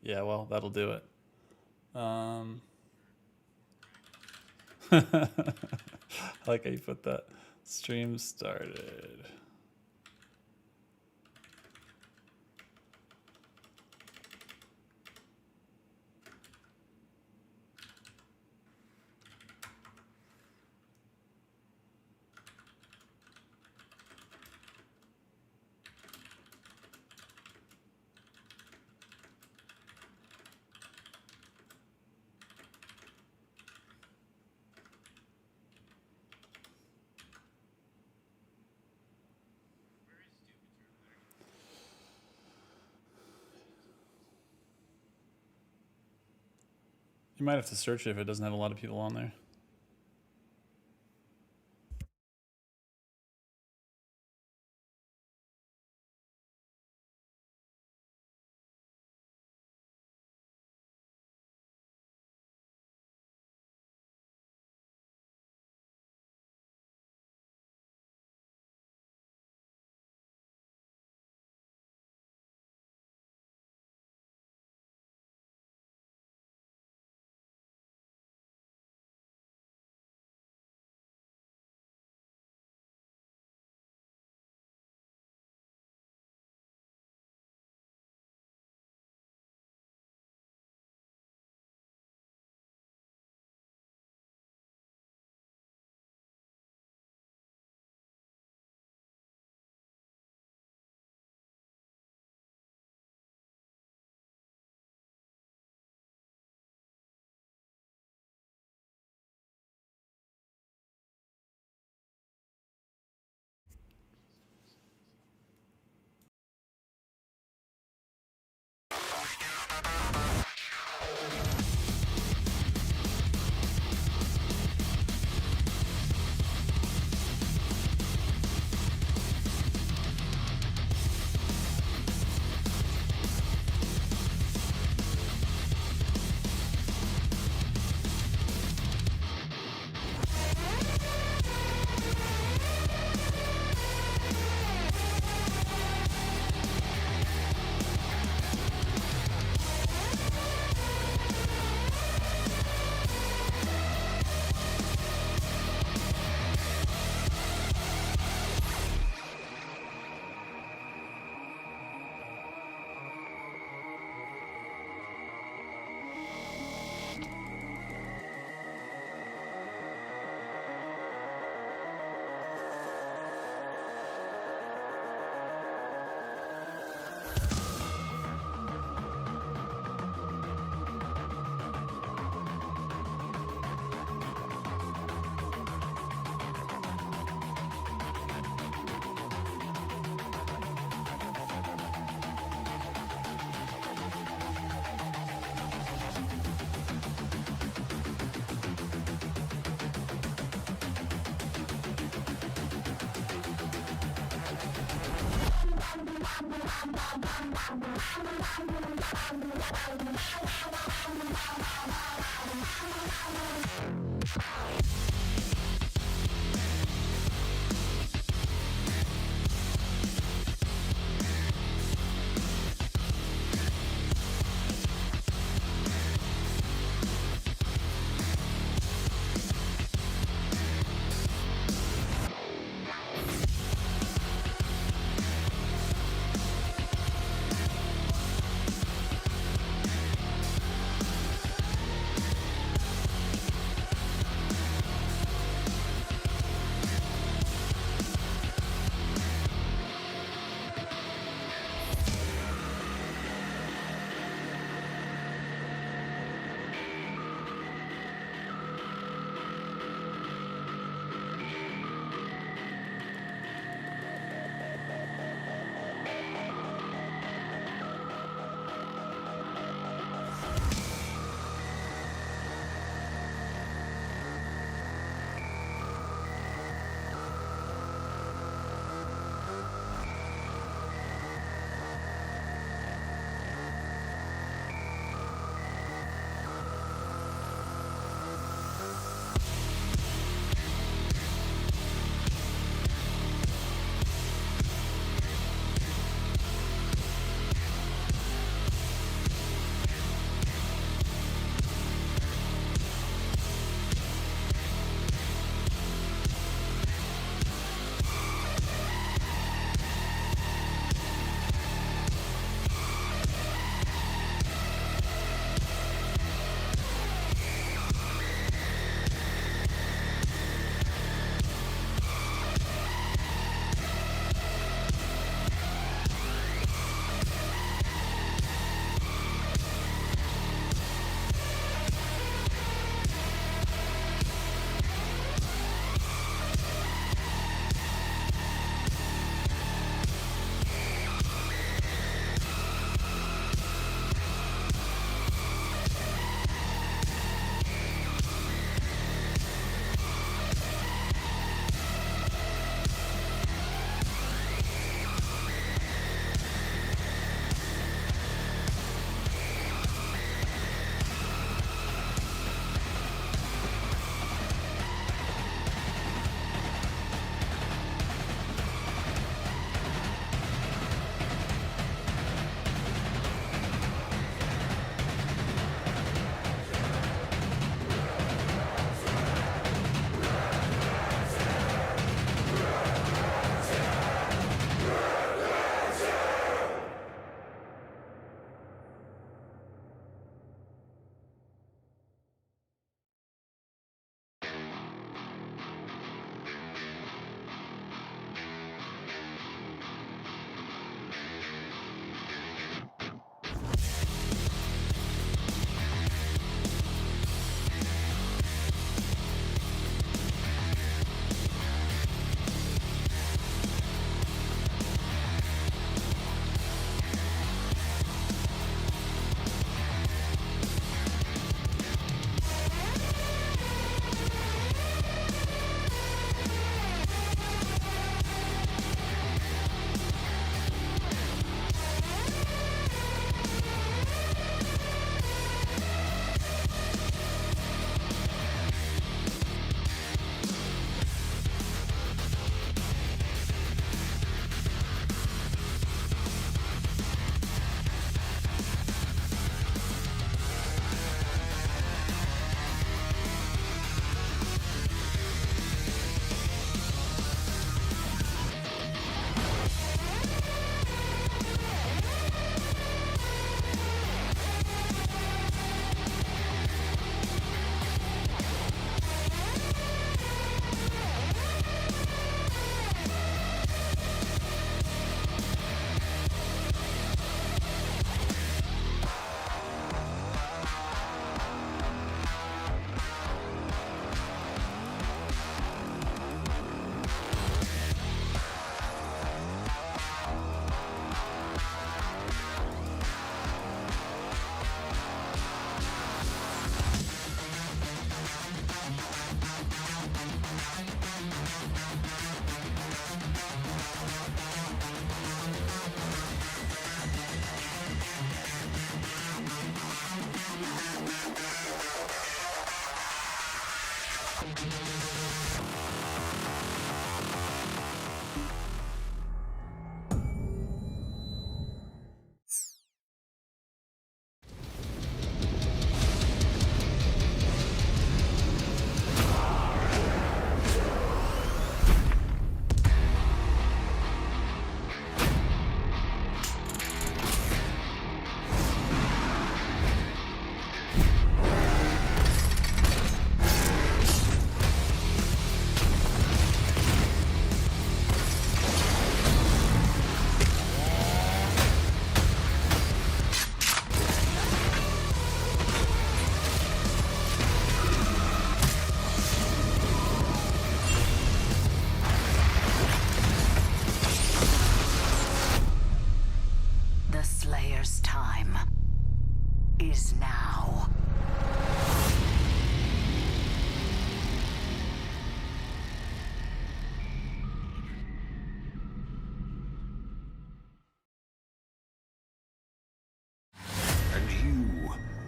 Yeah, well, that'll do it. I like how you put that. Stream started. You might have to search it if it doesn't have a lot of people on there.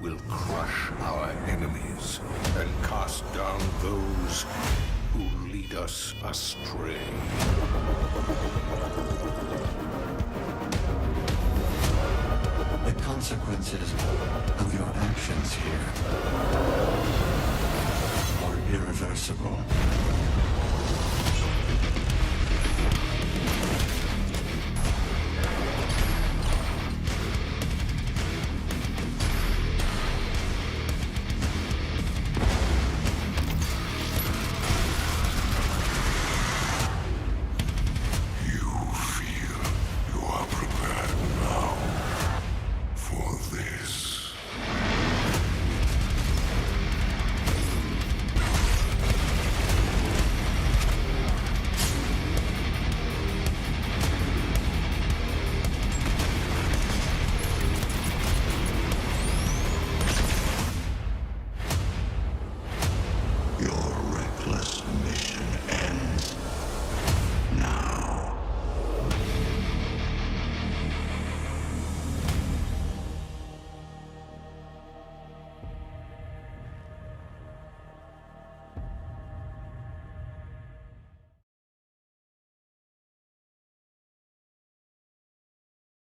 will crush our enemies and cast down those who lead us astray. The consequences of your actions here are irreversible.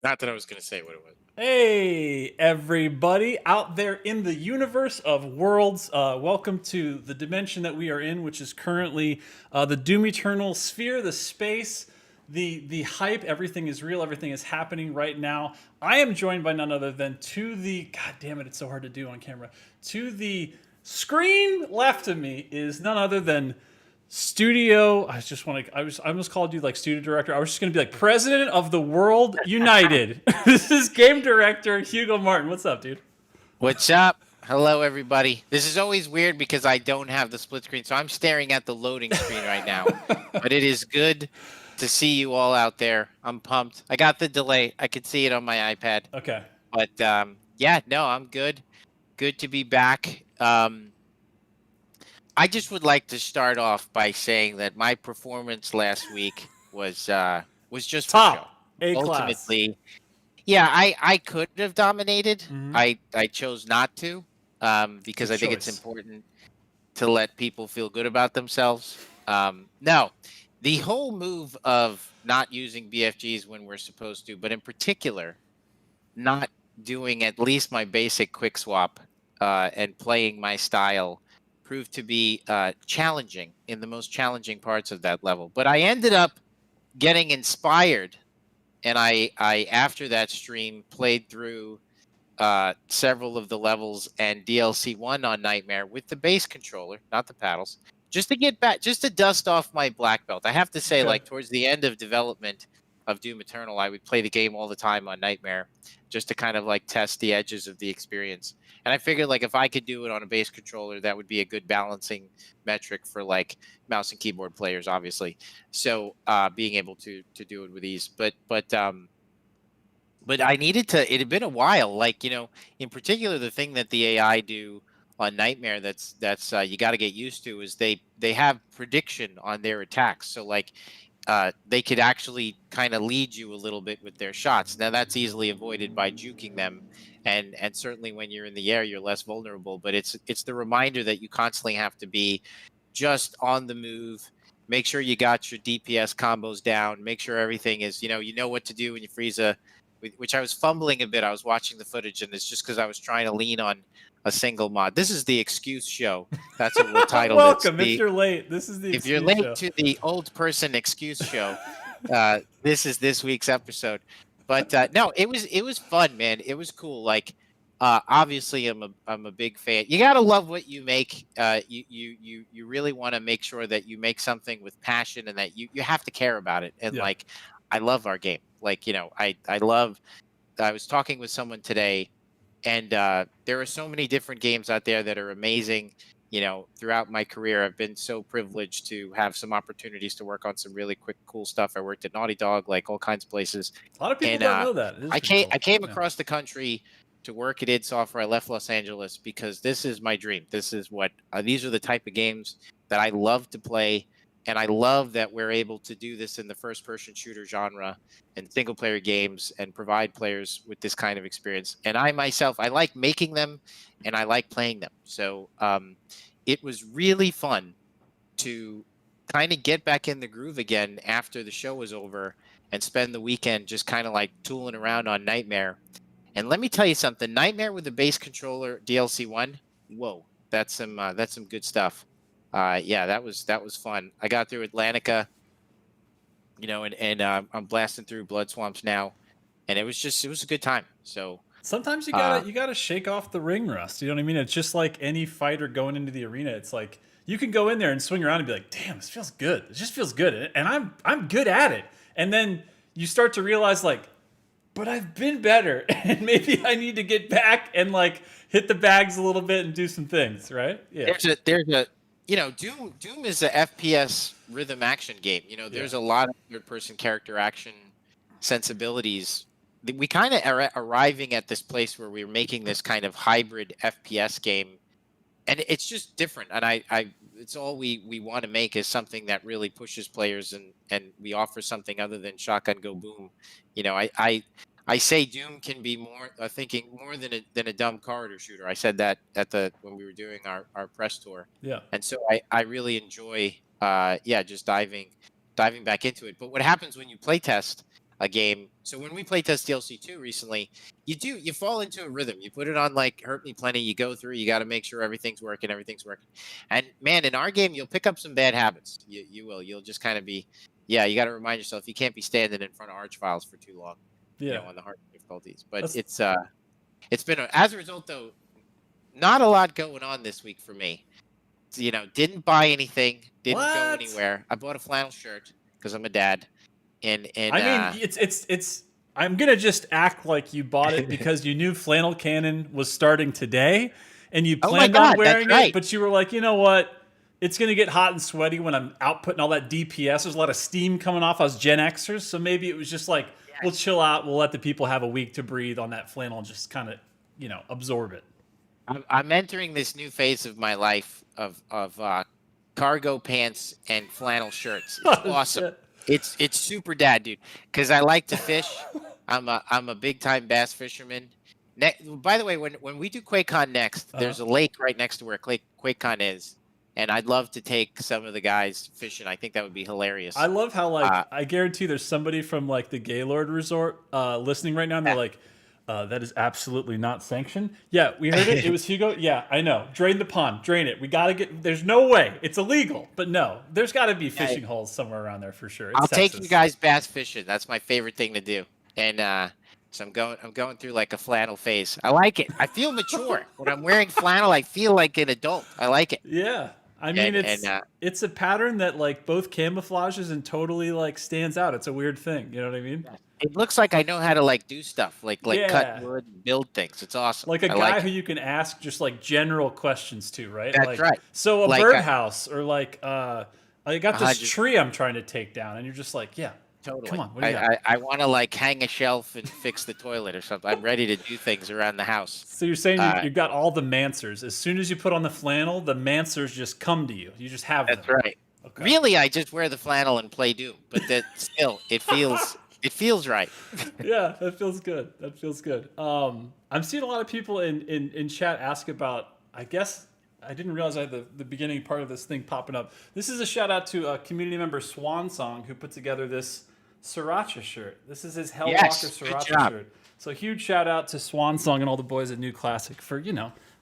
Not that I was going to say what it was. Hey, everybody out there in the universe of worlds. Welcome to the dimension that we are in, which is currently the Doom Eternal sphere, the space, the hype. Everything is real. Everything is happening right now. I am joined by none other than God damn it, it's so hard to do on camera. To the screen left of me is none other than Studio. I almost called you like studio director. I was just gonna be like president of the world united. This is game director Hugo Martin. What's up, dude? What's up? Hello, everybody. This is always weird because I don't have the split screen, so I'm staring at the loading screen right now. But it is good to see you all out there. I'm pumped. I got the delay. I could see it on my iPad. Okay. But yeah, no, I'm good. Good to be back. I just would like to start off by saying that my performance last week was just for show. Top A class. Ultimately, yeah, I could have dominated. Mhm. I chose not to because I think it's important to let people feel good about themselves. No, the whole move of not using BFGs when we're supposed to, but in particular, not doing at least my basic quick swap and playing my style proved to be challenging in the most challenging parts of that level. But I ended up getting inspired, and I after that stream played through several of the levels and DLC 1 on Nightmare with the base controller, not the paddles, just to get back, just to dust off my black belt. I have to say, like towards the end of development of Doom Eternal, I would play the game all the time on Nightmare just to kind of like test the edges of the experience. And I figured like if I could do it on a base controller, that would be a good balancing metric for like mouse and keyboard players, obviously. So being able to do it with ease, but I needed to. It had been a while. Like, you know, in particular, the thing that the AI do on Nightmare that's you got to get used to is they have prediction on their attacks. So like they could actually kind of lead you a little bit with their shots. Now that's easily avoided by juking them, and certainly when you're in the air, you're less vulnerable. But it's the reminder that you constantly have to be just on the move. Make sure you got your DPS combos down. Make sure everything is, you know what to do when you freeze which I was fumbling a bit. I was watching the footage, and it's just because I was trying to lean on a single mod. This is the excuse show. That's what we'll title it. Welcome. If you're late, this is the if you're late to the old person excuse show, this is this week's episode. But no, it was fun, man. It was cool. Like obviously, I'm a big fan. You gotta love what you make. You really want to make sure that you make something with passion and that you have to care about it. And like, I love our game. Like, you know, I was talking with someone today, and there are so many different games out there that are amazing. You know, throughout my career, I've been so privileged to have some opportunities to work on some really quick, cool stuff. I worked at Naughty Dog, like all kinds of places. A lot of people don't know that. I came across the country to work at id Software. I left Los Angeles because this is my dream. This is what these are the type of games that I love to play, and I love that we're able to do this in the first-person shooter genre and single-player games and provide players with this kind of experience. And I myself, I like making them and I like playing them. So it was really fun to kind of get back in the groove again after the show was over and spend the weekend just kind of like tooling around on Nightmare. And let me tell you something, Nightmare with the base controller DLC 1, whoa, that's some good stuff. Yeah, that was fun. I got through Atlantica, and I'm blasting through Blood Swamps now, and it was a good time. So sometimes you gotta shake off the ring rust. You know what I mean? It's just like any fighter going into the arena. It's like you can go in there and swing around and be like, "Damn, this feels good. It just feels good," and I'm good at it. And then you start to realize like, but I've been better, and maybe I need to get back and like hit the bags a little bit and do some things, right? Yeah. There's a Doom is a FPS rhythm action game. There's a lot of third-person character action sensibilities. We kind of are arriving at this place where we're making this kind of hybrid FPS game, and it's just different. And it's all we want to make is something that really pushes players, and we offer something other than shotgun go boom. I say Doom can be more thinking more than a dumb corridor shooter. I said that when we were doing our press tour. Yeah. And so I really enjoy just diving back into it. But what happens when you playtest a game? So when we playtest DLC 2 recently, you fall into a rhythm. You put it on like Hurt Me Plenty. You go through. You got to make sure everything's working. And man, in our game, you'll pick up some bad habits. You will. You'll just kind of be. Yeah, you got to remind yourself you can't be standing in front of arch files for too long. Yeah. On the hard difficulties. But it's been as a result though, not a lot going on this week for me. Didn't buy anything, didn't go anywhere. I bought a flannel shirt because I'm a dad. And I mean, it's I'm gonna just act like you bought it because you knew Flannel Cannon was starting today, and you planned on wearing it, but you were like, you know what? It's going to get hot and sweaty when I'm outputting all that DPS. There's a lot of steam coming off us Gen Xers, so maybe it was just like, we'll chill out. We'll let the people have a week to breathe on that flannel and just kind of, absorb it. I'm entering this new phase of my life of cargo pants and flannel shirts. It's awesome. Shit. It's super dad, dude. Because I like to fish. I'm a big time bass fisherman. By the way, when we do QuakeCon next, there's a lake right next to where QuakeCon is. And I'd love to take some of the guys fishing. I think that would be hilarious. I love how, I guarantee there's somebody from, the Gaylord Resort listening right now, and they're like, that is absolutely not sanctioned. Yeah, we heard it. It was Hugo. Yeah, I know. Drain the pond. Drain it. We got to there's no way. It's illegal. But no, there's got to be fishing holes somewhere around there for sure. I'll take you guys bass fishing. That's my favorite thing to do. And so I'm going through like a flannel phase. I like it. I feel mature. When I'm wearing flannel, I feel like an adult. I like it. Yeah. I mean, it's a pattern that both camouflages and totally stands out. It's a weird thing. You know what I mean? It looks like I know how to do stuff, cut wood, and build things. It's awesome. Like a guy who you can ask just general questions to, right? That's right. So a birdhouse or I got this tree I'm trying to take down, and you're just like, yeah. Totally. Come on, what do you got? I want to hang a shelf and fix the toilet or something. I'm ready to do things around the house. So you're saying you've got all the mansers. As soon as you put on the flannel, the mansers just come to you. You just have them. That's right. Okay. Really, I just wear the flannel and play Doom, but that still it feels right. Yeah, that feels good. I'm seeing a lot of people in chat ask about. I guess I didn't realize I had the beginning part of this thing popping up. This is a shout out to community member Swan Song who put together this Sriracha shirt. This is his Hellwalker Sriracha shirt. So huge shout out to Swan Song and all the boys at New Classic for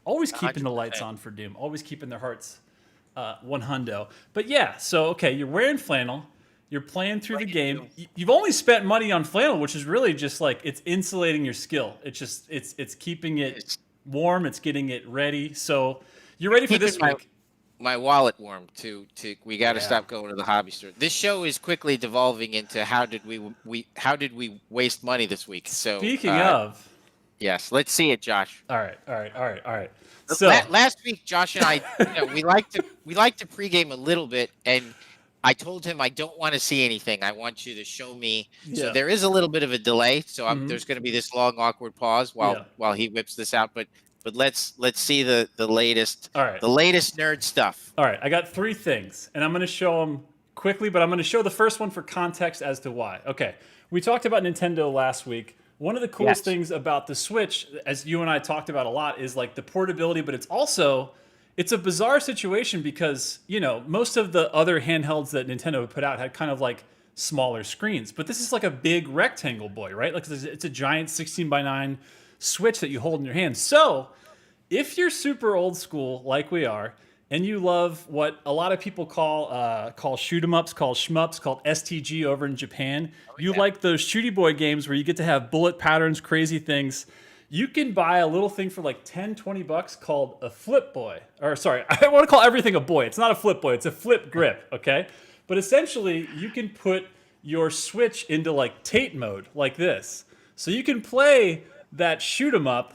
always keeping 100%. The lights on for Doom, always keeping their hearts 100. But yeah, so okay, you're wearing flannel, you're playing through the game. You've only spent money on flannel, which is really just it's insulating your skill. It's just it's keeping it warm, it's getting it ready. So you're ready for this week. My wallet warm to we got to stop going to the hobby store. This show is quickly devolving into how did we waste money this week? So speaking of, yes, let's see it, Josh. All right. So last week, Josh and I, we like to pregame a little bit, and I told him I don't want to see anything. I want you to show me. Yeah. So there is a little bit of a delay. So there's going to be this long awkward pause while he whips this out, but let's see the latest. All right. The latest nerd stuff. All right, I got 3 things, and I'm going to show them quickly, but I'm going to show the first one for context as to why. Okay, we talked about Nintendo last week. One of the coolest things about the Switch, as you and I talked about a lot, is like the portability, but it's a bizarre situation because, you know, most of the other handhelds that Nintendo put out had kind of like smaller screens, but this is like a big rectangle boy, right? Like it's a giant 16:9 Switch that you hold in your hand. So if you're super old school like we are, and you love what a lot of people call shoot 'em ups, called shmups, called STG over in Japan, you like those shooty boy games where you get to have bullet patterns, crazy things. You can buy a little thing for like 10, 20 bucks called a flip boy. Or sorry, I want to call everything a boy. It's not a flip boy, it's a flip grip, okay? But essentially, you can put your Switch into like Tate mode, like this. So you can play that shoot 'em up,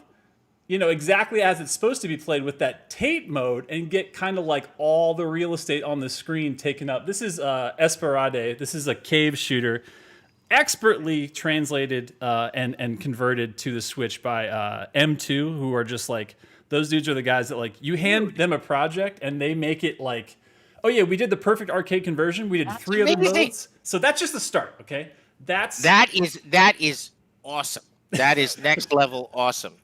you know, exactly as it's supposed to be played with that Tate mode and get kind of like all the real estate on the screen taken up. This is Esperade. This is a cave shooter, expertly translated and converted to the Switch by M2, who are just like, those dudes are the guys that like, you hand them a project and they make it like, oh yeah, we did the perfect arcade conversion. We did 3 other modes. So that's just the start, okay? That is awesome. That is next level awesome.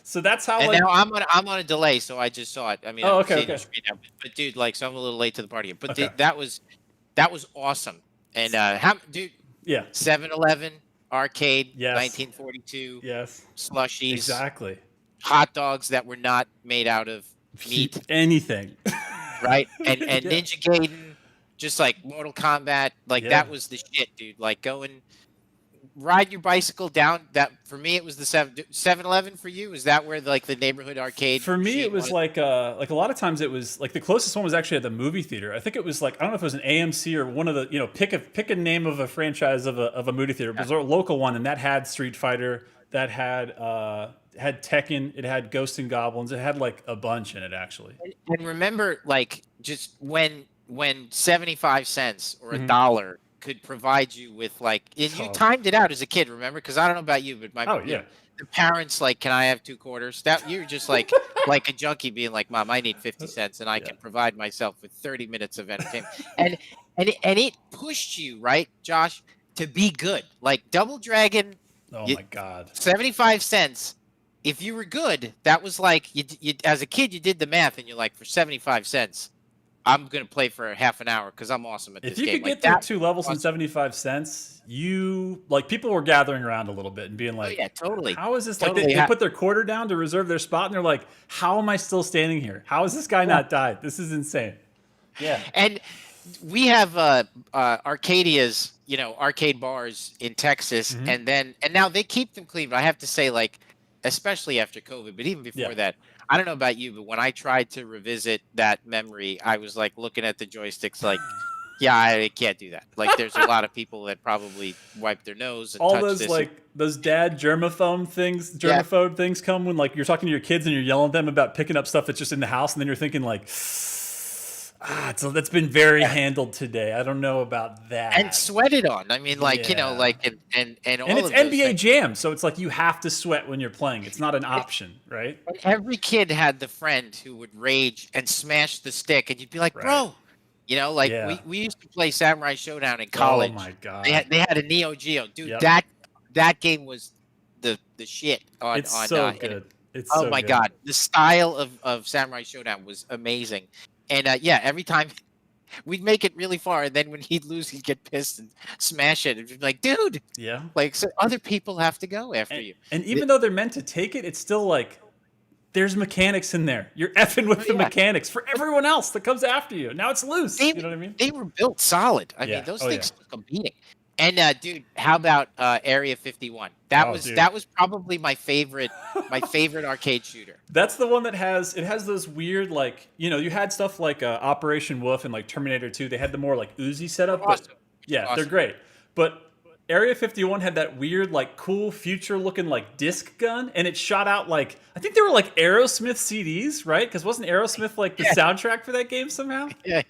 So that's how. And like, now I'm on a delay, so I just saw it. I mean, okay. But dude, like, so I'm a little late to the party. But Okay. that was awesome. And dude, yeah, 7-Eleven arcade, Yes. 1942, yes, slushies, exactly. hot dogs that were not made out of meat, Anything. right? And Ninja Gaiden, just like Mortal Kombat, like that was the shit, dude. Like going. Ride your bicycle down. That for me, it was the 7-Eleven for you. Is that where like the neighborhood arcade? For me, it was like a lot of times it was like the closest one was actually at the movie theater. I think it was like, I don't know if it was an AMC or one of the, you know, pick a name of a franchise of a movie theater. It was a local one, and that had Street Fighter, that had Tekken, it had Ghosts and Goblins, it had like a bunch in it actually. And remember, like, just when 75 cents or $1 could provide you with like, and you timed it out as a kid, remember? Because I don't know about you, but the parents like, can I have 2 quarters? That you're just like like a junkie being like, Mom, I need 50 cents, and I can provide myself with 30 minutes of entertainment. and it pushed you, right, Josh, to be good. Like Double Dragon. Oh my God. 75 cents. If you were good, that was like you as a kid, you did the math, and you're like, for 75 cents. I'm going to play for a half an hour because I'm awesome at this game. If you could get through 2 levels in 75 cents, people were gathering around a little bit and being like, oh, yeah, totally. How is this? Totally. Like they put their quarter down to reserve their spot, and they're like, how am I still standing here? How has this guy not died? This is insane. Yeah. And we have Arcadia's, you know, arcade bars in Texas, and now they keep them clean. But I have to say, like, especially after COVID, but even before that, I don't know about you, but when I tried to revisit that memory, I was like looking at the joysticks like, yeah, I can't do that. Like there's a lot of people that probably wipe their nose and all touch those this. Like those dad germaphobe things come when like you're talking to your kids and you're yelling at them about picking up stuff that's just in the house, and then you're thinking like, that's been very handled today. I don't know about that. And sweated on. I mean, like, you know, like, and all it's of those NBA things. Jam, so it's like you have to sweat when you're playing. It's not an option, right? And every kid had the friend who would rage and smash the stick, and you'd be like, bro, you know, like we used to play Samurai Showdown in college. Oh my God. They had a Neo Geo, dude. That game was the shit. It's so good. Oh my God, the style of Samurai Showdown was amazing. And every time we'd make it really far, and then when he'd lose, he'd get pissed and smash it. And be like, dude, like, so other people have to go after you. And even though they're meant to take it, it's still like there's mechanics in there. You're effing with the mechanics for everyone else that comes after you. Now it's loose. You know what I mean? They were built solid. I mean, those things took a beating. And dude, how about Area 51? That was probably my favorite arcade shooter. That's the one that has those weird, like, you know, you had stuff like Operation Wolf and like Terminator 2. They had the more like Uzi setup. Awesome. But they're great. But Area 51 had that weird, like, cool future-looking, like, disc gun, and it shot out, like, I think they were, like, Aerosmith CDs, right? Because wasn't Aerosmith, like, the soundtrack for that game somehow? Yeah.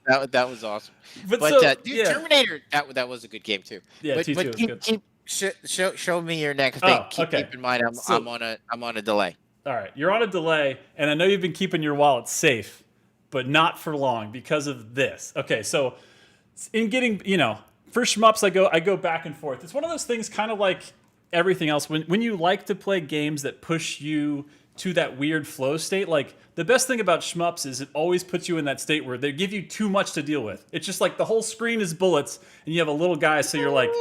That was awesome. But dude, Terminator, that was a good game, too. Yeah, T2 was good. Show me your next thing. Keep in mind, I'm on a delay. All right, you're on a delay, and I know you've been keeping your wallet safe, but not for long because of this. Okay, so in getting, for shmups, I go back and forth. It's one of those things, kind of like everything else. When you like to play games that push you to that weird flow state, like the best thing about shmups is it always puts you in that state where they give you too much to deal with. It's just like the whole screen is bullets, and you have a little guy, so you're like,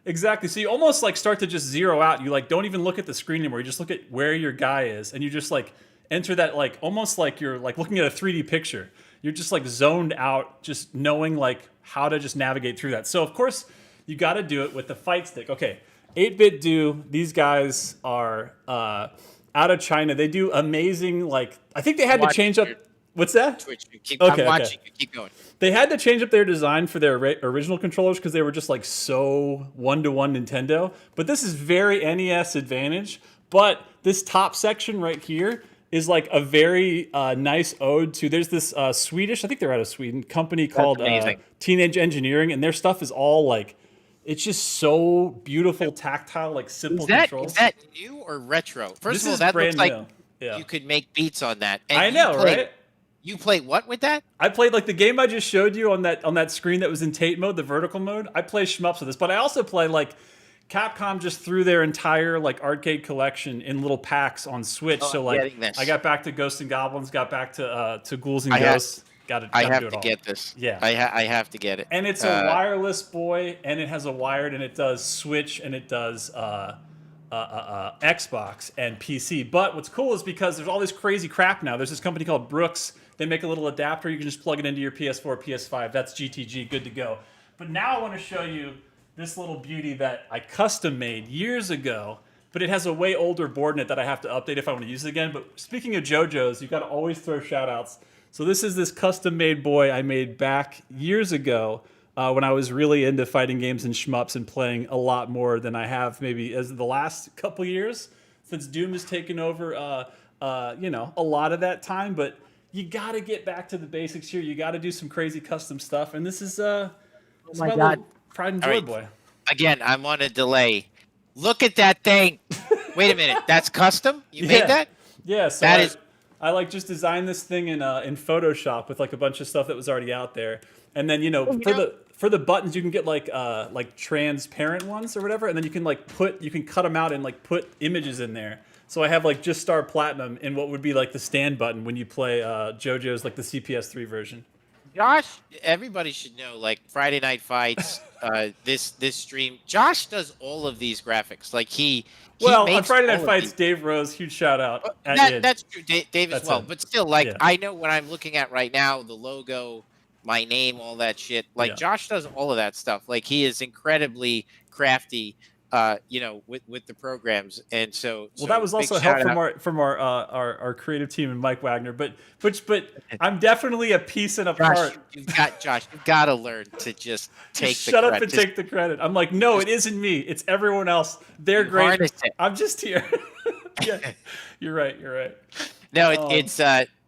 exactly. So you almost like start to just zero out. You like don't even look at the screen anymore. You just look at where your guy is, and you just like enter that, like almost like you're like looking at a 3D picture. You're just like zoned out, just knowing like how to just navigate through that. So of course you got to do it with the fight stick. Okay, 8-Bit Do. These guys are out of China. They do amazing. Like I think they had to change up. What's that? Twitch. Okay, I'm watching you. Keep going. They had to change up their design for their original controllers because they were just like so one-to-one Nintendo. But this is very NES Advantage. But this top section right here is like a very nice ode to. There's this Swedish, I think they're out of Sweden, company called Teenage Engineering, and their stuff is all like, it's just so beautiful, tactile, like simple controls. Is that new or retro? First of all, that looks like you could make beats on that. And I know, right? You play what with that? I played like the game I just showed you on that screen that was in Tate mode, the vertical mode. I play shmups with this, but I also play like Capcom just threw their entire like arcade collection in little packs on Switch. So like I got back to Ghosts and Goblins, got back to Ghouls and Ghosts. I have to get this. Yeah, I have to get it. And it's a wireless boy, and it has a wired, and it does Switch, and it does Xbox and PC. But what's cool is because there's all this crazy crap now. There's this company called Brooks. They make a little adapter. You can just plug it into your PS4, PS5. That's GTG, good to go. But now I want to show you this little beauty that I custom made years ago. But it has a way older board in it that I have to update if I want to use it again. But speaking of JoJo's, you've got to always throw shout outs. So this is this custom made boy I made back years ago when I was really into fighting games and shmups and playing a lot more than I have maybe as the last couple years since Doom has taken over a lot of that time. But you got to get back to the basics here. You got to do some crazy custom stuff. And this is my God, pride and joy boy. Again, I'm on a delay. Look at that thing. Wait a minute. That's custom? You made that? Yeah. So I like just designed this thing in Photoshop with like a bunch of stuff that was already out there. And then, for the buttons, you can get like transparent ones or whatever. And then you can cut them out and like put images in there. So I have like just Star Platinum in what would be like the stand button when you play JoJo's, like the CPS3 version. Josh, everybody should know, like Friday Night Fights, this stream. Josh does all of these graphics. Like on Friday Night Fights, Dave Rose, huge shout out. That's true, Dave as well. But still, like I know what I'm looking at right now, the logo, my name, all that shit. Like Josh does all of that stuff. Like he is incredibly crafty. With the programs, and so that was also help from our creative team and Mike Wagner. But I'm definitely a piece and a part. You've got to learn to just take shut up and take the credit. I'm like, no, it isn't me. It's everyone else. They're great. I'm just here. Yeah, you're right. No, it's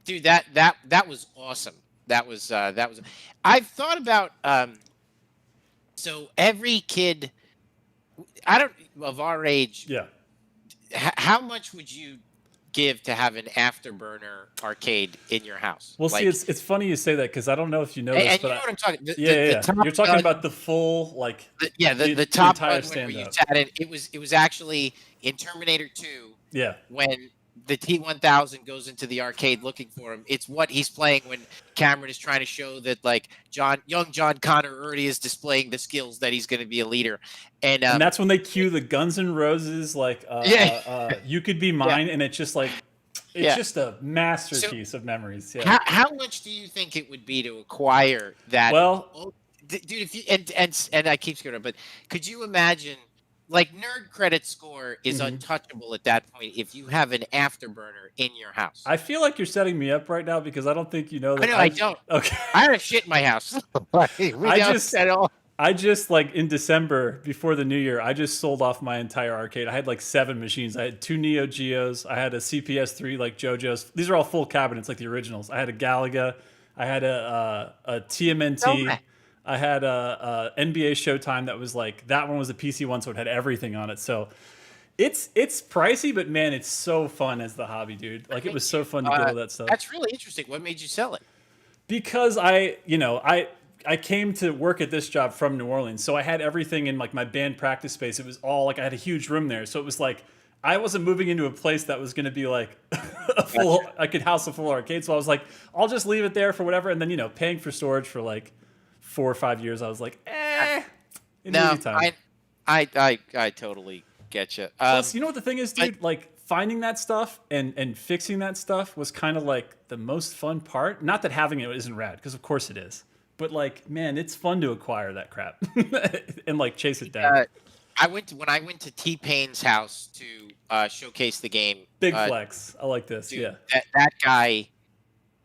dude. That was awesome. That was. I've thought about. So every kid. Of our age. Yeah. How much would you give to have an afterburner arcade in your house? Well, see, it's funny you say that because I don't know if you know this, and but you know what I'm talking. You're talking about the full the top entire stand where you sat in. It was actually in Terminator 2. Yeah. When the T-1000 goes into the arcade looking for him. It's what he's playing when Cameron is trying to show that like young John Connor already is displaying the skills that he's going to be a leader. And that's when they cue the Guns N' Roses like You Could Be Mine, and it's just like just a masterpiece of memories. Yeah. How much do you think it would be to acquire that? Well, dude, if you and I keep screwing up, but could you imagine? Like Nerd Credit Score is untouchable at that point if you have an afterburner in your house. I feel like you're setting me up right now because I don't think you know that. I don't. Okay. I have shit in my house. I just like in December before the new year, I just sold off my entire arcade. I had like 7 machines. I had 2 Neo Geos. I had a CPS3 like JoJo's. These are all full cabinets like the originals. I had a Galaga. I had a TMNT. I had a NBA Showtime that was like, that one was a PC one, so it had everything on it. So it's pricey, but man, it's so fun as the hobby, dude. Like it was so fun to get all that stuff. That's really interesting. What made you sell it? Because I came to work at this job from New Orleans, so I had everything in like my band practice space. It was all like I had a huge room there, so it was like I wasn't moving into a place that was going to be like a full. I could house a full arcade, so I was like, I'll just leave it there for whatever. And then paying for storage for like 4 or 5 years, I was like, in No, easy time. I totally get you. Plus, you know what the thing is, dude? Like finding that stuff and fixing that stuff was kind of like the most fun part. Not that having it isn't rad, because of course it is. But like, man, it's fun to acquire that crap and like chase it down. When I went to T-Pain's house to showcase the game. Big flex. I like this. Dude, yeah. That guy.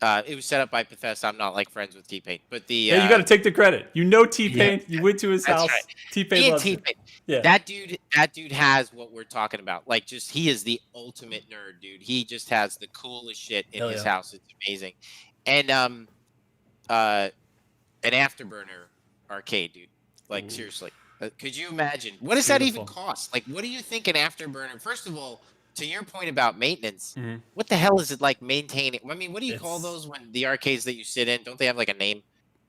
It was set up by Bethesda. I'm not like friends with T-Pain, but the Hey, you got to take the credit. T-Pain. You went to his house. Right. T-Pain loves T-Pain. Yeah. That dude has what we're talking about. Like, just he is the ultimate nerd, dude. He just has the coolest shit in his house. It's amazing. And an Afterburner arcade, dude. Like, seriously. Could you imagine? What does that even cost? Like, what do you think an Afterburner? First of all, to your point about maintenance, what the hell is it like maintaining? I mean, what do you call those when the arcades that you sit in? Don't they have like a name?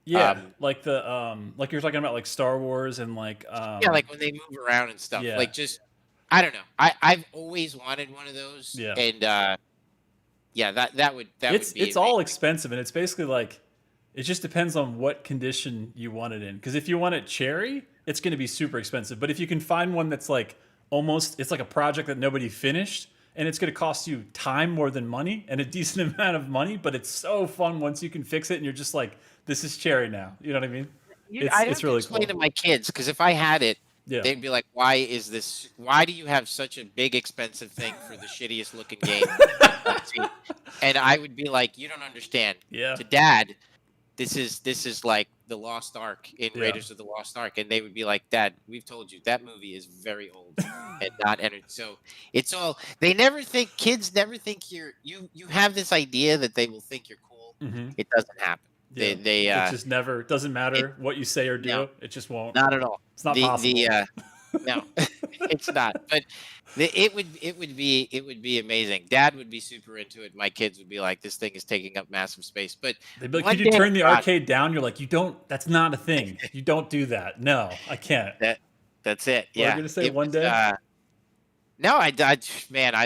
Yeah, like the like you're talking about like Star Wars and like yeah, like when they move around and stuff. Yeah. Like just I don't know. I've always wanted one of those. Yeah. And yeah, that would be it's all expensive, and it's basically like it just depends on what condition you want it in. Because if you want it cherry, it's going to be super expensive. But if you can find one that's like almost, it's like a project that nobody finished, and it's going to cost you time more than money and a decent amount of money, but it's so fun once you can fix it and you're just like, this is cherry now. You know what I mean? It's really cool. I explain to my kids, because if I had it, yeah, they'd be like, why do you have such a big expensive thing for the shittiest looking game? And I would be like, you don't understand. Yeah. To Dad, this is like the Lost Ark in Raiders of the Lost Ark. And they would be like, Dad, we've told you that movie is very old and not entered. So it's all, kids never think you have this idea that they will think you're cool. It doesn't happen. Yeah. It just never, doesn't matter what you say or do. No, it just won't. Not at all. It's not possible. No, it's not. But it would be amazing. Dad would be super into it. My kids would be like, this thing is taking up massive space. But they'd be like, could you turn the arcade down? You're like, you don't. That's not a thing. You don't do that. No, I can't. That's it. Yeah. What are you gonna say one day? No, I'd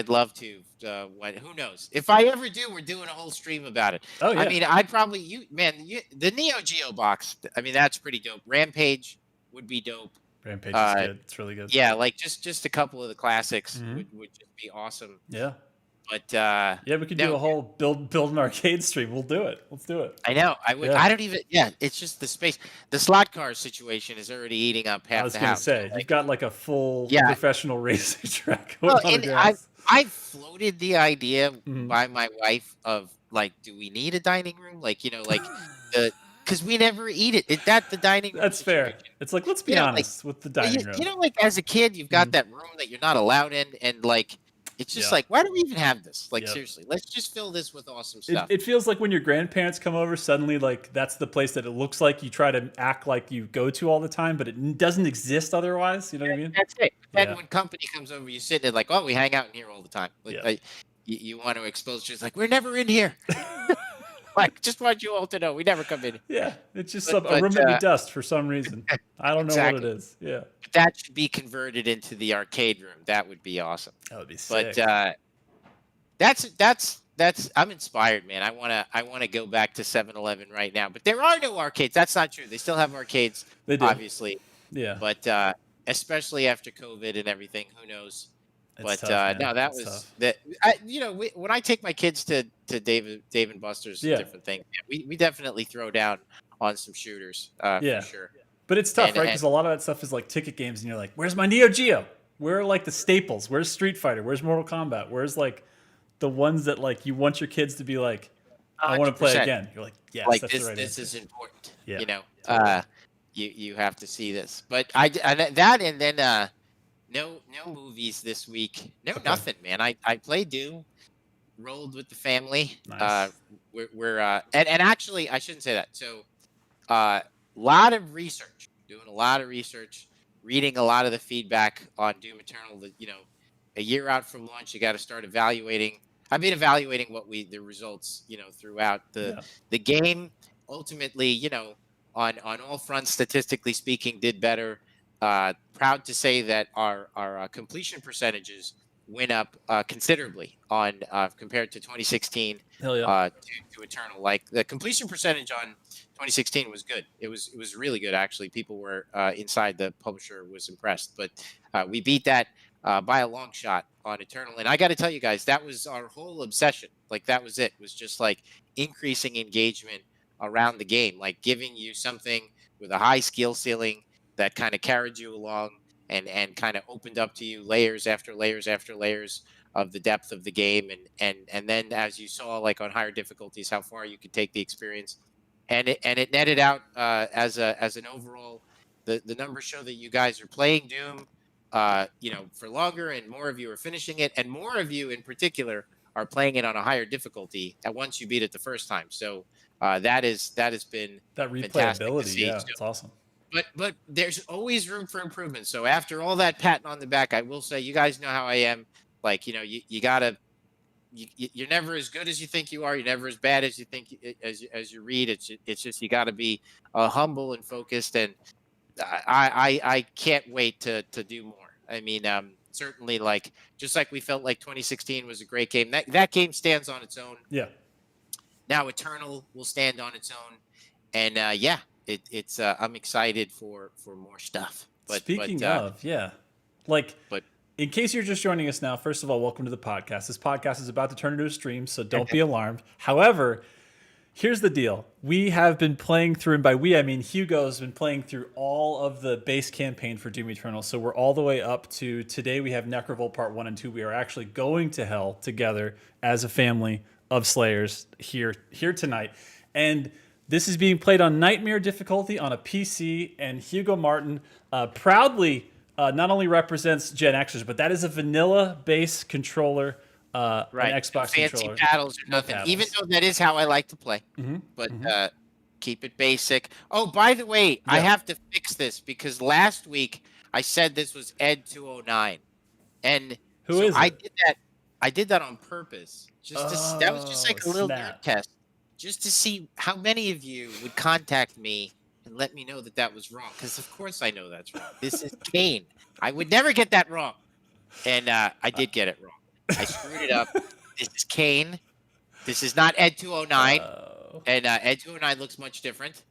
love to. Who knows? If I ever do, we're doing a whole stream about it. Oh yeah. I mean, I'd probably the Neo Geo box. I mean, that's pretty dope. Rampage would be dope. Rampage is good. It's really good. Yeah, like just a couple of the classics would just be awesome. Yeah. But yeah, we could do a whole build an arcade stream. We'll do it. Let's do it. I know. I would. Yeah. I don't even. Yeah, it's just the space. The slot car situation is already eating up half the house. I was gonna say, you've got like a full professional racing track. Well, and I floated the idea by my wife of like, do we need a dining room? Like, like because we never eat it. Is that the dining room? That's fair. It's like, let's be honest with the dining room. Like as a kid, you've got that room that you're not allowed in, and like, it's just like, why do we even have this? Like, seriously, let's just fill this with awesome stuff. It feels like when your grandparents come over, suddenly like that's the place that it looks like you try to act like you go to all the time, but it doesn't exist otherwise. You know what I mean? That's it. And when company comes over, you sit there like, oh, we hang out in here all the time. Like, you want to expose, just like, we're never in here. Like, just want you all to know, we never come in. Yeah, it's just a room that we dust for some reason. I don't know what it is. Yeah, that should be converted into the arcade room. That would be awesome. That would be sick. But that's I'm inspired, man. I wanna go back to 7-Eleven right now. But there are no arcades. That's not true. They still have arcades. They do. Obviously. Yeah. But especially after COVID and everything, who knows? It's but tough, no, that was tough. that. When I take my kids to Dave and Buster's, different thing. We definitely throw down on some shooters for sure. But it's tough, right? Because a lot of that stuff is like ticket games, and you're like, "Where's my Neo Geo? Where are like the staples? Where's Street Fighter? Where's Mortal Kombat? Where's like the ones that like you want your kids to be like, I want to play again." You're like, "Yes, like that's the right this answer." is important." Yeah. Totally. You have to see this. But that and then no movies this week. No, nothing, man. I played Doom, rolled with the family. Nice. We're and actually I shouldn't say that. So lot of research, doing a lot of research, reading a lot of the feedback on Doom Eternal. That a year out from launch, you got to start evaluating. I've been evaluating the results, throughout the game. Ultimately, on all fronts, statistically speaking, did better. Proud to say that our completion percentages went up considerably on compared to 2016 Hell yeah. to Eternal. Like the completion percentage on 2016 was good. It was really good actually. People were inside the publisher was impressed, but we beat that by a long shot on Eternal. And I got to tell you guys, that was our whole obsession. Like that was it. Was just like increasing engagement around the game, like giving you something with a high skill ceiling that kind of carried you along and kind of opened up to you layers after layers after layers of the depth of the game, and then as you saw, like on higher difficulties, how far you could take the experience, and it netted out as an overall. The numbers show that you guys are playing Doom, for longer, and more of you are finishing it, and more of you in particular are playing it on a higher difficulty at once you beat it the first time. So that has been That fantastic to replayability, see. yeah, So, it's awesome. but there's always room for improvement. So after all that patting on the back, I will say, you guys know how I am. Like, you gotta, you're never as good as you think you are. You're never as bad as you think as you read. It's just you got to be humble and focused. And I can't wait to do more. I mean, certainly, like just like we felt like 2016 was a great game. That game stands on its own. Yeah. Now Eternal will stand on its own, and it's I'm excited for more stuff. Speaking of, yeah, like, but in case you're just joining us now, first of all, welcome to the podcast. This podcast is about to turn into a stream, so don't be alarmed. However, here's the deal. We have been playing through, and by we, I mean Hugo's been playing through all of the base campaign for Doom Eternal. So we're all the way up to today. We have Nekravol Part 1 and 2. We are actually going to hell together as a family of Slayers here tonight. And this is being played on Nightmare difficulty on a PC, and Hugo Martin proudly not only represents Gen Xers, but that is a vanilla base controller, right, an Xbox fancy controller. paddles or nothing. paddles. Even though that is how I like to play, but keep it basic. Oh, by the way, I have to fix this because last week I said this was Ed 209, and Who is I it? did that. I did that on purpose. That was just like a little nerd test, just to see how many of you would contact me and let me know that was wrong. Because of course I know that's wrong. This is Kane. I would never get that wrong, and I did get it wrong. I screwed it up. This is Kane. This is not Ed 209, and Ed 209 looks much different.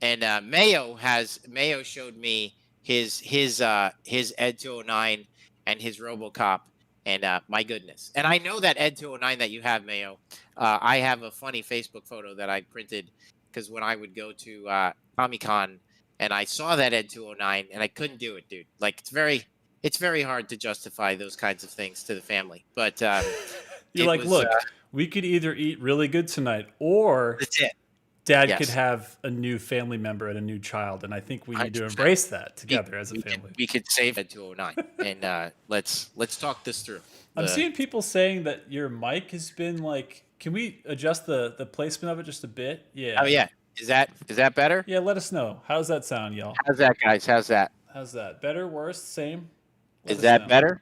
And Mayo showed me his Ed 209 and his RoboCop. And my goodness. And I know that Ed 209 that you have, Mayo. I have a funny Facebook photo that I printed because when I would go to Comic-Con and I saw that Ed 209 and I couldn't do it, dude. Like it's very hard to justify those kinds of things to the family. But you're like, look, we could either eat really good tonight or that's it. Dad could have a new family member and a new child, and I think we need to embrace that together as a family. We could save Ed 209, and let's talk this through. I'm seeing people saying that your mic has been like. Can we adjust the placement of it just a bit? Yeah. Oh yeah. Is that better? Yeah. Let us know. How's that sound, y'all? How's that, guys? How's that? How's that? Better? Worse? Same? Is that better?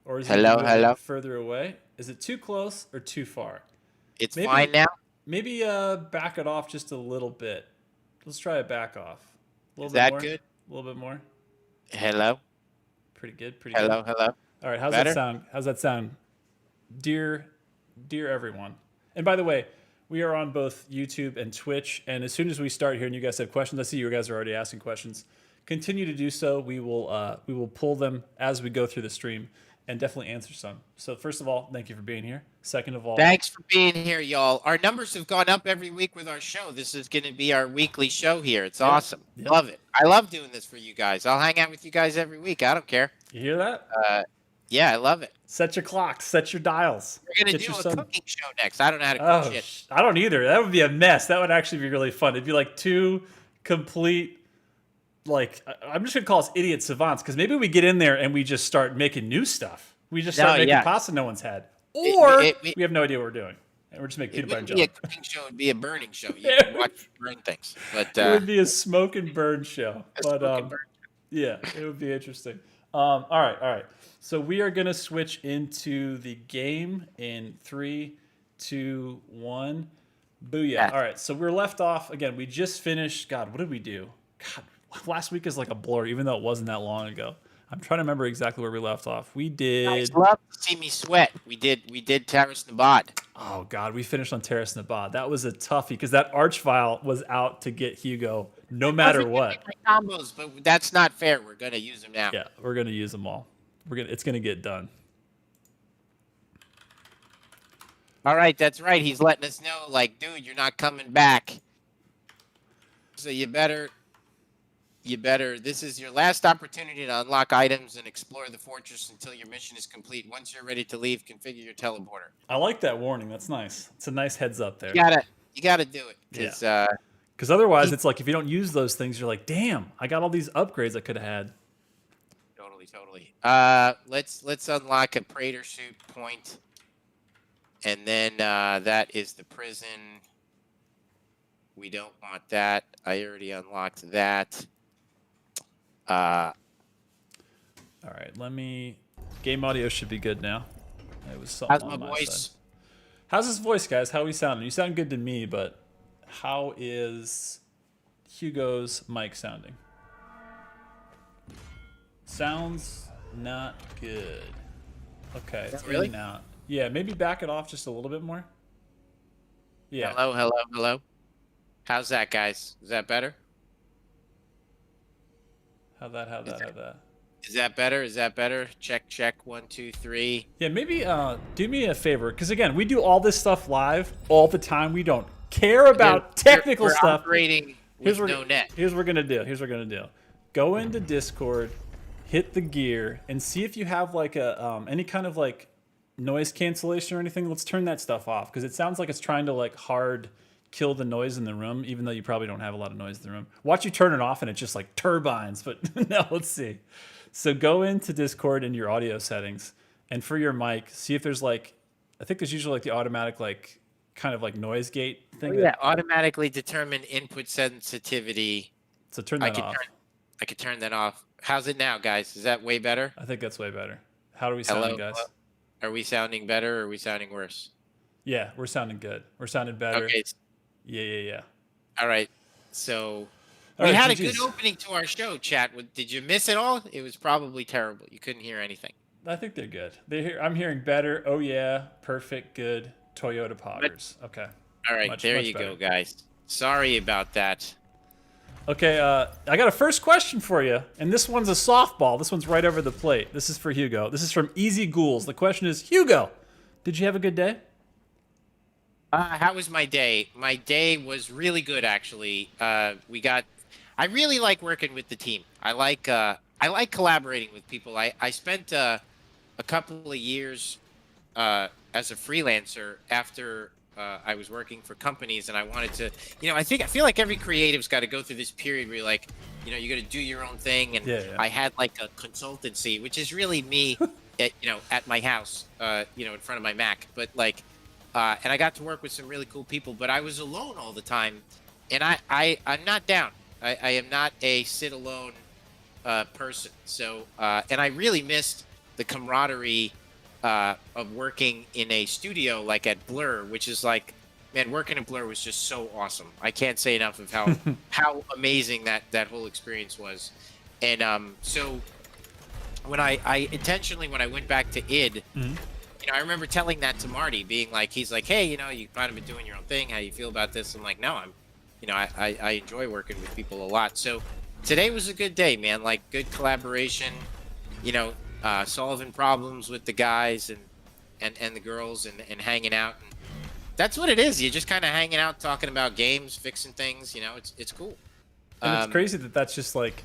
Or is it a little bit further away? Is it too close or too far? It's fine now. Maybe back it off just a little bit. Let's try it back off. Is that good? A little bit more. Hello. Pretty good. Hello. All right. How's that sound? Dear everyone. And by the way, we are on both YouTube and Twitch. And as soon as we start here and you guys have questions, I see you guys are already asking questions. Continue to do so. We will pull them as we go through the stream and definitely answer some. So first of all, thank you for being here. Second of all, thanks for being here, y'all. Our numbers have gone up every week with our show. This is going to be our weekly show here. It's awesome. Yep. Love it. I love doing this for you guys. I'll hang out with you guys every week. I don't care. You hear that? Yeah, I love it. Set your clocks. Set your dials. We're going to do a cooking show next. I don't know how to cook shit. I don't either. That would be a mess. That would actually be really fun. It'd be like two complete, like, I'm just going to call us idiot savants because maybe we get in there and we just start making new stuff. We just start making pasta no one's had. Or we have no idea what we're doing. And we're just making peanut butter and jelly. It wouldn't be a cooking show. It would be a burning show. You can watch burn things. But, it would be a smoke and burn show. Yeah, it would be interesting. All right. So we are going to switch into the game in 3, 2, 1. Booyah. Yeah. All right, so we're left off again. We just finished. God, what did we do? God, last week is like a blur, even though it wasn't that long ago. I'm trying to remember exactly where we left off. We Guys did. love to see me sweat. We did Terrace Nabad. Oh God, we finished on Terrace Nabad. That was a toughie because that archvile was out to get Hugo no matter what. My combos, but that's not fair. We're gonna use them now. Yeah, we're gonna use them all. It's gonna get done. All right, that's right. He's letting us know, like, dude, you're not coming back. So you better. This is your last opportunity to unlock items and explore the fortress until your mission is complete. Once you're ready to leave, configure your teleporter. I like that warning. That's nice. It's a nice heads up there. You gotta do it. Because otherwise, it's like if you don't use those things, you're like, damn, I got all these upgrades I could have had. Totally. Let's unlock a Praetor suit point, and then that is the prison. We don't want that. I already unlocked that. All right, game audio should be good now. It was something. How's my voice? Side. How's his voice, guys? How are we sounding? You sound good to me, but how is Hugo's mic sounding? Sounds not good. Okay, it's really? in and out. Yeah, maybe back it off just a little bit more. Yeah. Hello. How's that, guys? Is that better? How that? Is that better? Check. 1, 2, 3. Yeah, maybe do me a favor, because again, we do all this stuff live all the time. We don't care about technical stuff. Operating with no net. Here's what we're gonna do. Go into Discord, hit the gear, and see if you have like a any kind of like noise cancellation or anything. Let's turn that stuff off because it sounds like it's trying to like hard kill the noise in the room, even though you probably don't have a lot of noise in the room. Watch you turn it off and it just like turbines, but no, let's see. So go into Discord in your audio settings, and for your mic, see if there's like, I think there's usually like the automatic like kind of like noise gate thing. Automatically determine input sensitivity. So turn that off. I could turn that off. How's it now, guys? Is that way better? I think that's way better. How do we sound, guys? Are we sounding better or are we sounding worse? Yeah, we're sounding good. We're sounding better. Okay. Yeah. All right. So we had a good opening to our show, chat. Did you miss it all? It was probably terrible. You couldn't hear anything. I think they're good. I'm hearing better. Oh yeah, perfect, good. Toyota Poggers. Okay. All right, there you go, guys. Sorry about that. Okay, I got a first question for you, and this one's a softball. This one's right over the plate. This is for Hugo. This is from Easy Ghouls. The question is, Hugo, did you have a good day? How was my day? My day was really good, actually. I really like working with the team. I like collaborating with people. I spent a couple of years as a freelancer after I was working for companies, and I wanted to, I feel like every creative's got to go through this period where you're like, you got to do your own thing. And I had like a consultancy, which is really me, at my house, in front of my Mac. But like, and I got to work with some really cool people, but I was alone all the time, and I'm not down. I am not a sit alone person. So, and I really missed the camaraderie of working in a studio like at Blur, which is like, man, working at Blur was just so awesome. I can't say enough of how amazing that whole experience was. And so when I intentionally, when I went back to id, I remember telling that to Marty, being like, he's like, hey, you kind of been doing your own thing. How you feel about this? I'm like, no, I enjoy working with people a lot. So today was a good day, man. Like good collaboration, solving problems with the guys and the girls and hanging out. And that's what it is. You're just kind of hanging out, talking about games, fixing things. It's cool. And it's crazy that's just like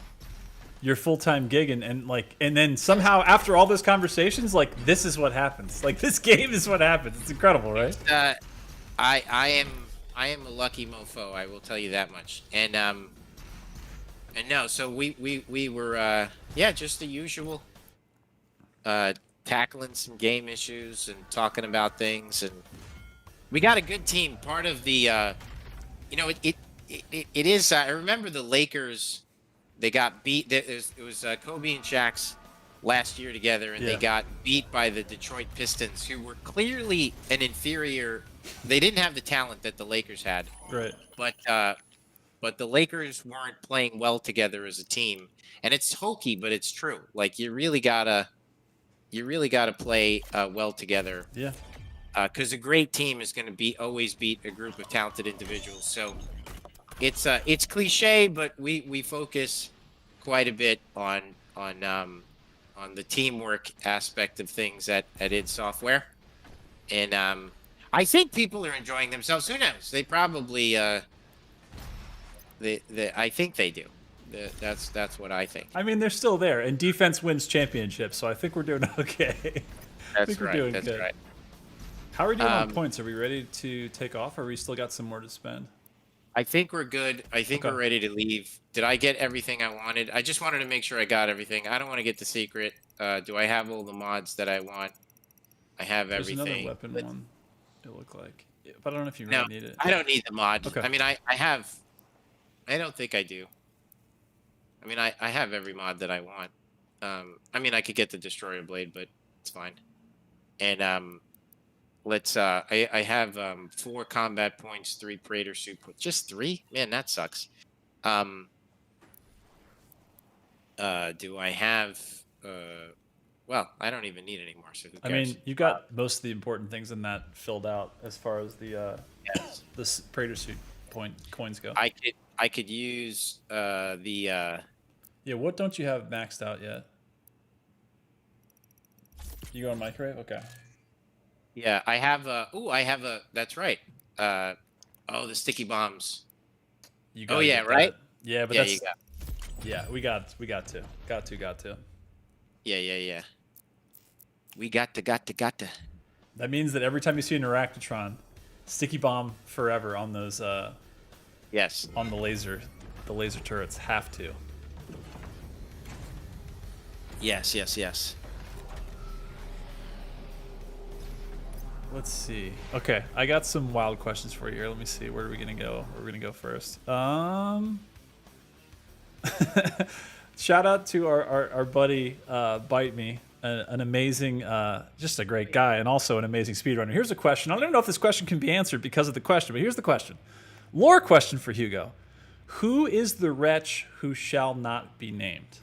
your full-time gig, and then somehow after all those conversations, like this is what happens. Like this game is what happens. It's incredible, right? I am a lucky mofo. I will tell you that much. And no, so we were just the usual. Tackling some game issues and talking about things, and we got a good team. Part of the, it is. I remember the Lakers. They got beat. It was Kobe and Shaq's last year together, and Yeah. they got beat by the Detroit Pistons, who were clearly an inferior. They didn't have the talent that the Lakers had, Right. but the Lakers weren't playing well together as a team. And it's hokey, but it's true. Like you really gotta play well together, Yeah. because a great team is going to always beat a group of talented individuals. So it's cliche, but we focus quite a bit on the teamwork aspect of things at id Software, and I think people are enjoying themselves. Who knows? They probably I think they do. That's what I think. I mean, they're still there, and defense wins championships, so I think we're doing okay. I think we're doing That's good. right. How are we doing on points? Are we ready to take off, or we still got some more to spend? I think we're good. I think Okay. we're ready to leave. Did I get everything I wanted? I just wanted to make sure I got everything. I don't want to get the secret. Do I have all the mods that I want? I have There's everything. another weapon one, it looked like. Yeah, but I don't know if you No, really need it. I don't need the mod. Okay. I mean, I have. I don't think I do. I mean, I have every mod that I want. I mean, I could get the Destroyer Blade, but it's fine. And let's. I have 4 combat points, 3 Praetor suit points. Just 3? Man, that sucks. Do I have? Well, I don't even need any more. So who I cares? mean, you got most of the important things in that filled out as far as the Yes. the Praetor suit coins go. I could use the. Yeah, what don't you have maxed out yet? You go on microwave? Okay. Yeah, I have a. Oh, I have a. That's right. The sticky bombs. You Oh, gotta yeah, get right? that. Yeah, but Yeah, that's you got. yeah, we got to. Yeah. We got to. That means that every time you see an Arachnotron, sticky bomb forever on those Yes. on the laser turrets. Have to. Yes. Let's see. Okay, I got some wild questions for you here. Let me see. Where are we gonna go? Where are we gonna go first? Shout out to our buddy Bite Me, an amazing, just a great guy, and also an amazing speedrunner. Here's a question. I don't know if this question can be answered because of the question, but here's the question. Lore question for Hugo. Who is the wretch who shall not be named?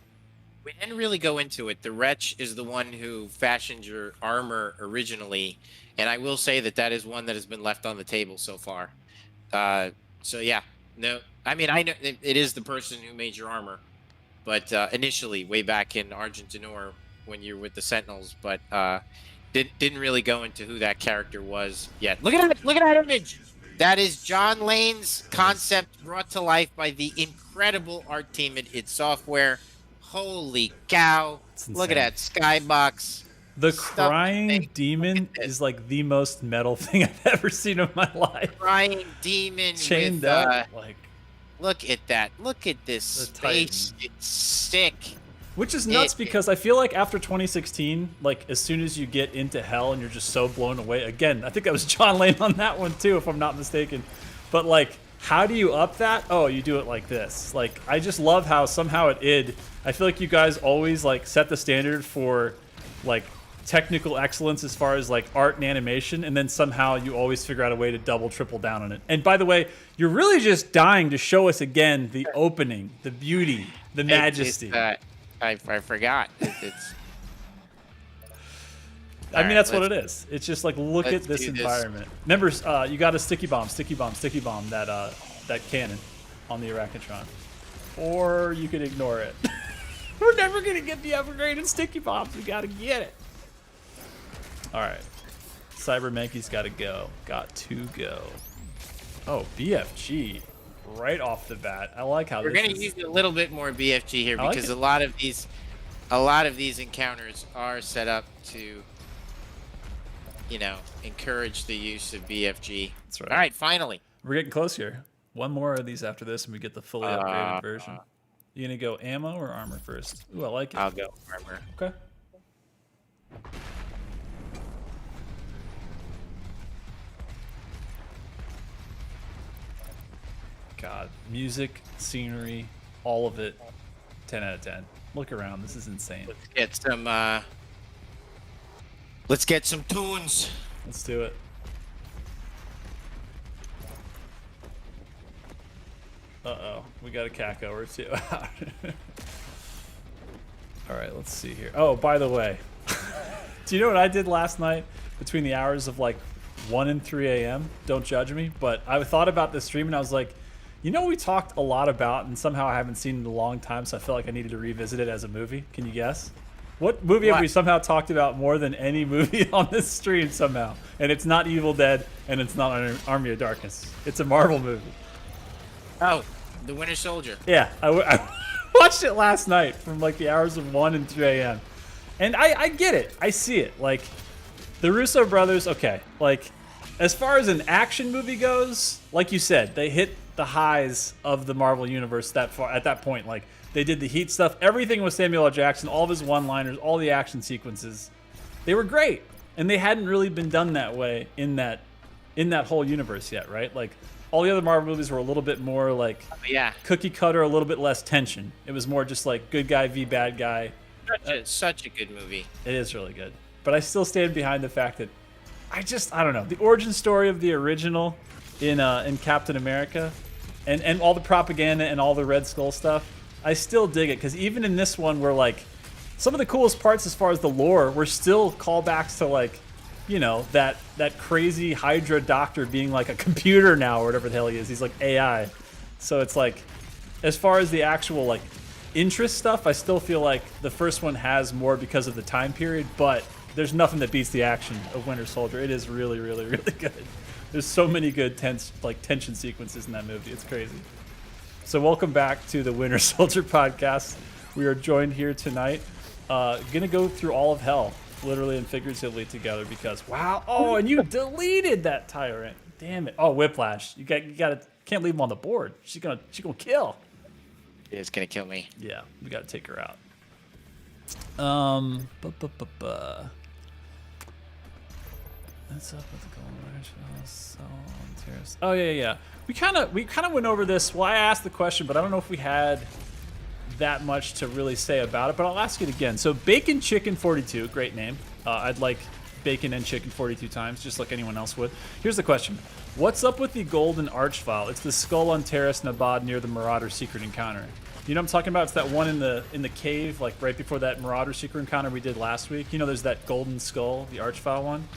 We didn't really go into it. The Wretch is the one who fashioned your armor originally, and I will say that is one that has been left on the table so far. So yeah, no, I mean I know it is the person who made your armor, but initially way back in Argentinor when you're with the Sentinels, but didn't really go into who that character was yet. Look at that image. That is John Lane's concept brought to life by the incredible art team at id Software. Holy cow! Look at that skybox. The Stuff crying thing. demon Look at this. is like the most metal thing I've ever seen in my life. Crying demon Chained with up, like, look at that. Look at this The space. Titan. It's sick. which is nuts because I feel like after 2016, like as soon as you get into hell and you're just so blown away. Again, I think that was John Lane on that one too, if I'm not mistaken. But like, how do you up that? Oh, you do it like this. Like, I just love how somehow at id, I feel like you guys always like set the standard for like technical excellence as far as like art and animation, and then somehow you always figure out a way to double, triple down on it. And by the way, you're really just dying to show us again the opening, the beauty, the majesty. I forgot. It's. I mean, Alright, that's what it is. It's just like, look at let's this do this. environment. Remember, you got a sticky bomb, that cannon on the Arachnotron. Or you could ignore it. We're never going to get the upgraded sticky bombs. We got to get it. All right. Cyber Mankey's got to go. Got to go. Oh, BFG. Right off the bat. I like how We're this gonna is. use a little bit more BFG here I like because it. a lot of these encounters are set up to, encourage the use of BFG. That's right. All right, finally. We're getting close here. One more of these after this, and we get the fully upgraded version. You gonna go ammo or armor first? Ooh, I like it. I'll go armor. Okay. God, music, scenery, all of it, 10 out of 10. Look around. This is insane. Let's get some tunes. Let's do it. Uh-oh. We got a caco or two out. All right, let's see here. Oh, by the way, do you know what I did last night between the hours of like 1 and 3 a.m.? Don't judge me, but I thought about this stream and I was like, you know, we talked a lot about, and somehow I haven't seen it in a long time, so I felt like I needed to revisit it as a movie. Can you guess? What movie have we somehow talked about more than any movie on this stream somehow? And it's not Evil Dead, and it's not Army of Darkness. It's a Marvel movie. Oh, The Winter Soldier. Yeah, I watched it last night from like the hours of 1 and 3 a.m. And I get it. I see it. Like, the Russo brothers, okay. Like, as far as an action movie goes, like you said, they hit the highs of the Marvel Universe at that point. Like, they did the Heat stuff. Everything with Samuel L. Jackson, all of his one-liners, all the action sequences. They were great. And they hadn't really been done that way in that whole universe yet, right? Like, all the other Marvel movies were a little bit more like cookie cutter, a little bit less tension. It was more just like good guy v bad guy. Such a good movie. It is really good. But I still stand behind the fact that I don't know. The origin story of the original in Captain America and all the propaganda and all the Red Skull stuff, I still dig it, because even in this one, where like some of the coolest parts as far as the lore were still callbacks to, like, you know, that crazy Hydra doctor being like a computer now or whatever the hell he is. He's like AI. So it's like, as far as the actual like interest stuff, I still feel like the first one has more because of the time period, but there's nothing that beats the action of Winter Soldier. It is really, really, really good. There's so many good tension sequences in that movie. It's crazy. So welcome back to the Winter Soldier podcast. We are joined here tonight. Gonna go through all of hell, literally and figuratively together, because wow. Oh, and you deleted that tyrant. Damn it. Oh, Whiplash. You gotta can't leave him on the board. She's gonna kill. It's gonna kill me. Yeah, we gotta take her out. What's up with the Golden Rush? Oh yeah. We kind of went over this. Well, I asked the question, but I don't know if we had that much to really say about it. But I'll ask it again. So Bacon Chicken 42, great name. I'd like bacon and chicken 42 times, just like anyone else would. Here's the question: what's up with the Golden Arch file? It's the skull on Terrace Nabad near the Marauder secret encounter. You know what I'm talking about? It's that one in the cave, like right before that Marauder secret encounter we did last week. You know, there's that golden skull, the Arch file one.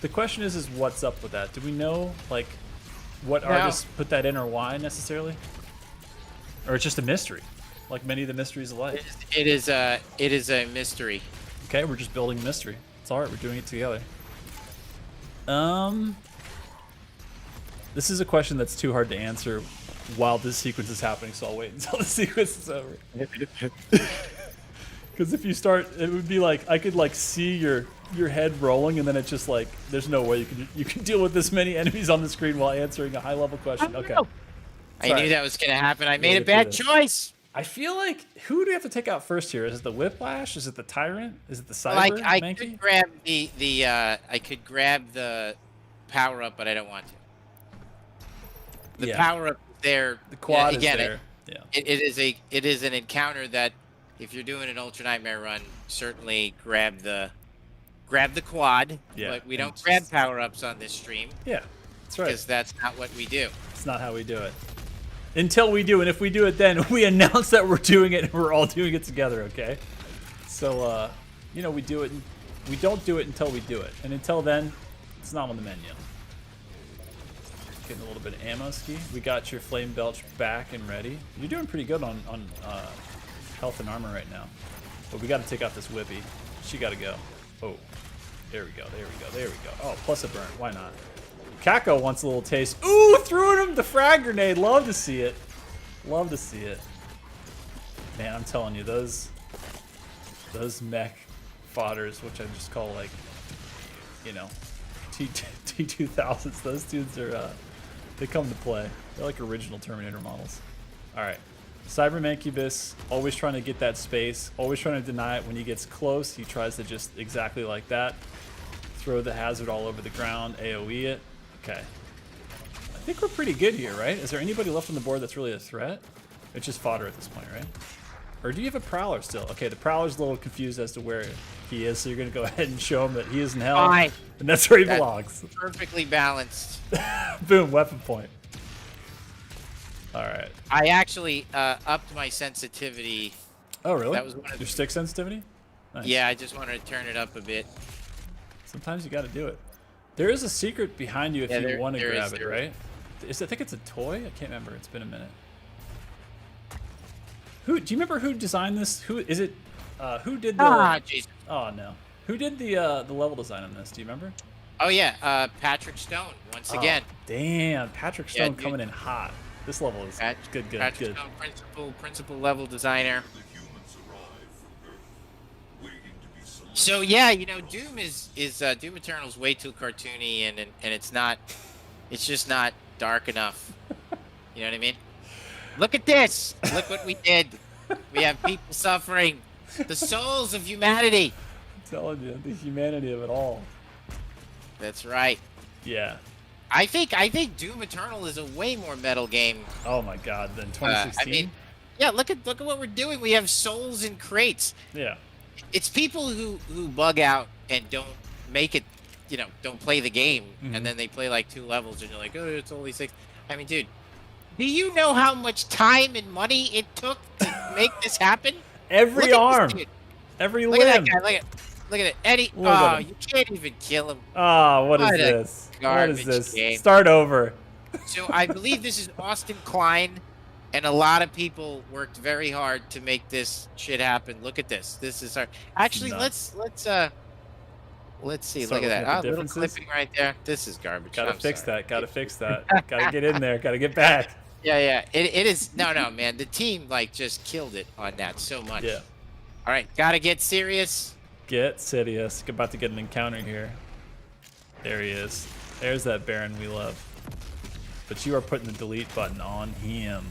The question is what's up with that? Do we know, like, what artists put that in or why necessarily? Or it's just a mystery, like many of the mysteries of life. It is a mystery. Okay, we're just building a mystery. It's all right. We're doing it together. This is a question that's too hard to answer while this sequence is happening, so I'll wait until the sequence is over. Because if you start, it would be like I could like see your head rolling, and then it's just like there's no way you can deal with this many enemies on the screen while answering a high level question. Okay. I knew that was gonna happen. I made a bad choice. I feel like, who do we have to take out first here? Is it the Whiplash? Is it the Tyrant? Is it the Cyber? Like I could grab I could grab the power up, but I don't want to. The power up there. The quad again, is there. It is an encounter that, if you're doing an Ultra Nightmare run, certainly grab the quad. Yeah. But we don't grab power ups on this stream. Yeah, that's right. Because that's not what we do. It's not how we do it. Until we do, and if we do it, then we announce that we're doing it, and we're all doing it together. Okay. So, you know, we do it. We don't do it until we do it, and until then, it's not on the menu. Getting a little bit of ammo ski. We got your Flame Belch back and ready. You're doing pretty good on health and armor right now. But we got to take out this Whippy. She got to go. Oh, there we go. Oh, plus a burn. Why not? Kako wants a little taste. Ooh, threw him the frag grenade. Love to see it. Love to see it. Man, I'm telling you, those mech fodders, which I just call, like, you know, T2000s. Those dudes are, they come to play. They're like original Terminator models. All right. Cyber Mancubus, always trying to get that space, always trying to deny it. When he gets close, he tries to just exactly like that. Throw the hazard all over the ground, AoE it. Okay. I think we're pretty good here, right? Is there anybody left on the board that's really a threat? It's just fodder at this point, right? Or do you have a Prowler still? Okay, the Prowler's a little confused as to where he is, so you're going to go ahead and show him that he is in hell. Fine. And that's where he belongs. Perfectly balanced. Boom, weapon point. All right. I actually upped my sensitivity. Oh, really? That was one of your stick sensitivity? Nice. Yeah, I just wanted to turn it up a bit. Sometimes you got to do it. There is a secret behind you if you want to grab it, right? I think it's a toy? I can't remember. It's been a minute. Do you remember who designed this? Who is it? Who did the? Jesus. Oh no. Who did the level design on this? Do you remember? Oh yeah, Patrick Stone once again. Damn, Patrick Stone coming in hot. This level is good. Patrick Stone, principal level designer. So yeah, you know, Doom is Doom Eternal's way too cartoony, and it's just not dark enough. You know what I mean? Look at this. Look what we did. We have people suffering. The souls of humanity. I'm telling you, the humanity of it all. That's right. Yeah. I think Doom Eternal is a way more metal game. Oh my God, than 2016. I mean, yeah. Look at what we're doing. We have souls in crates. Yeah. It's people who bug out and don't make it, you know, don't play the game, and then they play like 2 levels, and you're like, oh, it's only 6. I mean, dude, do you know how much time and money it took to make this happen? Every arm, every limb. Look at that guy. Look at it, Eddie. Oh, you can't even kill him. Oh, what is this? What is this? Game. Start over. So I believe this is Austin Klein. And a lot of people worked very hard to make this shit happen. Look at this. This is our. Actually, let's see. Look at that. Oh, little clipping right there. This is garbage. Gotta fix that. Gotta fix that. Gotta get in there. Gotta get back. Yeah. It is. No, man. The team just killed it on that so much. Yeah. All right. Gotta get serious. Get serious. About to get an encounter here. There he is. There's that Baron we love. But you are putting the delete button on him.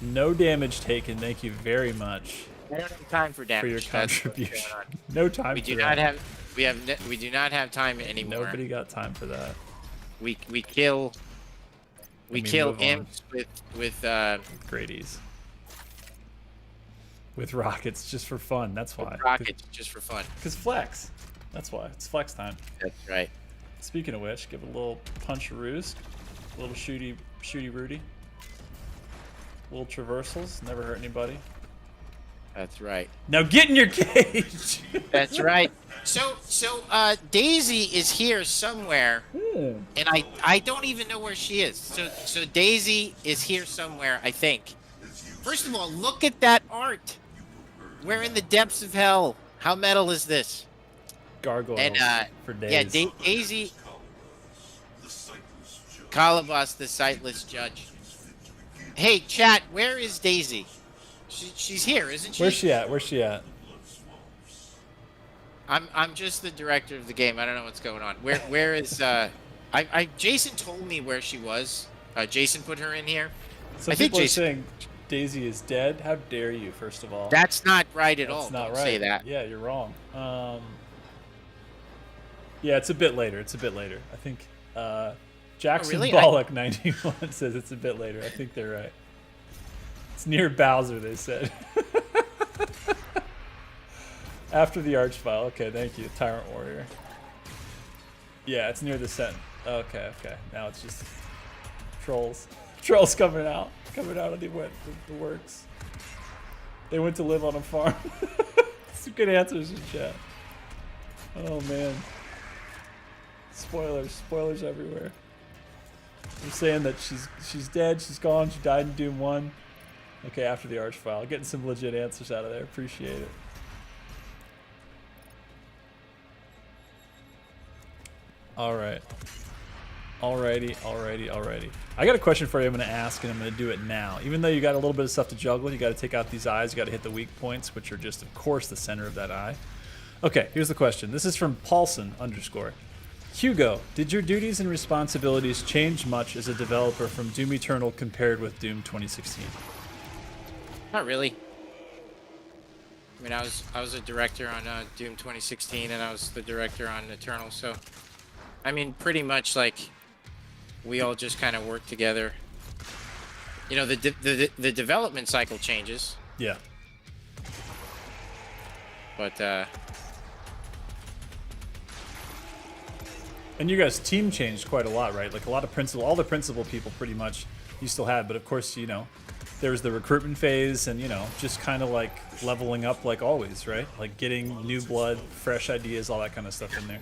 No damage taken. Thank you very much. I don't have time for damage. For your contribution. No time. We do not have time anymore. Nobody got time for that. We kill imps with great ease. With rockets just for fun. That's why. Rockets just for fun. Because flex. That's why. It's flex time. That's right. Speaking of which, give a little punch roost, a little shooty Rudy. Little traversals, never hurt anybody. That's right. Now get in your cage. That's right. So Daisy is here somewhere, and I don't even know where she is. So Daisy is here somewhere, I think. First of all, look at that art. We're in the depths of hell. How metal is this? Gargoyles and for days. Yeah, Daisy. Calabas, the sightless judge. Hey, chat, where is Daisy? She's here, isn't she? Where's she at? I'm just the director of the game. I don't know what's going on. Where is Jason told me where she was. Jason put her in here. Some people are saying Daisy is dead. How dare you, first of all? That's not right at all. That's not Don't right. Say that. Yeah, you're wrong. Yeah, it's a bit later. I think Jackson Bollock 91 says it's a bit later. I think they're right. It's near Bowser, they said. After the Archvile. Okay, thank you, Tyrant Warrior. Yeah, it's near the set. Okay. Now it's just trolls. Trolls coming out of the works. They went to live on a farm. Some good answers in chat. Oh man. Spoilers everywhere. I'm saying that she's dead, she's gone, she died in Doom 1. Okay, after the Archvile. Getting some legit answers out of there. Appreciate it. Alright. Alrighty. I got a question for you I'm going to ask, and I'm going to do it now. Even though you got a little bit of stuff to juggle, you got to take out these eyes, you got to hit the weak points, which are just, of course, the center of that eye. Okay, here's the question. This is from Paulson _ Hugo, did your duties and responsibilities change much as a developer from Doom Eternal compared with Doom 2016? Not really. I mean, I was a director on Doom 2016, and I was the director on Eternal, so I mean, pretty much like we all just kind of work together. You know, the development cycle changes. Yeah. But And you guys' team changed quite a lot, right? Like a lot of all the principal people pretty much you still had, but of course, you know, there was the recruitment phase and, you know, just kind of like leveling up like always, right? Like getting new blood, fresh ideas, all that kind of stuff in there.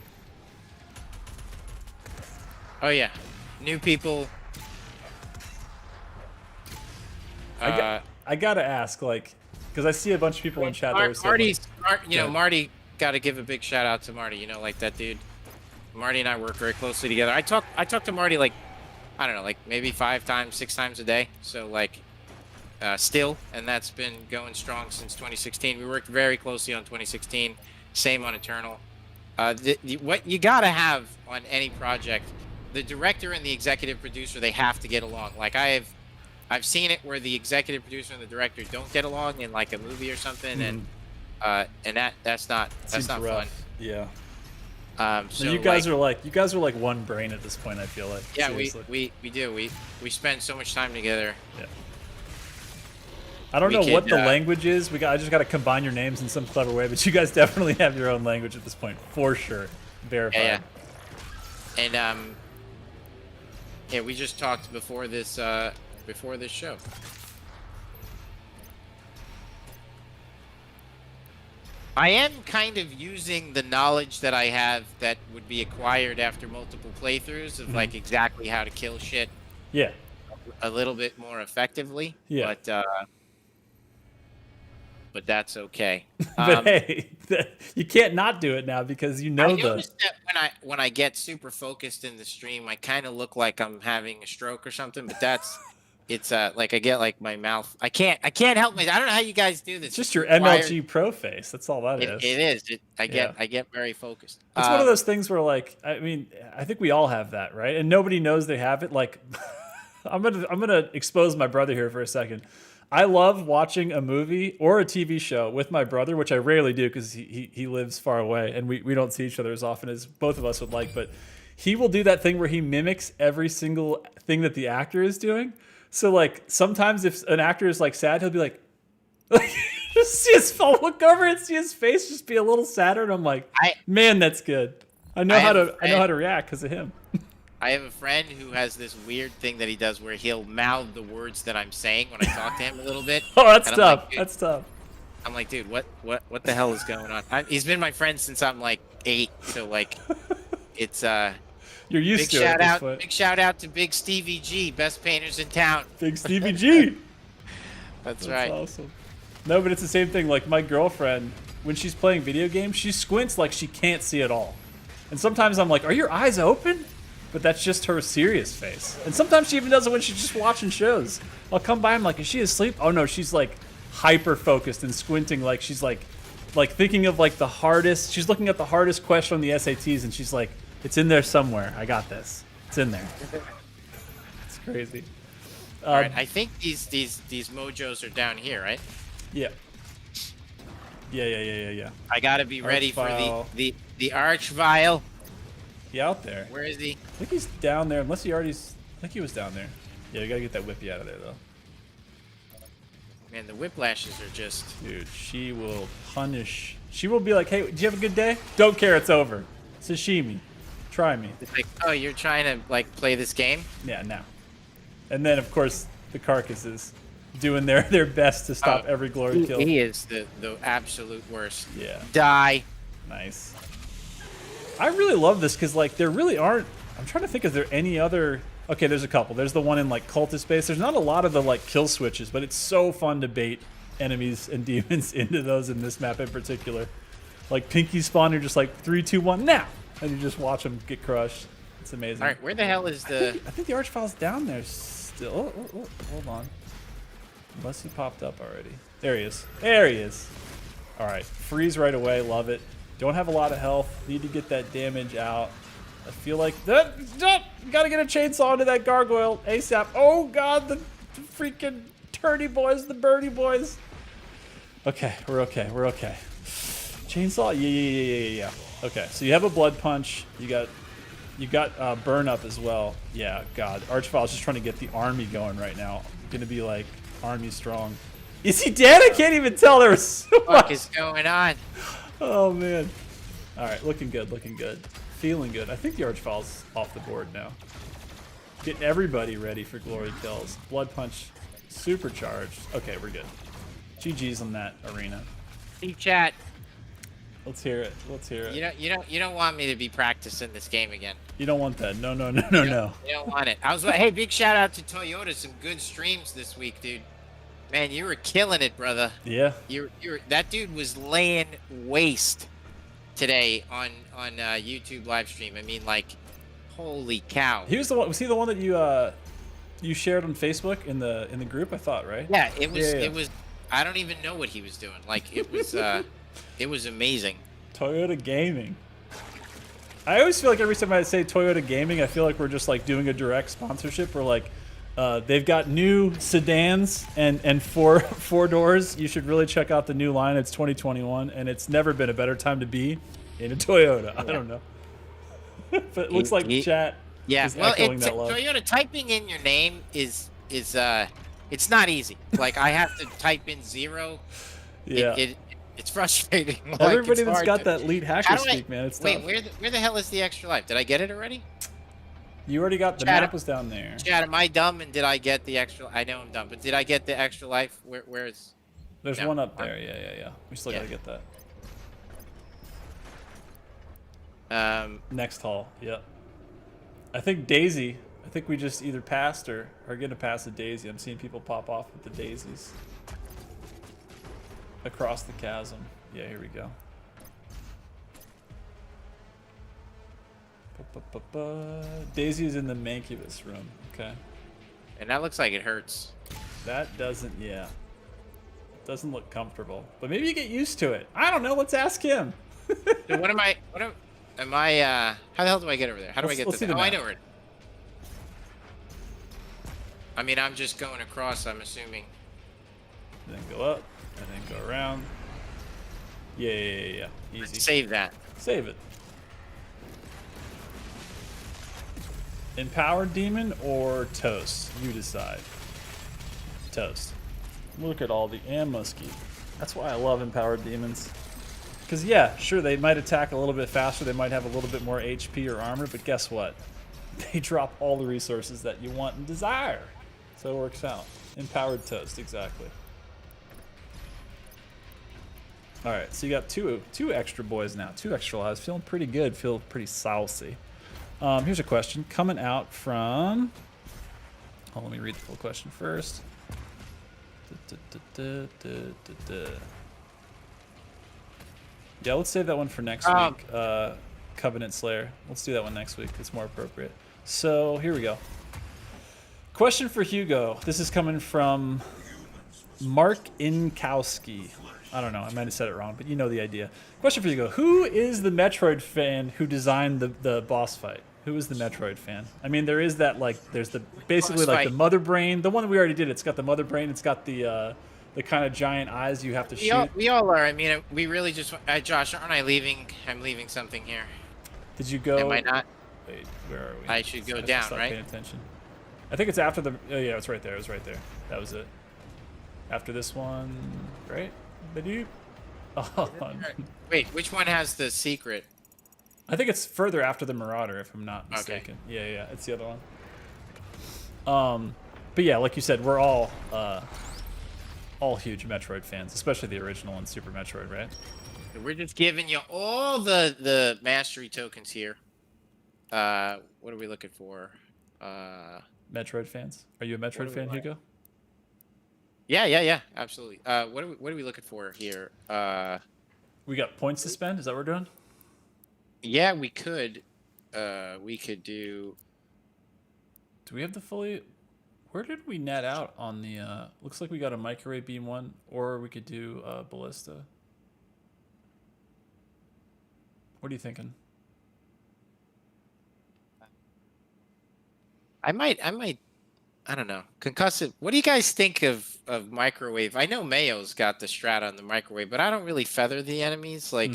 oh yeah, new people. I gotta ask, like, because I see a bunch of people in chat that are saying, Marty, got to give a big shout out to Marty. You know, like that dude. Marty and I work very closely together. I talk to Marty like, I don't know, like maybe 5 times, 6 times a day. So like, still, and that's been going strong since 2016. We worked very closely on 2016. Same on Eternal. What you gotta have on any project, the director and the executive producer, they have to get along. Like I've seen it where the executive producer and the director don't get along in like a movie or something, and that's not fun. Yeah. So you guys are like one brain at this point. I feel like. Yeah, seriously. we do. We spend so much time together. Yeah. I don't know what the language is. I just got to combine your names in some clever way, but you guys definitely have your own language at this point, for sure. Verified. Yeah. And yeah, we just talked before this show. I am kind of using the knowledge that I have that would be acquired after multiple playthroughs of like exactly how to kill shit. Yeah. A little bit more effectively. Yeah. But that's okay. But hey, you can't not do it now because you know I noticed that when I get super focused in the stream, I kind of look like I'm having a stroke or something. But it's like I get like my mouth. I can't help myself. I don't know how you guys do this. It's just your MLG Pro face. That's all that is. It is. I get very focused. It's one of those things where like I mean I think we all have that, right? And nobody knows they have it. Like I'm gonna expose my brother here for a second. I love watching a movie or a TV show with my brother, which I rarely do because he lives far away and we don't see each other as often as both of us would like. But he will do that thing where he mimics every single thing that the actor is doing. So like sometimes if an actor is like sad, he'll be like just see his phone look over and see his face just be a little sadder, and I'm like, man, that's good. I know how to react because of him. I have a friend who has this weird thing that he does where he'll mouth the words that I'm saying when I talk to him a little bit. Oh, that's tough. Like, that's tough. I'm like, dude, what the hell is going on? He's been my friend since I'm like 8, so like, it's you're used to it. Big shout out to Big Stevie G, best painters in town. Big Stevie G. That's right. Awesome. No, but it's the same thing. Like my girlfriend, when she's playing video games, she squints like she can't see at all. And sometimes I'm like, are your eyes open? But that's just her serious face. And sometimes she even does it when she's just watching shows. I'll come by, I'm like, is she asleep? Oh no, she's like hyper focused and squinting like she's like thinking of like the hardest. She's looking at the hardest question on the SATs and she's like, it's in there somewhere. I got this. It's in there. It's crazy. All right, I think these mojos are down here, right? Yeah. Yeah. I gotta be ready for the arch vial. He out there. Where is he? I think he's down there, unless he already... I think he was down there. Yeah, we gotta get that whippy out of there, though. Man, the whiplashes are just... Dude, she will punish... She will be like, hey, do you have a good day? Don't care, it's over. Sashimi. Try me. It's like, oh, you're trying to, like, play this game? Yeah, no. And then, of course, the carcasses doing their best to stop every glory kill. He is the absolute worst. Yeah. Die. Nice. I really love this because, like, there really aren't... I'm trying to think, is there any other... Okay, there's a couple. There's the one in, like, cultist base. There's not a lot of the, like, kill switches, but it's so fun to bait enemies and demons into those in this map in particular. Like, Pinky spawn, you're just like, 3, 2, 1, now! And you just watch them get crushed. It's amazing. All right, where the hell is the... I think the Archvile's down there still. Oh, hold on. Unless he popped up already. There he is. There he is. All right, freeze right away. Love it. Don't have a lot of health. Need to get that damage out. I feel like that. Gotta get a chainsaw into that gargoyle ASAP. Oh god, the freaking turdy boys, the birdie boys. Okay, we're okay. We're okay. Chainsaw. Yeah. Okay, so you have a blood punch. You got burn up as well. Yeah, God. Archvile's just trying to get the army going right now. Gonna be like army strong. Is he dead? I can't even tell. There was so what much. is going on? Oh man. All right, looking good, looking good, feeling good. I think the Archfile's off the board now. Getting everybody ready for glory kills. Blood punch, supercharged. Okay, we're good. GG's on that arena. Hey, chat. Let's hear it. Let's hear it. You don't want me to be practicing this game again. You don't want that. No. You don't want it. Hey, big shout out to Toyota. Some good streams this week, dude. Man, you were killing it, brother. Yeah. That dude was laying waste today on YouTube live stream. I mean, like, holy cow. He was the one. Was he the one that you shared on Facebook in the group? I thought, right? Yeah, it was. Yeah. It was. I don't even know what he was doing. Like, it was. It was amazing. Toyota Gaming. I always feel like every time I say Toyota Gaming, I feel like we're just like doing a direct sponsorship. Or like, they've got new sedans and four doors. You should really check out the new line. It's 2021, and it's never been a better time to be in a Toyota. I don't know, but it looks like chat. Yeah, is well, echoing that love. Toyota typing in your name is it's not easy. Like, I have to type in 0. Yeah. It's frustrating. Like, everybody it's that's got to, that lead hacker speak, man. It's wait, tough. where the hell is the extra life? Did I get it already? You already got the map was down there. Chad, am I dumb? And did I get the extra? I know I'm dumb, but did I get the extra life? Where is? There's one up there. Yeah. We still gotta get that. Next hall. Yep. I think Daisy. I think we just either passed or are gonna pass a Daisy. I'm seeing people pop off with the daisies. Across the chasm. Yeah, here we go. Daisy is in the Mancubus room. Okay. And that looks like it hurts. That doesn't, yeah. Doesn't look comfortable. But maybe you get used to it. I don't know. Let's ask him. So how the hell do I get over there? How do I get to that? Oh, I know where. I mean, I'm just going across, I'm assuming. And then go up. And then go around. Yeah. Easy. Let's save that. Save it. Empowered Demon or Toast? You decide. Toast. Look at all the musky. That's why I love Empowered Demons. Because, yeah, sure, they might attack a little bit faster. They might have a little bit more HP or armor. But guess what? They drop all the resources that you want and desire. So it works out. Empowered Toast, exactly. All right, so you got two extra boys now, 2 extra lives. Feeling pretty good, feel pretty saucy. Here's a question coming out from. Oh, let me read the full question first. Yeah, let's save that one for next week. Covenant Slayer. Let's do that one next week. It's more appropriate. So here we go. Question for Hugo. This is coming from Mark Inkowski. I don't know. I might have said it wrong, but you know the idea. Question for Hugo. Who is the Metroid fan who designed the boss fight? Who is the Metroid fan? I mean, there is that, like, there's the basically like the mother brain. The one that we already did. It's got the mother brain. It's got the kind of giant eyes you have to shoot. We all are. I mean, we really just. Josh, aren't I leaving? I'm leaving something here. Did you go? Am I not? Wait, where are we? I should go down, right? Paying attention. I think it's after the. Oh yeah, it's right there. It was right there. That was it. After this one, right? Badoop. Oh. Wait, which one has the secret? I think it's further after the Marauder, if I'm not mistaken. Okay. Yeah, it's the other one. But yeah, like you said, we're all huge Metroid fans, especially the original and Super Metroid, right? We're just giving you all the mastery tokens here. What are we looking for? Metroid fans? Are you a Metroid fan, Hugo? Yeah, absolutely. What are we looking for here? We got points to spend. Is that what we're doing? Yeah, we could. We could do. Do we have the fully? Where did we net out on the? Looks like we got a microwave beam one, or we could do ballista. What are you thinking? I might. I don't know. Concussive. What do you guys think of microwave? I know Mayo's got the strat on the microwave, but I don't really feather the enemies. Like,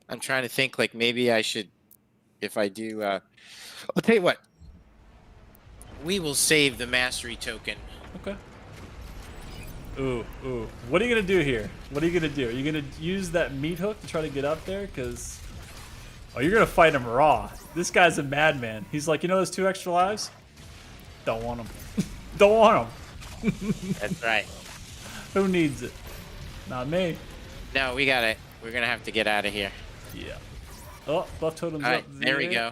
I'm trying to think. Like, maybe I should, if I do. I'll tell you what. We will save the mastery token. Okay. Ooh, ooh. What are you gonna do here? What are you gonna do? Are you gonna use that meat hook to try to get up there? Cause, oh, you're gonna fight him raw. This guy's a madman. He's like, you know those 2 extra lives? Don't want them. Don't want them. That's right. Who needs it? Not me. No, we got it. We're gonna have to get out of here. Yeah. Oh, buff totem's All up right, there we go.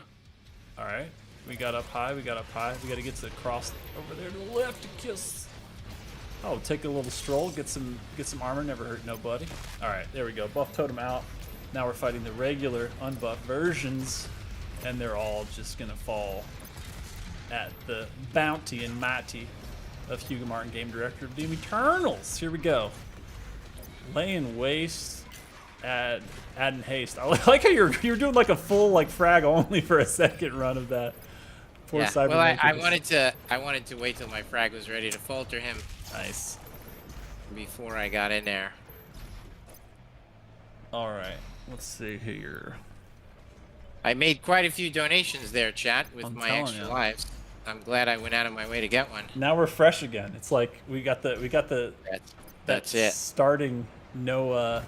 All right. We got up high. We got up high. We got to get to the cross over there to the left to kiss. Oh, take a little stroll. Get some armor. Never hurt nobody. All right, there we go. Buff totem out. Now we're fighting the regular unbuffed versions, and they're all just gonna fall at the bounty and mighty of Hugo Martin, game director of Doom Eternals. Here we go. Laying waste. Add and haste. I like how you're doing like a full like frag only for a second run of that. Poor Yeah. Cyber Well, I Naked. wanted to wait till my frag was ready to falter him Nice. before I got in there. All right. Let's see here. I made quite a few donations there, chat, with I'm my telling extra ya. lives. I'm glad I went out of my way to get one. Now we're fresh again. It's like we got the That's it. starting no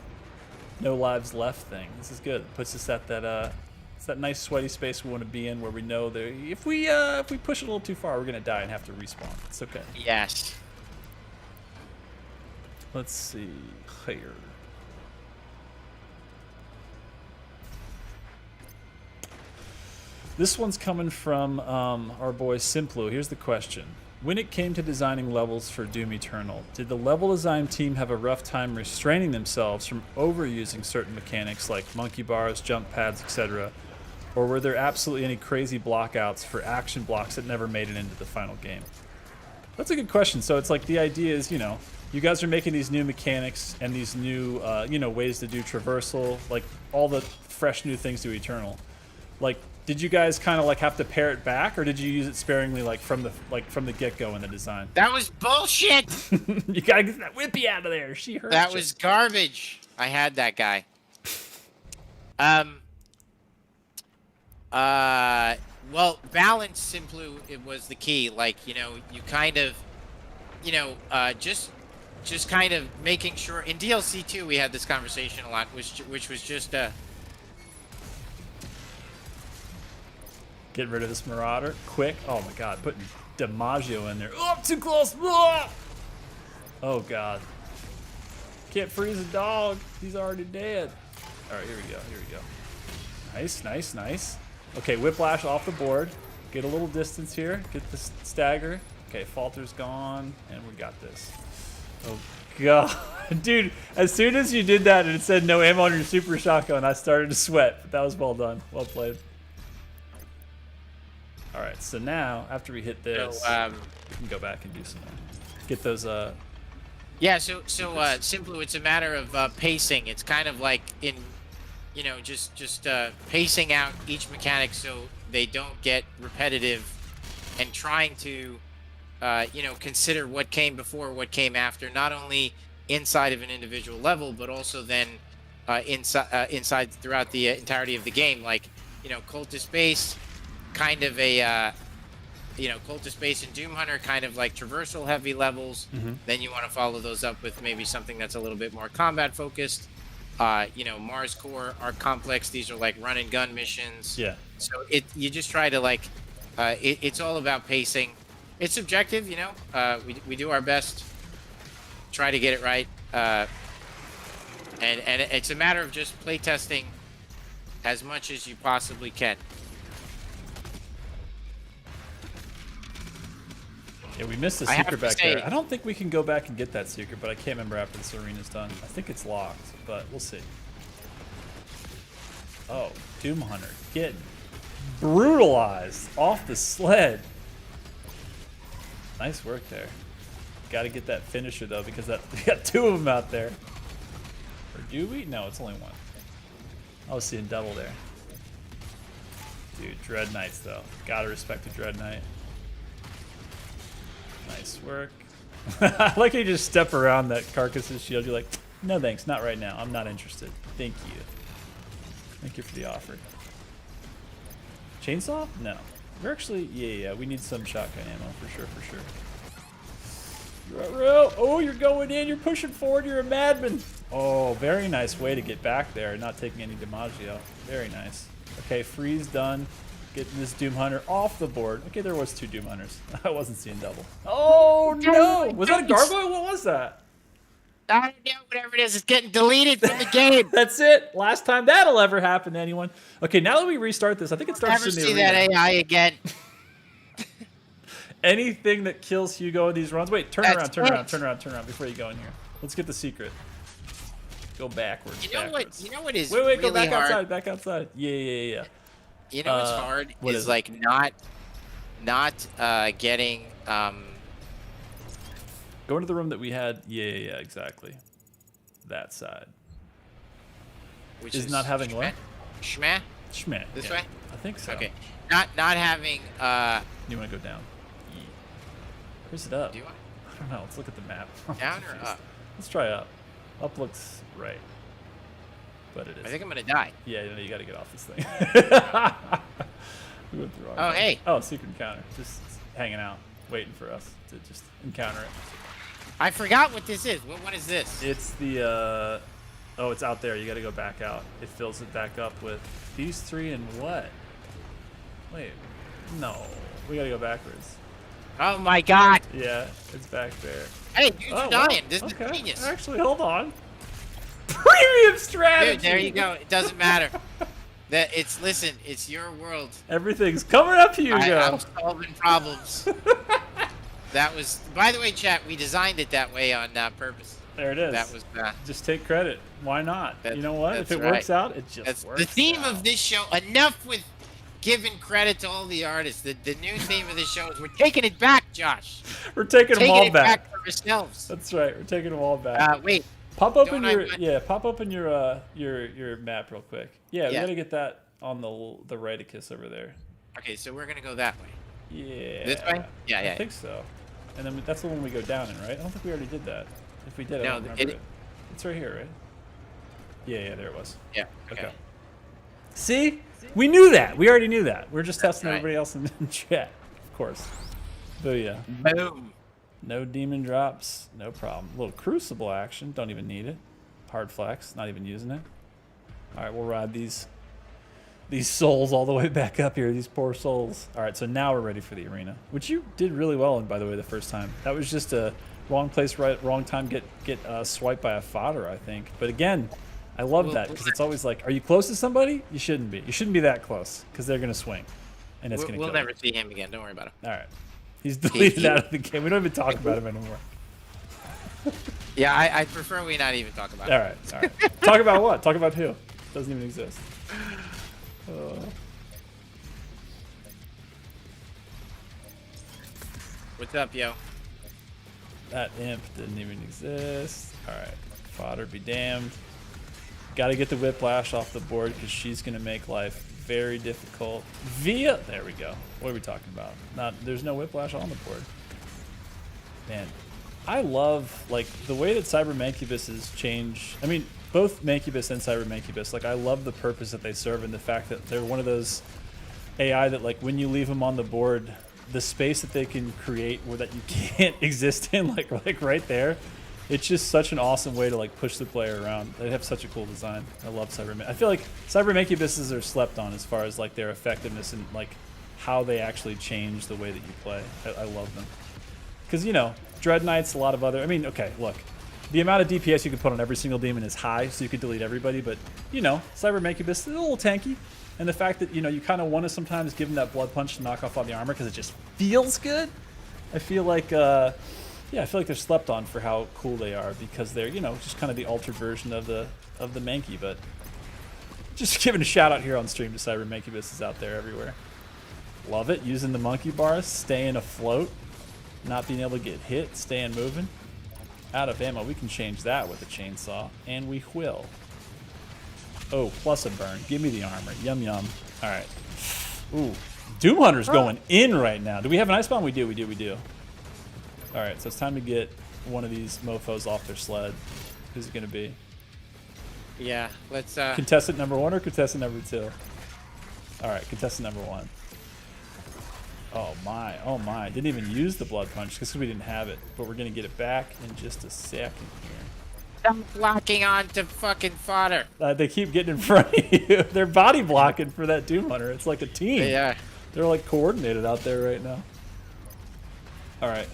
lives left thing. This is good. Puts us at that it's that nice sweaty space we want to be in where we know that if we push it a little too far, we're gonna die and have to respawn. It's okay. Yes. Let's see here. This one's coming from our boy Simplu. Here's the question. When it came to designing levels for Doom Eternal, did the level design team have a rough time restraining themselves from overusing certain mechanics like monkey bars, jump pads, etc.? Or were there absolutely any crazy blockouts for action blocks that never made it into the final game? That's a good question. So it's like the idea is, you know, you guys are making these new mechanics and these new, you know, ways to do traversal, like all the fresh new things to Eternal. Like, did you guys kind of like have to pare it back, or did you use it sparingly, like from the get-go in the design? That was bullshit. You gotta get that Whippy out of there. She hurt. That was garbage. I had that guy. Well, balance simply it was the key. Like, you know, you kind of, you know, just kind of making sure. In DLC 2, we had this conversation a lot, which was just Get rid of this Marauder quick. Oh my God, putting DiMaggio in there. Oh, I'm too close. Ah! Oh God, can't freeze a dog. He's already dead. All right, here we go. Here we go. Nice, nice, nice. Okay, Whiplash off the board. Get a little distance here. Get the stagger. Okay, Falter's gone, and we got this. Oh God, dude! As soon as you did that and it said no ammo on your super shotgun, I started to sweat. But that was well done. Well played. All right, so now after we hit this, we can go back and do some more. Get those. Yeah. So simply, it's a matter of pacing. It's kind of like in, you know, just pacing out each mechanic so they don't get repetitive, and trying to, you know, consider what came before, what came after, not only inside of an individual level, but also then inside throughout the entirety of the game. Like, you know, Cultist Base, kind of a, you know, Cultist Base and Doom Hunter, kind of like traversal heavy levels. Then you want to follow those up with maybe something that's a little bit more combat focused. You know, Mars Core, Arc Complex, these are like run and gun missions. Yeah. So you just try to like, it's all about pacing. It's subjective, you know. We do our best, try to get it right, and it's a matter of just playtesting as much as you possibly can. Yeah, we missed a I have secret to back say- there. I don't think we can go back and get that secret, but I can't remember after this arena's done. I think it's locked, but we'll see. Oh, Doom Hunter getting brutalized off the sled. Nice work there. Got to get that finisher though, because we got 2 of them out there. Or do we? No, it's only 1. I was seeing double there. Dude, Dread Knights though. Gotta respect the Dread Knight. Nice work. I like how you just step around that Carcass's shield. You're like, no thanks, not right now. I'm not interested. Thank you. Thank you for the offer. Chainsaw? No. We're actually, yeah, we need some shotgun ammo for sure, for sure. Oh, you're going in. You're pushing forward. You're a madman. Oh, very nice way to get back there, not taking any DiMaggio. Very nice. Okay, freeze done. Getting this Doom Hunter off the board. Okay, there was 2 Doom Hunters. I wasn't seeing double. Oh, no. Was that a gargoyle? What was that? I don't know, whatever it is, it's getting deleted from the game. That's it. Last time that'll ever happen to anyone. Okay, now that we restart this, I think it starts Never in the see arena. that AI again. Anything that kills Hugo in these runs. Wait, turn That's around it. before you go in here. Let's get the secret. Go backwards. You know backwards. what? You know what is Wait, really go back hard? outside. Back outside. Yeah. You know what's hard what is is like not getting Go into the room that we had. Yeah, exactly. That side. which Is not having what? Shmeh? Schmidt. This yeah. way? I think so. Okay. Not having You want to go down? Yeah. Where's it up? do I? I don't know. Let's look at the map. Down or up? Let's try up. Up looks right. But it is. I think I'm gonna die. Yeah, you got to get off this thing. We went the wrong Oh, way. hey. Oh, secret encounter. Just hanging out, waiting for us to just encounter it. I forgot what this is. What is this? It's the, oh, it's out there. You got to go back out. It fills it back up with these 3 and what? Wait, no. We got to go backwards. Oh my god. Yeah, it's back there. Hey, dudes are wow. dying. This is Okay. genius. Actually, hold on. Premium strategy. Dude, there you go. It doesn't matter. Listen, it's your world. Everything's coming up, Hugo. I'm solving problems. That was, by the way, chat, we designed it that way on purpose. There it is. That was just take credit. Why not? You know what? If that's it works right. out, it just That's works the theme out. of this show. Enough with giving credit to all the artists. The new theme of this show is we're taking it back, Josh. We're taking them all Taking it back. back for ourselves. That's right. We're taking them all back. Wait. Pop open don't your I- pop open your map real quick. Yeah, we Yeah. gotta get that on the Righticus over there. Okay, so we're gonna go that way. Yeah. This way? Yeah, I yeah. think so. And then that's the one we go down in, right? I don't think we already did that. If we did, I No, don't remember it. It's right here, right? Yeah, there it was. Yeah. Okay. See? We knew that. We already knew that. We're just testing right. everybody else in chat, of course. Booyah. Boom. No demon drops, no problem. A little crucible action, don't even need it. Hard flex, not even using it. All right, we'll ride these souls all the way back up here, these poor souls. All right, so now we're ready for the arena, which you did really well in, by the way, the first time. That was just a wrong place, wrong time, get swiped by a fodder, I think. But again, I love that because it's always like, are you close to somebody? You shouldn't be. You shouldn't be that close because they're gonna swing, and it's gonna We'll kill never you. see him again. Don't worry about him. All right, he's deleted out of the game. We don't even talk about him anymore. Yeah, I prefer we not even talk about All it. right. Talk about what? Talk about who? Doesn't even exist. What's up, yo? That imp didn't even exist. All right, fodder be damned. Got to get the whiplash off the board because she's gonna make life very difficult. There we go. What are we talking about? There's no whiplash on the board. Man, I love like the way that Cyber Mancubus has changed. I mean, both Mancubus and Cyber Mancubus. Like, I love the purpose that they serve and the fact that they're one of those AI that, like, when you leave them on the board, the space that they can create where that you can't exist in, like right there, it's just such an awesome way to like push the player around. They have such a cool design. I love Cyber. I feel like Cyber Mancubuses are slept on as far as like their effectiveness and like how they actually change the way that you play. I love them because, you know, Dread Knights, a lot of other. I mean, okay, look, the amount of DPS you can put on every single demon is high, so you could delete everybody. But you know, Cyber Mancubus is a little tanky. And the fact that, you know, you kind of want to sometimes give them that blood punch to knock off all the armor because it just feels good. I feel like, yeah, I feel like they're slept on for how cool they are because they're, you know, just kind of the altered version of the Mankey. But just giving a shout out here on stream to Cyber Mancubus is out there everywhere. Love it. Using the monkey bars, staying afloat, not being able to get hit, staying moving. Out of ammo, we can change that with a chainsaw, and we will. Oh, plus a burn. Give me the armor. Yum, yum. All right. Ooh. Doom Hunter's going in right now. Do we have an ice bomb? We do, we do, we do. All right, so it's time to get one of these mofos off their sled. Who's it going to be? Yeah, let's Contestant number 1 or contestant number 2? All right, contestant number 1. Oh my, oh my. Didn't even use the blood punch because we didn't have it. But we're going to get it back in just a second here. I'm locking on to fucking fodder. They keep getting in front of you. They're body blocking for that Doom Hunter. It's like a team. Yeah. They're like coordinated out there right now. All right.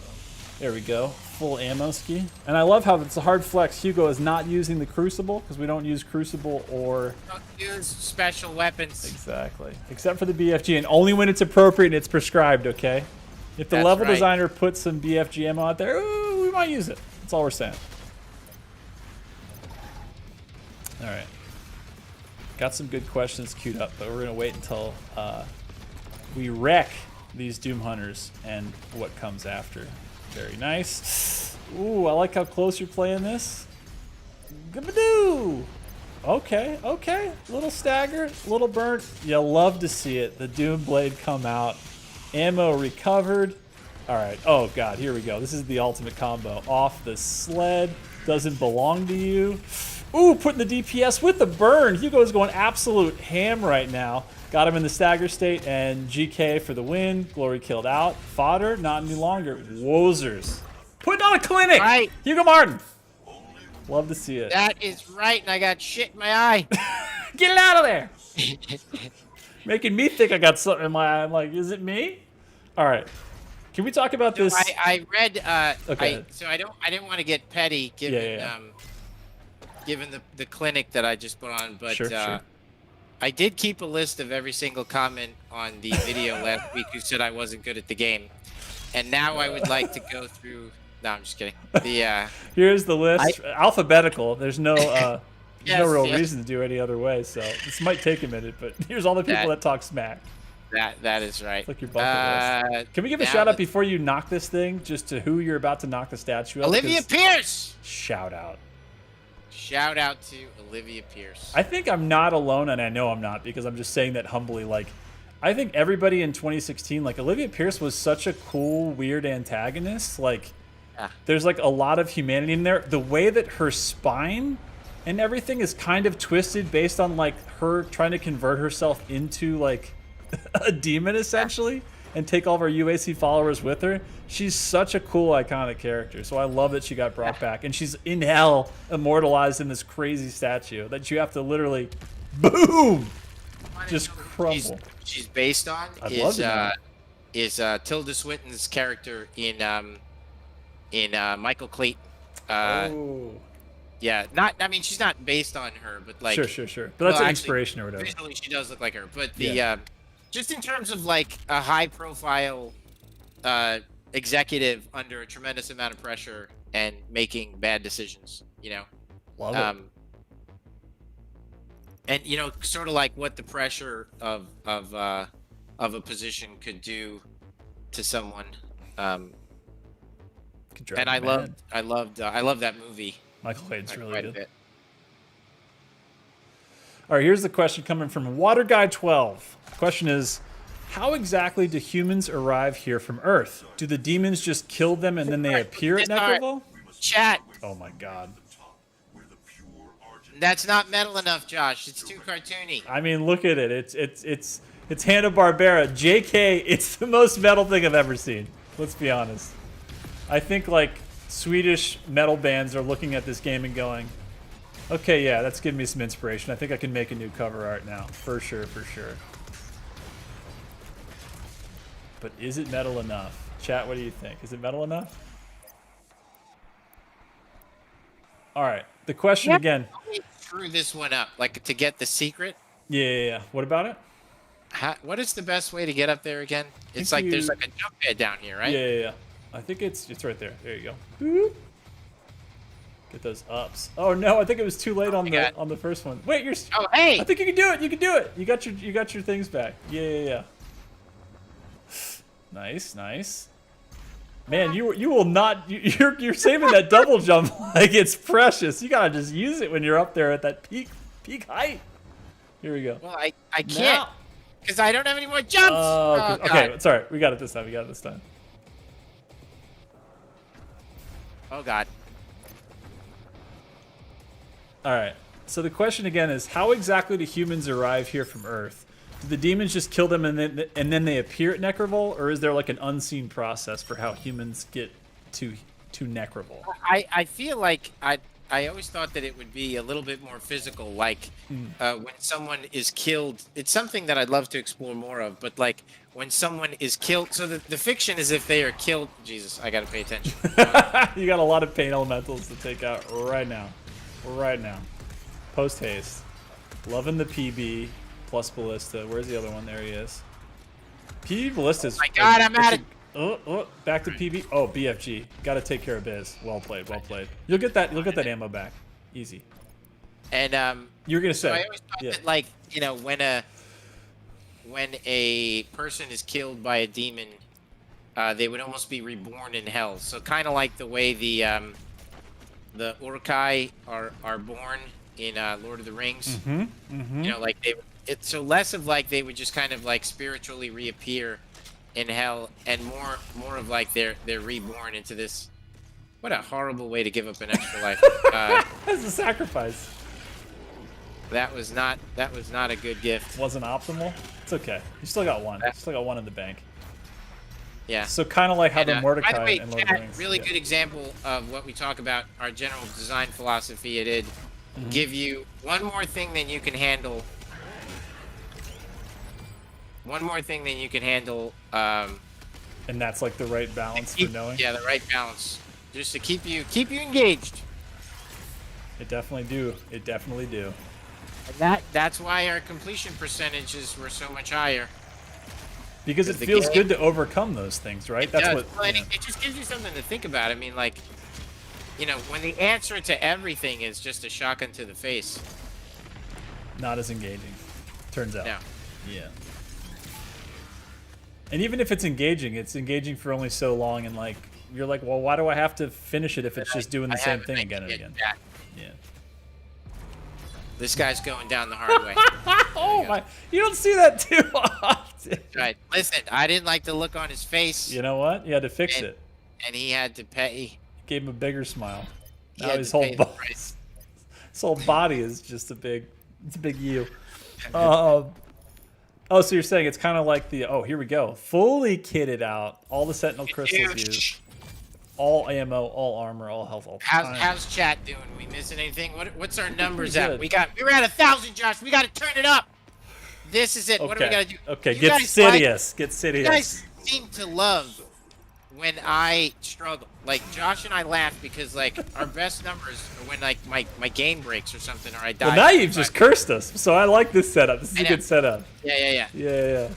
There we go. Full ammo ski. And I love how it's a hard flex. Hugo is not using the Crucible because we don't use Crucible or... Don't use special weapons. Exactly. Except for the BFG, and only when it's appropriate and it's prescribed, okay? If the That's level right. designer puts some BFG ammo out there, ooh, we might use it. That's all we're saying. All right. Got some good questions queued up, but we're going to wait until we wreck these Doom Hunters and what comes after. Very nice. Ooh, I like how close you're playing this. Gabadoo! Okay, okay. Little stagger, little burnt. You love to see it. The Doom Blade come out. Ammo recovered. All right. Oh, God. Here we go. This is the ultimate combo. Off the sled. Doesn't belong to you. Ooh, putting the DPS with the burn. Hugo's going absolute ham right now. Got him in the stagger state, and GK for the win. Glory killed out. Fodder, not any longer. Wozers. Putting on a clinic. Right. Hugo Martin. Love to see it. That is right, and I got shit in my eye. Get it out of there. Making me think I got something in my eye. I'm like, is it me? All right. Can we talk about this? I read. Okay. So I didn't want to get petty, given Yeah. given the clinic that I just put on, but Sure. I did keep a list of every single comment on the video last week who said I wasn't good at the game, and now I would like to go through. No, I'm just kidding. The Here's the list, alphabetical. There's no no real yes. reason to do any other way. So this might take a minute, but here's all the people that talk smack. that is right. It's like your bucket list. Can we give a shout out before you knock this thing, just to who you're about to knock the statue out? Olivia Pierce. Shout out. Shout out to Olivia Pierce. I think I'm not alone, and I know I'm not because I'm just saying that humbly. Like, I think everybody in 2016, like Olivia Pierce was such a cool, weird antagonist. Like, there's like a lot of humanity in there. The way that her spine and everything is kind of twisted based on like her trying to convert herself into like a demon essentially and take all of our UAC followers with her. She's such a cool, iconic character. So I love that she got brought back. And she's in hell, immortalized in this crazy statue that you have to literally, boom, just crumble. She's based on is Tilda Swinton's character in Michael Clayton. Yeah, I mean, she's not based on her, but like... Sure. But that's an inspiration or whatever. Visually, she does look like her. But the just in terms of like a high-profile executive under a tremendous amount of pressure and making bad decisions, you know? Love it. And, you know, sort of like what the pressure of a position could do to someone. And I loved that movie. Michael Clayton's really quite a good. bit. All right, here's the question coming from Water Guy 12. The question is, how exactly do humans arrive here from Earth? Do the demons just kill them and then they appear at Nekravol? Chat. Oh my God. That's not metal enough, Josh. It's too cartoony. I mean, look at it. It's Hanna-Barbera. JK, it's the most metal thing I've ever seen. Let's be honest. I think like Swedish metal bands are looking at this game and going, okay, yeah, that's giving me some inspiration. I think I can make a new cover art now. For sure. But is it metal enough? Chat, what do you think? Is it metal enough? All right. The question again. Screw this one up, like to get the secret. Yeah. What about it? What is the best way to get up there again? It's like there's like a jump pad down here, right? Yeah. I think it's right there. There you go. Boop. Get those ups. Oh no, I think it was too late on the first one. Wait, you're. Oh hey! I think you can do it. You can do it. You got your things back. Yeah. Nice. Man, you will not. You're saving that double jump like it's precious. You gotta just use it when you're up there at that peak height. Here we go. Well, I can't because I don't have any more jumps. Oh, okay. It's all right. We got it this time. Oh God. All right. So the question again is, how exactly do humans arrive here from Earth? Do the demons just kill them and then they appear at Nekravol, or is there like an unseen process for how humans get to Nekravol? I feel like I always thought that it would be a little bit more physical, like when someone is killed. It's something that I'd love to explore more of, but like when someone is killed, so the fiction is if they are killed. Jesus, I gotta pay attention. You got a lot of pain elementals to take out right now. Right now. Post haste. Loving the PB plus ballista. Where's the other one? There he is. PB ballista's. Oh my God, I'm at it. Back to PB. Oh, BFG. Got to take care of Biz. Well played. Well played. You'll get that. You'll get that ammo back. Easy. And you were gonna say. So I always thought that, like, you know, when a person is killed by a demon, they would almost be reborn in hell. So kind of like the way the Urkai are born in Lord of the Rings. You know, like it's so less of like they would just kind of like spiritually reappear in hell, and more of like they're reborn into this. What a horrible way to give up an extra life. That's a sacrifice. That was not a good gift. Wasn't optimal. It's okay. You still got one. You still got one in the bank. Yeah. So kind of like how the Mordecai by the way, and Lord of the Chad, Rings. really good example of what we talk about, our general design philosophy. It did give you one more thing than you can handle. One more thing than you can handle. And that's like the right balance for knowing. Yeah, the right balance, just to keep you engaged. It definitely do. It definitely do. And that's why our completion percentages were so much higher. Because it feels good to overcome those things, right? That's what. Well, it just gives you something to think about. I mean, like, you know, when the answer to everything is just a shotgun to the face. Not as engaging, turns out. No. Yeah. And even if it's engaging for only so long, and like you're like, well, why do I have to finish it if it's just doing the same thing again and again? Yeah. This guy's going down the hard way. Oh my! You don't see that too often. Right. Listen, I didn't like the look on his face. You know what? You had to fix it. And he had to pay. Gave him a bigger smile. Now his whole body is just a big. It's a big you. Oh, so you're saying it's kind of like the, oh, here we go. Fully kitted out. All the Sentinel crystals used. All ammo, all armor, all health, all time. How's chat doing? We missing anything? What's our numbers at? We were at 1,000, Josh. We got to turn it up. This is it. Okay. What do we got to do? Okay, get Sidious. Get Sidious. You guys seem to love when I struggle. Like, Josh and I laugh because, like, our best numbers are when, like, my game breaks or something, or I die. Well, now you've just cursed us, so I like this setup. This is a good setup. Yeah.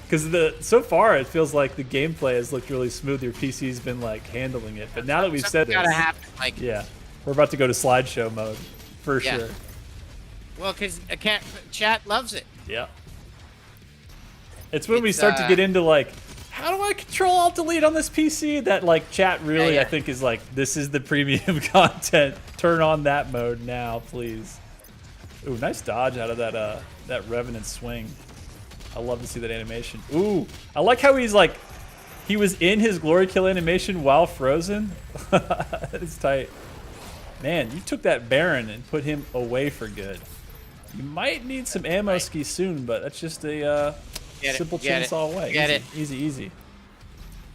Because so far it feels like the gameplay has looked really smooth. Your PC's been like handling it, but now that we've said this, yeah, we're about to go to slideshow mode for sure. Well, because chat loves it. Yeah. It's when we start to get into like, how do I control Alt Delete on this PC? That like chat really, I think, is like, this is the premium content. Turn on that mode now, please. Ooh, nice dodge out of that Revenant swing. I love to see that animation. Ooh, I like how he's like, he was in his glory kill animation while frozen. That is tight. Man, you took that Baron and put him away for good. You might need some ammo ski soon, but that's just a simple chainsaw away. Easy.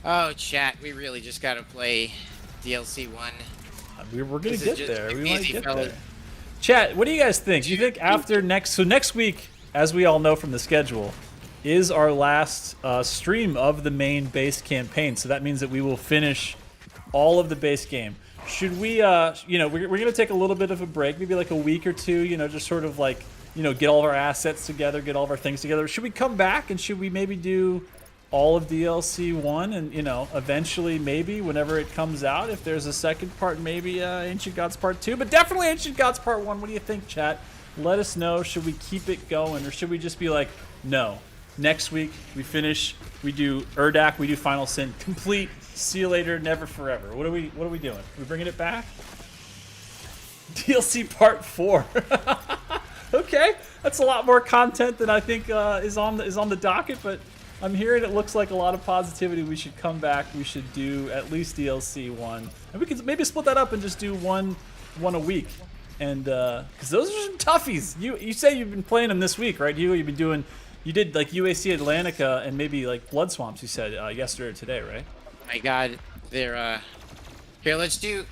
Oh, chat, we really just got to play DLC 1. We're going to get there. We might get there. Chat, what do you guys think? Do you think after next week, as we all know from the schedule, is our last stream of the main base campaign. So that means that we will finish all of the base game. Should we, you know, we're going to take a little bit of a break, maybe like a week or two, you know, just sort of like, you know, get all of our assets together, get all of our things together. Should we come back and should we maybe do all of DLC 1 and, you know, eventually maybe whenever it comes out, if there's a second part, maybe Ancient Gods Part 2, but definitely Ancient Gods Part 1. What do you think, chat? Let us know. Should we keep it going or should we just be like, no, next week we finish, we do Urdak, we do Final Sin, complete, see you later, never forever. What are we doing? We bringing it back? DLC Part 4. Okay, that's a lot more content than I think is on the docket, but I'm hearing it looks like a lot of positivity. We should come back. We should do at least DLC 1, and we could maybe split that up and just do one a week. And because those are some toughies. You say you've been playing them this week, right? Hugo, you've been doing You did like UAC Atlantica and maybe like Blood Swamps. You said yesterday or today, right? My God, they're here. Let's do.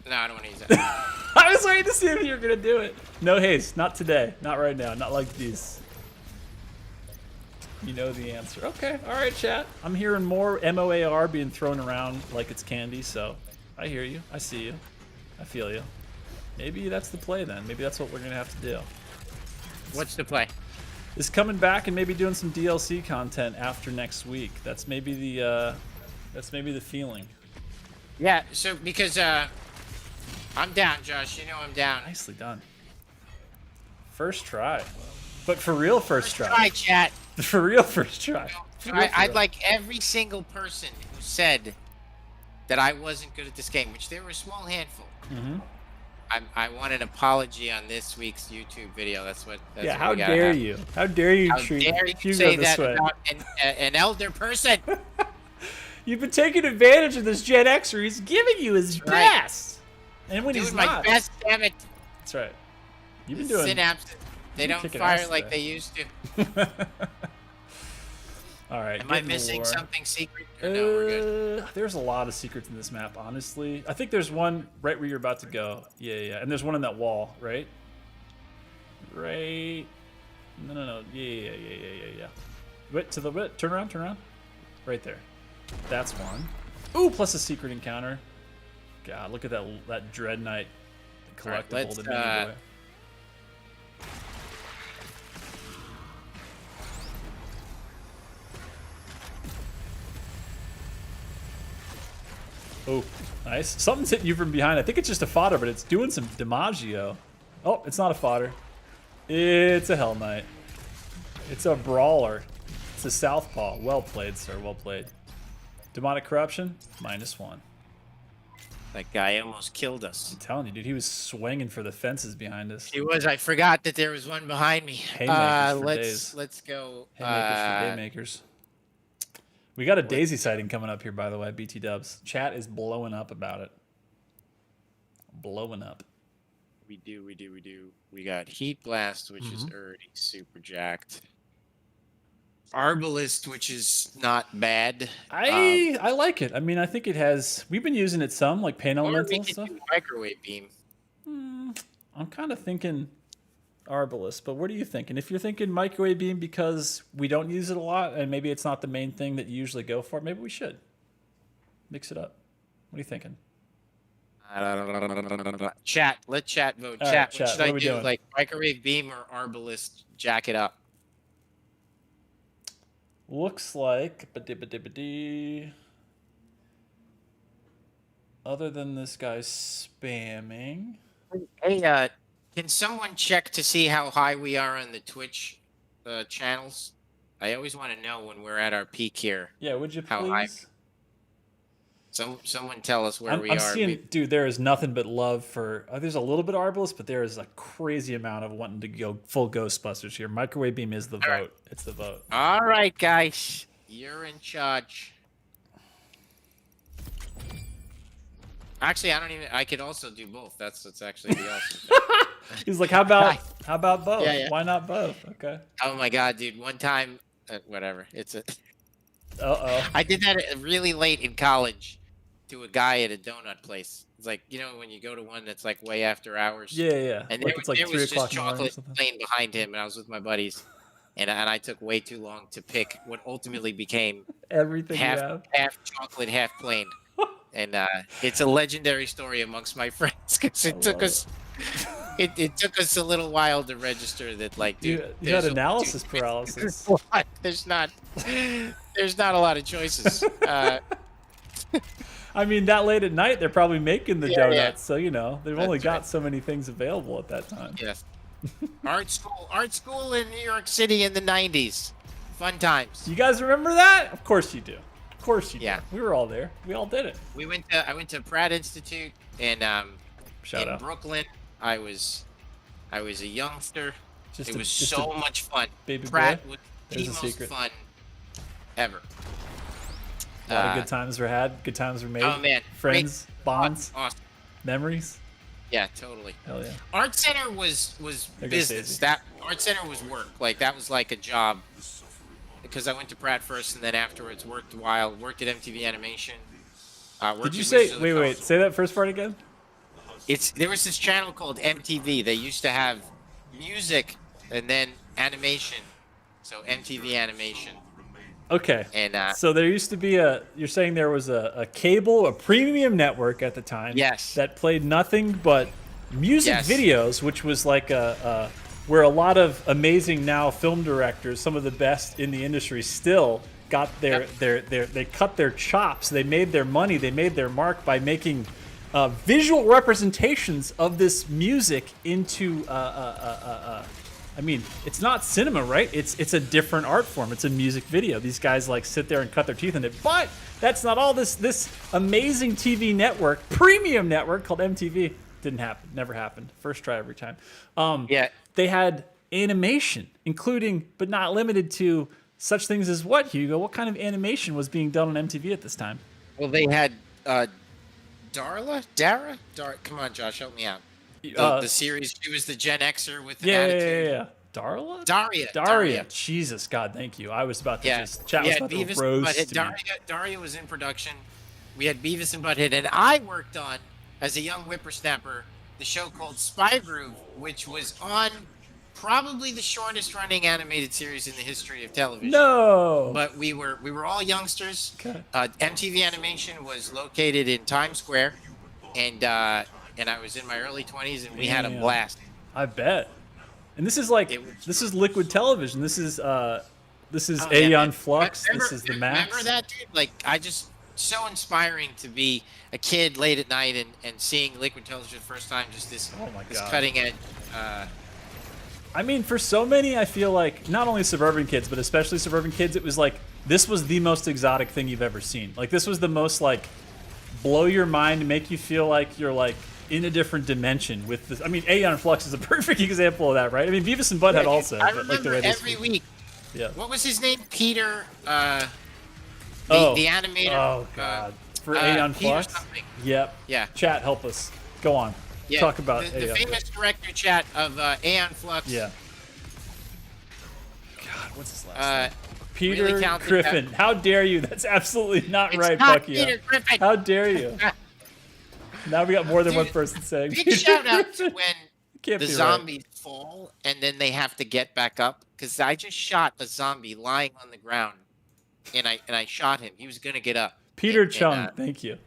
No, I don't want to use that. I was waiting to see if you were gonna do it. No haste, not today, not right now, not like these. You know the answer. Okay, all right, chat. I'm hearing more MOAR being thrown around like it's candy, so I hear you. I see you. I feel you. Maybe that's the play then. Maybe that's what we're gonna have to do. What's the play? Is coming back and maybe doing some DLC content after next week. That's maybe the feeling. Yeah. So because I'm down, Josh. You know I'm down. Nicely done. First try, but for real, first try. Try, chat. For real, first try. I'd like every single person who said that I wasn't good at this game, which there were a small handful. Mm-hmm. I want an apology on this week's YouTube video. That's what. Yeah, how dare you? How dare you treat Hugo say this that way? about an elder person? You've been taking advantage of this Gen Xer. He's giving you his best. And when he's my not. best, damn it. That's right. You've been doing. Synapses. They don't kicking fire ass like today. they used to. All right. Am I missing something secret? Or no, we're good. There's a lot of secrets in this map, honestly. I think there's one right where you're about to go. Yeah, yeah. And there's one in that wall, right? Right. No. Yeah. Wait, to the bit. Turn around. Right there. That's one. Ooh, plus a secret encounter. God, look at that Dread Knight collectible, Right, the mini boy. Oh, nice. Something's hitting you from behind. I think it's just a fodder, but it's doing some DiMaggio. Oh, it's not a fodder. It's a Hell Knight. It's a brawler. It's a southpaw. Well played, sir. Well played. Demonic Corruption, -1. That guy almost killed us. I'm telling you, dude, he was swinging for the fences behind us. He was. I forgot that there was one behind me. Haymakers for days. Let's go. Haymakers for daymakers. We got a Daisy sighting coming up here, by the way, BT Dubs. Chat is blowing up about it. Blowing up. We do. We got Heat Blast, which is already super jacked. Arbalist, which is not bad. I like it. I mean, I think it has. We've been using it some, like pain Or we elemental could stuff. do Microwave Beam. I'm kind of thinking Arbalist, but what are you thinking? If you're thinking Microwave Beam because we don't use it a lot, and maybe it's not the main thing that you usually go for, maybe we should mix it up. What are you thinking? Chat. Let chat vote. All Chat. right, What chat, should what I are we do? doing? Like Microwave Beam or Arbalist? Jack it up. Looks like, other than this guy spamming. Hey, can someone check to see how high we are on the Twitch channels? I always want to know when we're at our peak here. Yeah, would you How high? please? Someone tell us where I'm we are. seeing, dude, there is nothing but love for. There's a little bit of Arbalist, but there is a crazy amount of wanting to go full Ghostbusters here. Microwave Beam is the vote. right. It's the vote. All right, guys, you're in charge. Actually, I don't even. I could also do both. That's actually the awesome thing. He's like, how about both? Yeah. Why not both? Okay. Oh my god, dude! One time, whatever. It's a. Uh-oh. I did that really late in college to a guy at a donut place. It's like, you know, when you go to one that's like way after hours. Yeah. And Like there, it's like there 3 was o'clock just in the morning or chocolate something. plain behind him, and I was with my buddies, and I took way too long to pick what ultimately became Everything you have. half chocolate, half plain. And it's a legendary story amongst my friends because it took us. It took us a little while to register that, like, dude, You had there's analysis paralysis. there's not a lot of choices. I mean, that late at night, they're probably making the Yeah, donuts, yeah. so you know they've only That's got right. so many things available at that time. Yes. Art school in New York City in the 90s. Fun times. You guys remember that? Of course you do. Of course you Yeah. do. We were all there. We all did it. I went to Pratt Institute in Shout out. Brooklyn. I was a youngster. Just It a- was just so a much fun. baby Pratt boy? was There's the a most secret. fun ever. A lot of good times were had. Good times were made. Oh man, Friends, bonds, awesome. memories. Yeah, totally. Hell yeah. Art Center was There goes business. Daisy. That Art Center was work. Like that was like a job. Because I went to Pratt first, and then afterwards worked a while. Worked at MTV Animation. Did you say? Wait. Say that first part again. There was this channel called MTV. They used to have music and then animation. So MTV Animation. Okay. And so there used to be you're saying there was a cable, a premium network at the time. Yes. That played nothing but music Yes. videos, which was like where a lot of amazing now film directors, some of the best in the industry, still got they cut their chops. They made their money. They made their mark by making visual representations of this music into I mean, it's not cinema, right? It's a different art form. It's a music video. These guys like sit there and cut their teeth in it. But that's not all. This amazing TV network, premium network called MTV, didn't happen. Never happened. First try every time. Yeah. They had animation, including but not limited to such things as what, Hugo? What kind of animation was being done on MTV at this time? Well, they had Dara. Come on, Josh, help me out. The series. She was the Gen Xer with an attitude. Yeah. Darla? Daria. Jesus, God, thank you. I was about to Yeah. just chat We was had about Beavis to and roast Butthead. me. Daria was in production. We had Beavis and Butthead, and I worked on, as a young whippersnapper, the show called Spy Groove, which was on probably the shortest running animated series in the history of television. No. But we were all youngsters. Okay. MTV Animation was located in Times Square, and I was in my early 20s, and we had a Damn. blast. I bet. And this is like this is liquid television. This is Aeon Flux. This is the Max. Remember that, dude? Like, so inspiring to be a kid late at night and seeing liquid television for the first time. Just this, Oh my this God. cutting edge. I mean, for so many, I feel like not only suburban kids, but especially suburban kids, it was like this was the most exotic thing you've ever seen. Like this was the most like blow your mind, make you feel like you're like in a different dimension with this. I mean, Aeon Flux is a perfect example of that, right? I mean, Beavis and Butthead also. I but remember like the way they every speak. week. Yeah. What was his name? Peter. The animator. Oh God. For Aeon Peter Flux. something. Yep. Yeah. Chat, help us. Go on. Yeah. Talk about the Aeon. famous director chat of Aeon Flux. Yeah. God, what's his last Uh, name? Peter really talented Griffin. How dare you? That's absolutely not It's right, not Bucky. Peter Griffin. How dare you? Now we got more than one Dude, person saying. Big Peter shout out to Griffin. when Can't the be right. zombies fall and then they have to get back up, because I just shot a zombie lying on the ground, and I shot him. He was gonna get up. Peter And, Chung. Thank you.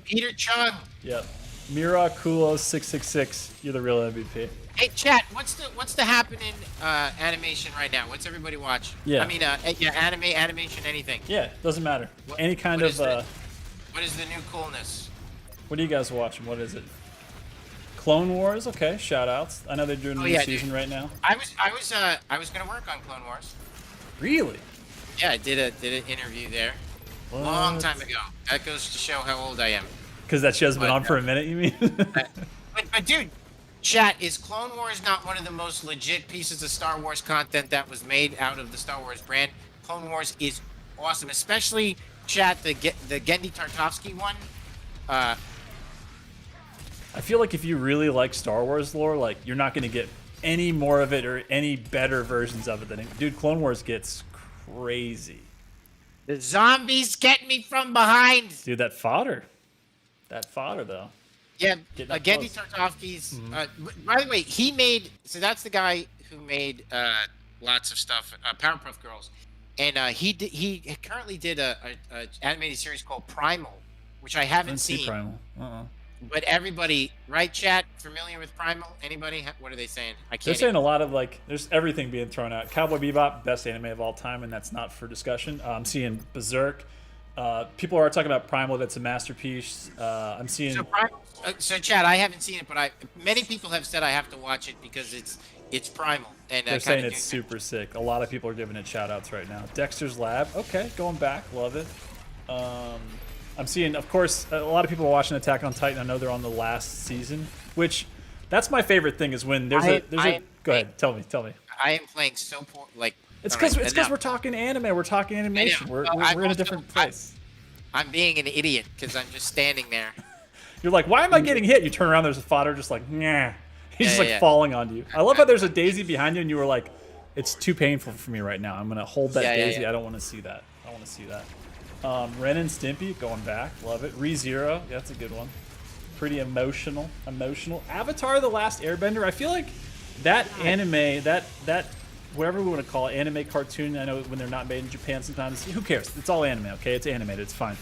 Peter Chung. Yep. Mira Kulo 666. You're the real MVP. Hey, chat. What's the happening animation right now? What's everybody watch? Yeah. I mean, animation, anything. Yeah, doesn't matter. What- Any kind what of. is it? What is the new coolness? What are you guys watching? What is it? Clone Wars. Okay, shout outs. I know they're doing a new yeah, season dude. right now. I was gonna work on Clone Wars. Really? Yeah, I did an interview there. Long time ago. That goes to show how old I am. Because that show's been But, on for a minute, you mean? But dude, chat, is Clone Wars not one of the most legit pieces of Star Wars content that was made out of the Star Wars brand? Clone Wars is awesome, especially chat the Gendy Tartakovsky one. I feel like if you really like Star Wars lore, like you're not going to get any more of it or any better versions of it than it. Dude, Clone Wars gets crazy. The zombies get me from behind. Dude, that fodder though. Yeah, Getting up Gendy close. Tartakovsky's. By the way, he made. So that's the guy who made lots of stuff. Powerpuff Girls, and he currently did a animated series called Primal, which I I haven't didn't see seen. Primal. But everybody, right, chat, familiar with Primal? Anybody? What are they saying? I They're can't. saying a lot of like, there's everything being thrown out. Cowboy Bebop, best anime of all time, and that's not for discussion. I'm seeing Berserk. People are talking about Primal. That's a masterpiece. I'm seeing. So Chad, I haven't seen it, but many people have said I have to watch it because it's Primal. And They're saying it's super sick. A lot of people are giving it shout outs right now. Dexter's Lab. Okay, going back. Love it. I'm seeing, of course, a lot of people are watching Attack on Titan. I know they're on the last season, which that's my favorite thing is when there's a. Go ahead. Tell me. I am playing so poor. Like It's all right, because enough. we're talking anime. We're talking animation. know. We're I'm in a also- different place. I'm being an idiot because I'm just standing there. You're like, why am I getting hit? You turn around, there's a fodder just like, nah. He's just like falling onto you. I love how there's a daisy behind you, and you were like, it's too painful for me right now. I'm gonna hold that daisy. I don't want to see that. I want to see that. Ren and Stimpy going back, love it. ReZero, yeah, that's a good one. Pretty emotional. Avatar: The Last Airbender. I feel like that anime, that whatever we want to call it, anime cartoon. I know when they're not made in Japan sometimes. Who cares? It's all anime, okay? It's animated. It's fine.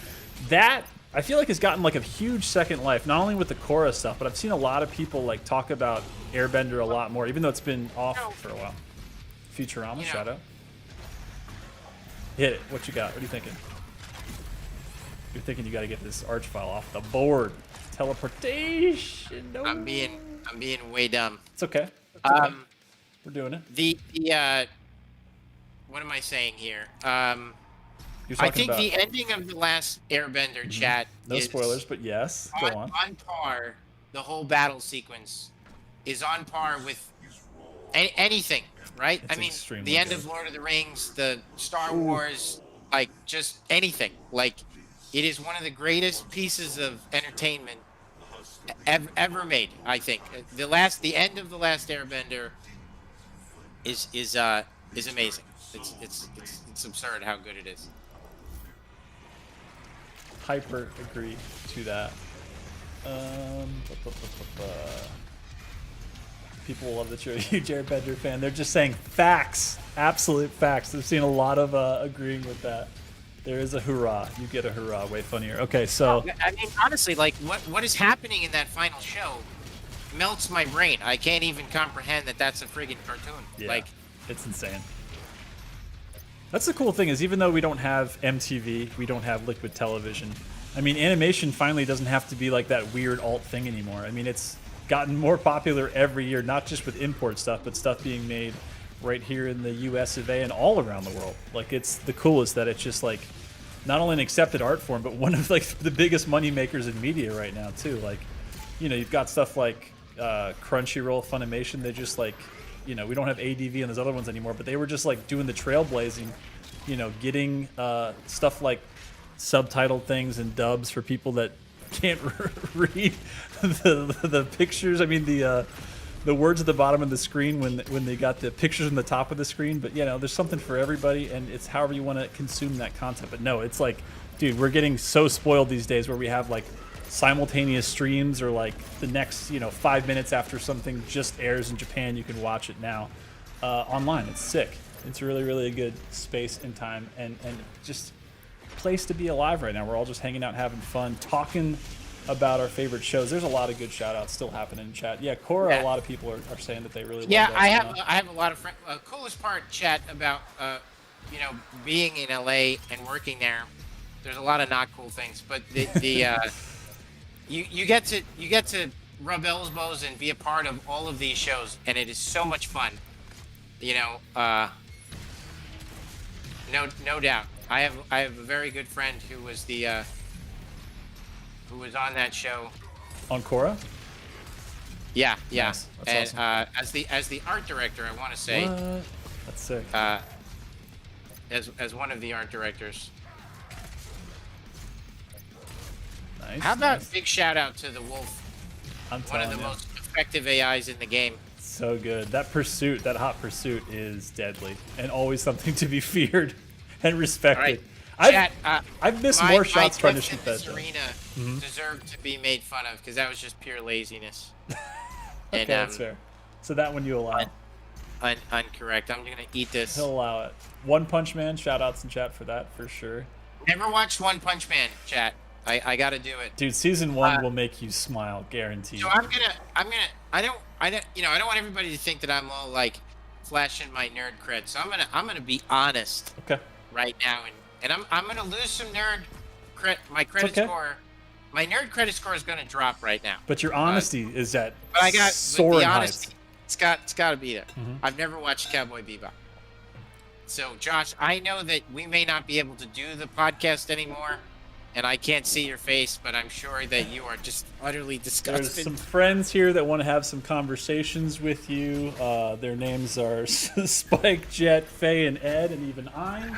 That I feel like has gotten like a huge second life, not only with the Korra stuff, but I've seen a lot of people like talk about Airbender a lot more, even though it's been off for a while. Futurama, shout out. Hit it. What you got? What are you thinking? You're thinking you got to get this arch file off the board. Teleportation. No. I'm being way dumb. It's okay. It's okay. We're doing it. The what am I saying here? I think the ending of The Last Airbender, chat. No spoilers, but yes. Go on. On par. The whole battle sequence is on par with anything, right? It's I mean, extremely the end good. of Lord of the Rings, the Star Wars, like just anything. Like, it is one of the greatest pieces of entertainment ever made. I think the end of The Last Airbender is amazing. It's absurd how good it is. Hyper agree to that. People love that you're a huge Airbender fan. They're just saying facts, absolute facts. I've seen a lot of agreeing with that. There is a hurrah. You get a hurrah. Way funnier. Okay, so I mean, honestly, like what is happening in that final show melts my brain. I can't even comprehend that that's a friggin' cartoon. yeah, Like, it's insane. That's the cool thing is even though we don't have MTV, we don't have Liquid Television. I mean, animation finally doesn't have to be like that weird alt thing anymore. I mean, it's gotten more popular every year, not just with import stuff, but stuff being made right here in the US of A and all around the world. Like, it's the coolest that it's just like not only an accepted art form, but one of like the biggest money makers in media right now too. Like, you know, you've got stuff like Crunchyroll, Funimation. They just like, you know, we don't have ADV and those other ones anymore, but they were just like doing the trailblazing, you know, getting stuff like subtitled things and dubs for people that can't read the pictures. I mean, the words at the bottom of the screen when they got the pictures on the top of the screen. But, you know, there's something for everybody, and it's however you want to consume that content. But no, it's like, dude, we're getting so spoiled these days where we have like simultaneous streams or like the next, you know, 5 minutes after something just airs in Japan, you can watch it now online. It's sick. It's really, really a good space and time and just place to be alive right now. We're all just hanging out, having fun, talking about our favorite shows. There's a lot of good shout outs still happening in chat. Yeah, Korra, a lot of people are saying that they really love that. I have a lot of friends. Coolest part, chat, about you know, being in LA and working there. There's a lot of not cool things, but you get to rub elbows and be a part of all of these shows, and it is so much fun. You know, no doubt. I have a very good friend who was who was on that show. On Korra? Yeah. Nice. That's and awesome. as the art director, I want to say. What? That's sick. As one of the art directors. Nice. How about nice. big shout out to the Wolf, I'm one of the telling you. most effective AIs in the game. So good. That pursuit, that hot pursuit is deadly and always something to be feared and respected. All right. I've missed more shots trying to shoot my that. clip in this arena deserved to be made fun of because that was just pure laziness. Okay, And, that's fair. So that one you allow. Incorrect. I'm gonna eat this. He'll allow it. One Punch Man, shout outs in chat for that for sure. Never watched One Punch Man, chat. I gotta do it. Dude, season 1 will make you smile, guaranteed. So I don't want everybody to think that I'm all like flashing my nerd cred. So I'm gonna be honest Okay. right now, and I'm gonna lose some my credit okay. score. My nerd credit score is gonna drop right now. But your honesty is at But I got soaring the heights. honesty. It's got to be there. I've never watched Cowboy Bebop. So Josh, I know that we may not be able to do the podcast anymore, and I can't see your face, but I'm sure that you are just utterly disgusted. There's some friends here that want to have some conversations with you. Their names are Spike, Jet, Faye, and Ed, and even I.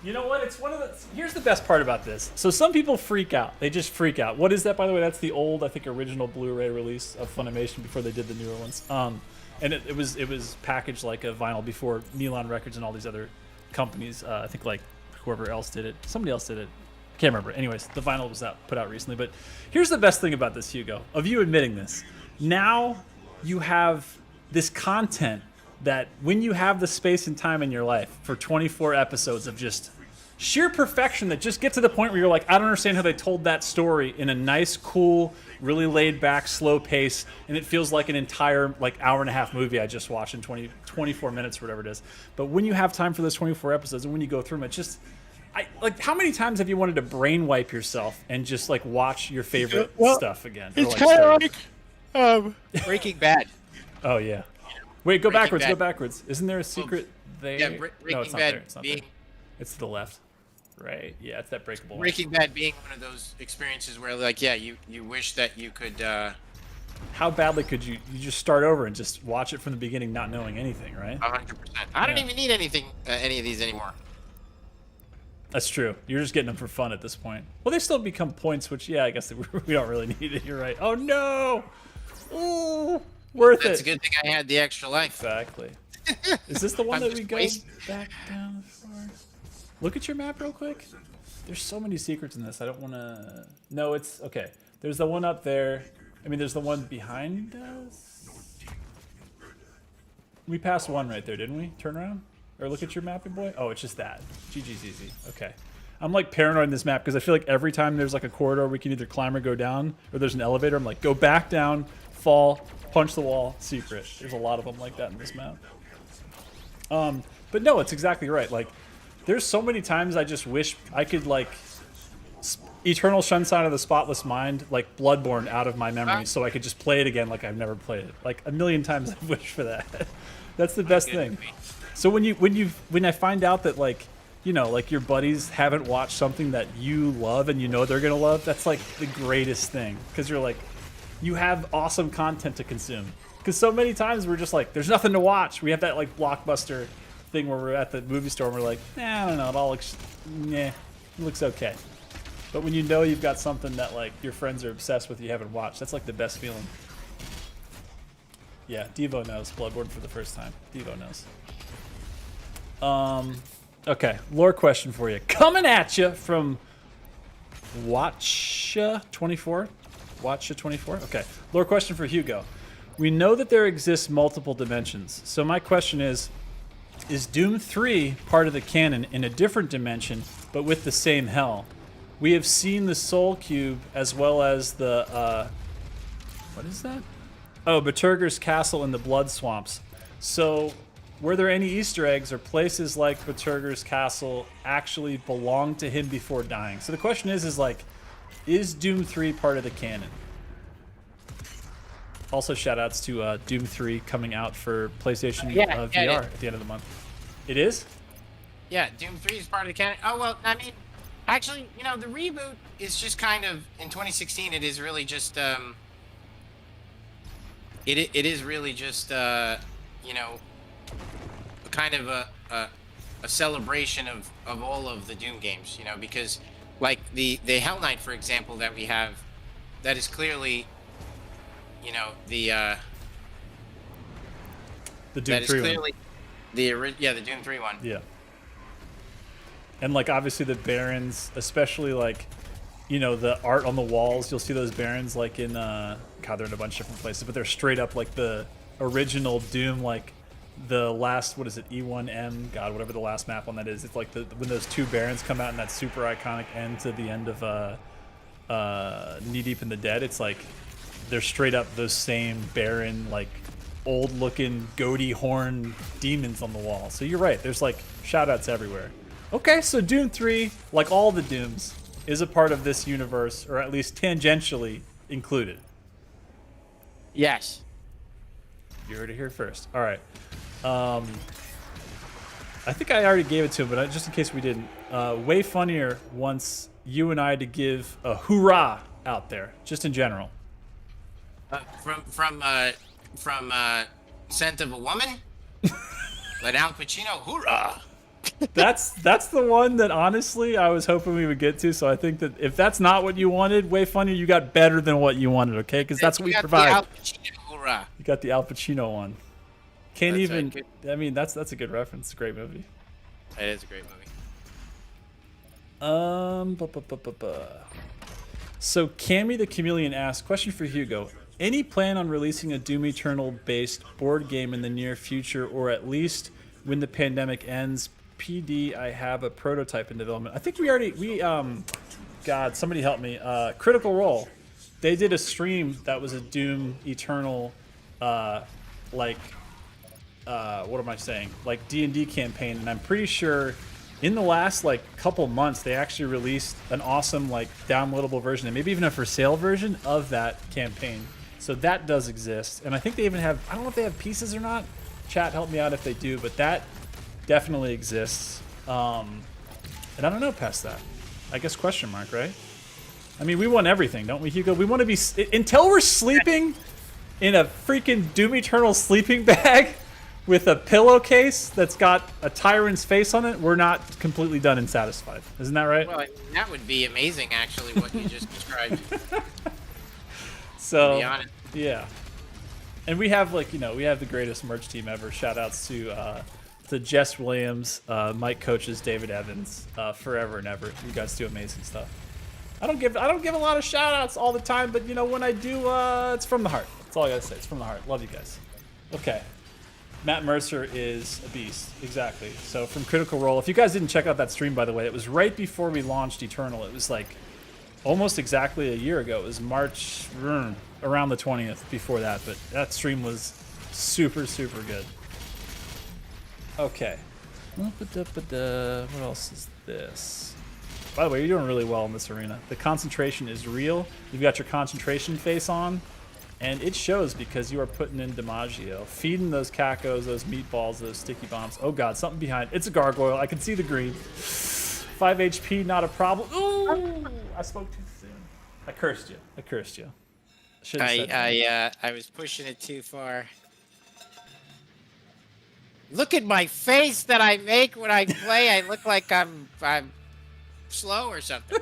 You know what? It's one of the. Here's the best part about this. So some people freak out. They just freak out. What is that, by the way? That's the old, I think, original Blu-ray release of Funimation before they did the newer ones. And it was packaged like a vinyl before Neon Records and all these other companies. I think like whoever else did it. Somebody else did it. I can't remember. Anyways, the vinyl was put out recently. But here's the best thing about this, Hugo, of you admitting this. Now you have this content that when you have the space and time in your life for 24 episodes of just sheer perfection that just get to the point where you're like, I don't understand how they told that story in a nice, cool, really laid back, slow pace, and it feels like an entire like hour and a half movie I just watched in 24 minutes or whatever it is. But when you have time for those 24 episodes and when you go through them, it just, how many times have you wanted to brain wipe yourself and just like watch your favorite stuff again? It's kind of like Breaking Bad. Oh yeah. Wait, go Breaking backwards. Bad. Go backwards. Isn't there a secret there? Yeah, no, Breaking it's not Bad there. It's not being there. It's to the left. Right. Yeah, it's that breakable. Breaking Bad being one of those experiences where, like, yeah, you wish that you could. How badly could you just start over and just watch it from the beginning, not knowing anything, right? 100%. I don't even need anything, any of these anymore. That's true. You're just getting them for fun at this point. Well, they still become points, which, yeah, I guess we don't really need it. You're right. Oh no! Ooh, worth it. That's a good thing I had the extra life. Exactly. Is this the one I'm that just we go wasting. back down the floor? Look at your map real quick. There's so many secrets in this. I don't want to... No, it's... Okay. There's the one up there. I mean, there's the one behind us. We passed one right there, didn't we? Turn around? Or look at your mapping boy? Oh, it's just that. GG's easy. Okay. I'm like paranoid in this map because I feel like every time there's like a corridor we can either climb or go down, or there's an elevator, I'm like, go back down, fall, punch the wall, secret. There's a lot of them like that in this map. But no, it's exactly right. Like, there's so many times I just wish I could, like, Eternal Sunshine of the Spotless Mind, like Bloodborne, out of my memory, so I could just play it again like I've never played it. Like, a million times I've wished for that. That's the best thing. So when I find out that, like, you know, like your buddies haven't watched something that you love and you know they're gonna love, that's like the greatest thing. Because you're like, you have awesome content to consume. Because so many times we're just like, there's nothing to watch. We have that like Blockbuster thing where we're at the movie store and we're like, I don't know, it all looks, it looks okay. But when you know you've got something that like your friends are obsessed with, you haven't watched, that's like the best feeling. Yeah, Devo knows Bloodborne for the first time. Devo knows. Okay, lore question for you. Coming at you from Watcha24. Watcha24. Okay, lore question for Hugo. We know that there exists multiple dimensions. So my question is Doom 3 part of the canon in a different dimension, but with the same hell? We have seen the Soul Cube as well as the, what is that? Oh, Baturger's Castle in the Blood Swamps. So, were there any Easter eggs or places like Baturger's Castle actually belong to him before dying? So the question is like, is Doom 3 part of the canon? Also, shoutouts to Doom 3 coming out for PlayStation VR at the end of the month. It is? Yeah, Doom 3 is part of the canon. Oh, well, I mean, actually, you know, the reboot is just kind of, in 2016, it is really just, it is really just, you know, kind of a celebration of all of the Doom games, you know, because, like, the Hell Knight, for example, that we have, that is clearly, you know, the Doom 3 one. The Doom 3 one. Yeah. And, like, obviously the Barons, especially, like, you know, the art on the walls, you'll see those Barons, like, in, God, they're in a bunch of different places, but they're straight up, like, the original Doom, like, the last, what is it, E1M, God, whatever the last map on that is. It's like when those two Barons come out in that super iconic end to the end of Knee Deep in the Dead, it's like, they're straight up those same Baron, like, old-looking, goatee horn demons on the wall. So you're right, there's, like, shout-outs everywhere. Okay, so Doom 3, like all the Dooms, is a part of this universe, or at least tangentially included. Yes. You heard it here first. All right. I think I already gave it to him, but just in case we didn't, way funnier wants you and I to give a hoorah out there, just in general. From Scent of a Woman? Let Al Pacino, hoorah! That's the one that honestly I was hoping we would get to. So I think that if that's not what you wanted, way funnier, you got better than what you wanted. Okay, because that's what we provide. Al Pacino, hoorah. You got the Al Pacino one. Can't That's even. right. I mean, that's a good reference. It's a great movie. It is a great movie. So Cammy the Chameleon asks, question for Hugo. Any plan on releasing a Doom Eternal based board game in the near future, or at least when the pandemic ends? PD, I have a prototype in development. I think God, somebody help me. Critical Role. They did a stream that was a Doom Eternal, what am I saying? Like D&D campaign, and I'm pretty sure in the last couple months they actually released an awesome downloadable version and maybe even a for sale version of that campaign. So that does exist, and I think they even have, I don't know if they have pieces or not. Chat, help me out if they do, but that definitely exists. And I don't know past that. I guess question mark, right? I mean, we want everything, don't we, Hugo? We want to be until we're sleeping in a freaking Doom Eternal sleeping bag with a pillowcase that's got a tyrant's face on it. We're not completely done and satisfied. Isn't that right? Well, that would be amazing, actually, what you just described. So, to be honest. yeah. And we have we have the greatest merch team ever. Shout outs to Jess Williams, Mike Coaches, David Evans, forever and ever. You guys do amazing stuff. I don't give a lot of shout outs all the time, but when I do, it's from the heart. That's all I gotta say. It's from the heart. Love you guys. Okay. Matt Mercer is a beast. Exactly. So from Critical Role, if you guys didn't check out that stream, by the way, it was right before we launched Eternal. It was almost exactly a year ago. It was March, around the 20th before that, but that stream was super, super good. Okay. What else is this? By the way, you're doing really well in this arena. The concentration is real. You've got your concentration face on, and it shows because you are putting in DiMaggio, feeding those cacos, those meatballs, those sticky bombs. Oh god, something behind. It's a gargoyle. I can see the green. 5 HP, not a problem. Ooh, I spoke too soon. I cursed you. I was pushing it too far. Look at my face that I make when I play. I look like I'm slow or something.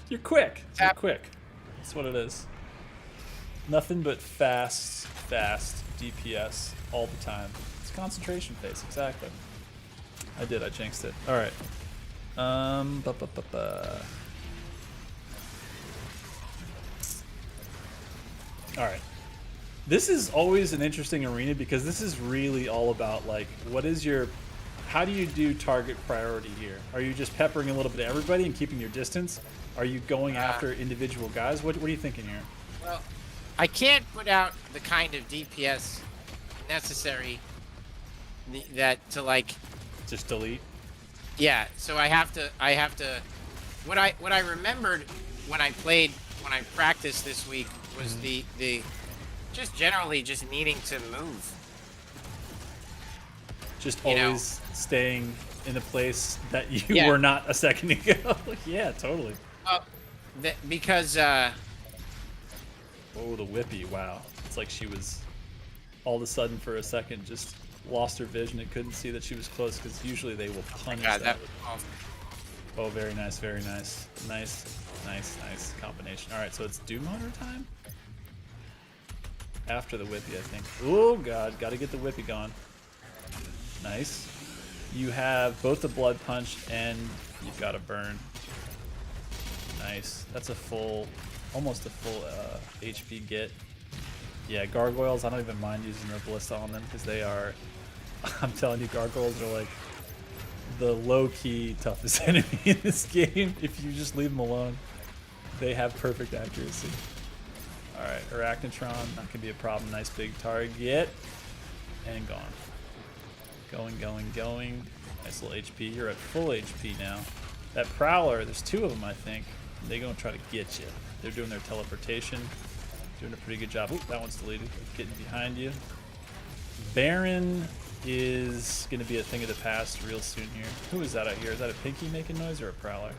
You're quick. You're quick. That's what it is. Nothing but fast DPS all the time. It's concentration phase, exactly. I jinxed it. All right. All right. This is always an interesting arena because this is really all about how do you do target priority here? Are you just peppering a little bit of everybody and keeping your distance? Are you going after individual guys? What are you thinking here? Well, I can't put out the kind of DPS necessary that to just delete. Yeah, so I have to what I remembered when I practiced this week was the just generally just needing to move. Just always staying in a place that you were not a second ago. Yeah, totally. Well, because oh, the whippy, wow. It's like she was all of a sudden for a second just lost her vision and couldn't see that she was close, because usually they will punish that. Oh, very nice, very nice. Nice combination. All right, so it's Doom Hunter time? After the whippy, I think. Oh, God, got to get the whippy going. Nice. You have both the blood punch and you've got a burn. Nice. That's almost a full HP get. Yeah, gargoyles, I don't even mind using the ballista on them because they are, I'm telling you, gargoyles are like the low-key toughest enemy in this game. If you just leave them alone, they have perfect accuracy. Alright, Arachnotron, not gonna be a problem. Nice big target. And gone. Going. Nice little HP. You're at full HP now. That Prowler, there's two of them, I think. They're gonna try to get you. They're doing their teleportation. Doing a pretty good job. Oop, that one's deleted. Getting behind you. Baron is gonna be a thing of the past real soon here. Who is that out here? Is that a Pinky making noise or a Prowler?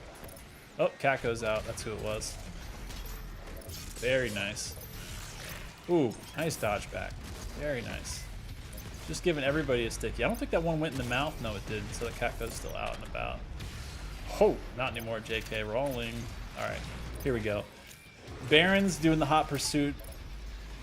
Oh, Caco's out. That's who it was. Very nice. Ooh, nice dodge back. Very nice. Just giving everybody a sticky. I don't think that one went in the mouth. No, it didn't. So the Caco's still out and about. Oh, not anymore, JK. Rolling. All right, here we go. Baron's doing the hot pursuit.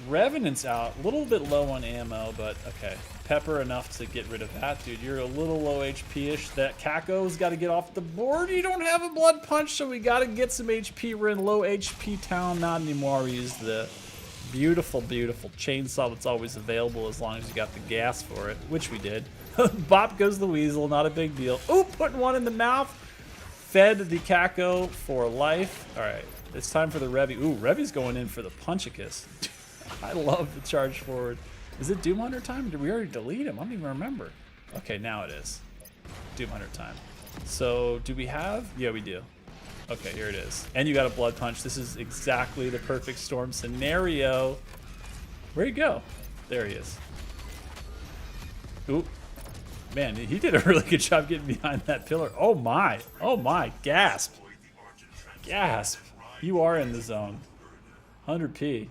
Revenant's out. A little bit low on ammo, but okay. Pepper enough to get rid of that. Dude, you're a little low HP-ish. That Caco's got to get off the board. You don't have a blood punch, so we got to get some HP. We're in low HP town. Not anymore. We use the beautiful, beautiful chainsaw that's always available as long as you got the gas for it, which we did. Bop goes the weasel. Not a big deal. Ooh, putting one in the mouth. Fed the Caco for life. All right, it's time for the Revy. Ooh, Revy's going in for the Punchicus. I love the charge forward. Is it Doom Hunter time? Did we already delete him? I don't even remember. Okay, now it is. Doom Hunter time. So, do we have? Yeah, we do. Okay, here it is. And you got a blood punch. This is exactly the perfect storm scenario. Where'd he go? There he is. Ooh. Man, he did a really good job getting behind that pillar. Oh my. Oh my. Gasp. Gasp. You are in the zone. 100p.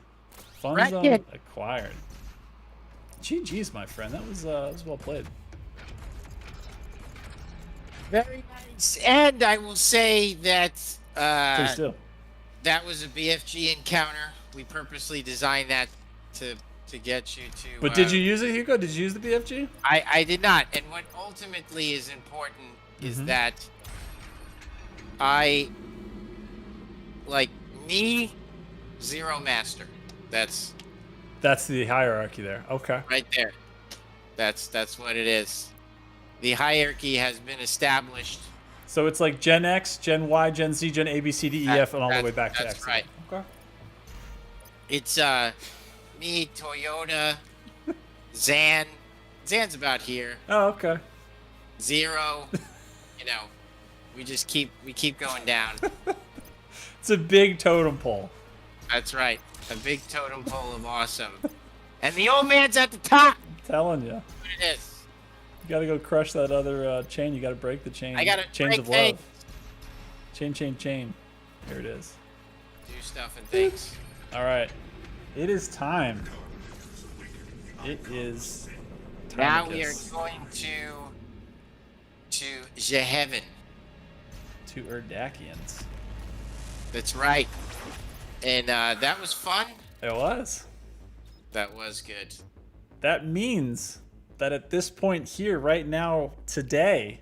Fun zone acquired. GG's, my friend. That was well played. Very nice. And I will say that Please do. that was a BFG encounter. We purposely designed that to get you to. But did you use it, Hugo? Did you use the BFG? I did not. And what ultimately is important is that I like me, zero master. That's the hierarchy there. Okay. right there. That's what it is. The hierarchy has been established. So it's like Gen X, Gen Y, Gen Z, Gen A, B, C, D, E, F, and all the way back to X. That's right. Okay. It's me, Toyota, Zan. Zan's about here. Oh, okay. Zero. You know, we keep going down. It's a big totem pole. That's right. A big totem pole of awesome. And the old man's at the top. I'm telling you. What it is. You gotta go crush that other chain. You gotta break the chain. I gotta Chains break of things. love. Chain. Here it is. Do stuff and things. All right. It is time. It is time. Now we are going to the heaven. to Urdakians. That's right. And that was fun. It was. That was good. That means that at this point here, right now, today,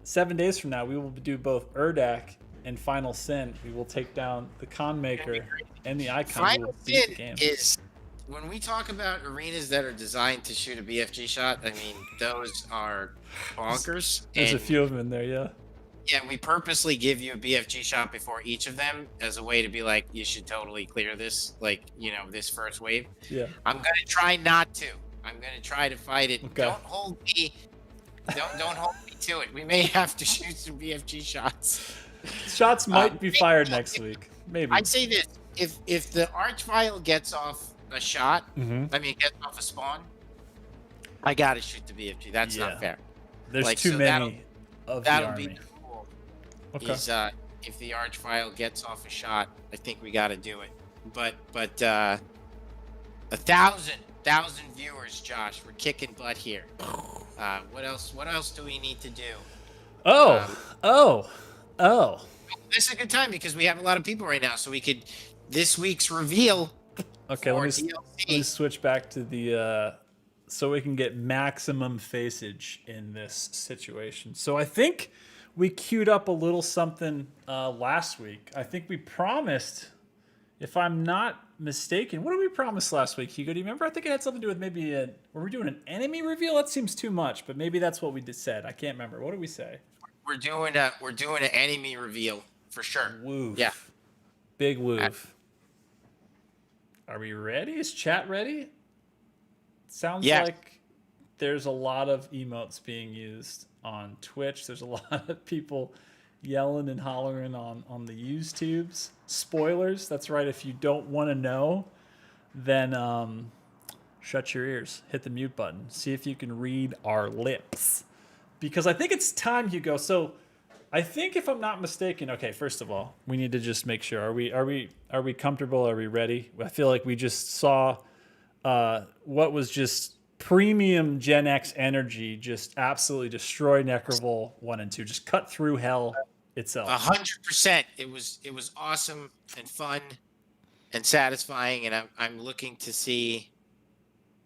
7 days from now, we will do both Urdak and Final Sin. We will take down the Con Maker and the Icon. Final Sin is, when we talk about arenas that are designed to shoot a BFG shot, I mean, those are bonkers. There's a few of them in there, yeah. Yeah, we purposely give you a BFG shot before each of them as a way to be like, you should totally clear this, like, you know, this first wave. Yeah. I'm going to try not to. I'm going to try to fight it. Okay. Don't hold me to it. We may have to shoot some BFG shots. Shots might be fired next week. Maybe. I'd say this. If the Archvile gets off a shot, I mean, gets off a spawn, I got to shoot the BFG. That's not fair. There's Like, too so many of the That'll army. be cool. Okay. Is, if the Archvile gets off a shot, I think we got to do it. But 1,000 viewers, Josh. We're kicking butt here. What else do we need to do? Oh. This is a good time because we have a lot of people right now, so we could this week's reveal. Okay, for let me switch back to the so we can get maximum facage in this situation. So I think we queued up a little something last week. I think we promised, if I'm not mistaken, what did we promise last week, Hugo? Do you remember? I think it had something to do with maybe were we doing an enemy reveal? That seems too much, but maybe that's what we said. I can't remember. What did we say? We're doing an enemy reveal for sure. Woof. Yeah. Big woof. Are we ready? Is chat ready? Sounds like there's a lot of emotes being used on Twitch. There's a lot of people yelling and hollering on the YouTubes. Spoilers. That's right. If you don't want to know, then shut your ears. Hit the mute button. See if you can read our lips. Because I think it's time, Hugo. So I think, if I'm not mistaken, okay, first of all, we need to just make sure. Are we comfortable? Are we ready? I feel like we just saw what was just premium Gen X energy just absolutely destroy Nekravol 1 and 2. Just cut through hell itself. 100%. It was awesome and fun and satisfying, and I'm looking to see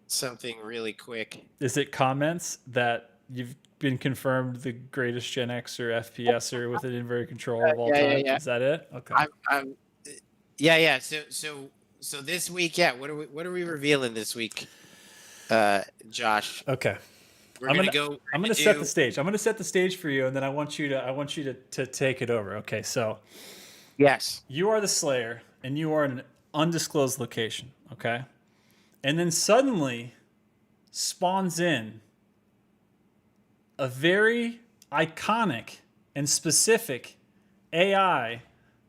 something really quick. Is it comments that you've been confirmed the greatest Gen Xer FPSer with an inverted controller of all time? Yeah. Is that it? Okay. Yeah. So this week, what are we revealing this week, Josh? Okay. I'm gonna set the stage. I'm gonna set the stage for you, and then I want you to take it over. Okay. So yes, you are the Slayer, and you are in an undisclosed location. Okay. And then suddenly spawns in a very iconic and specific AI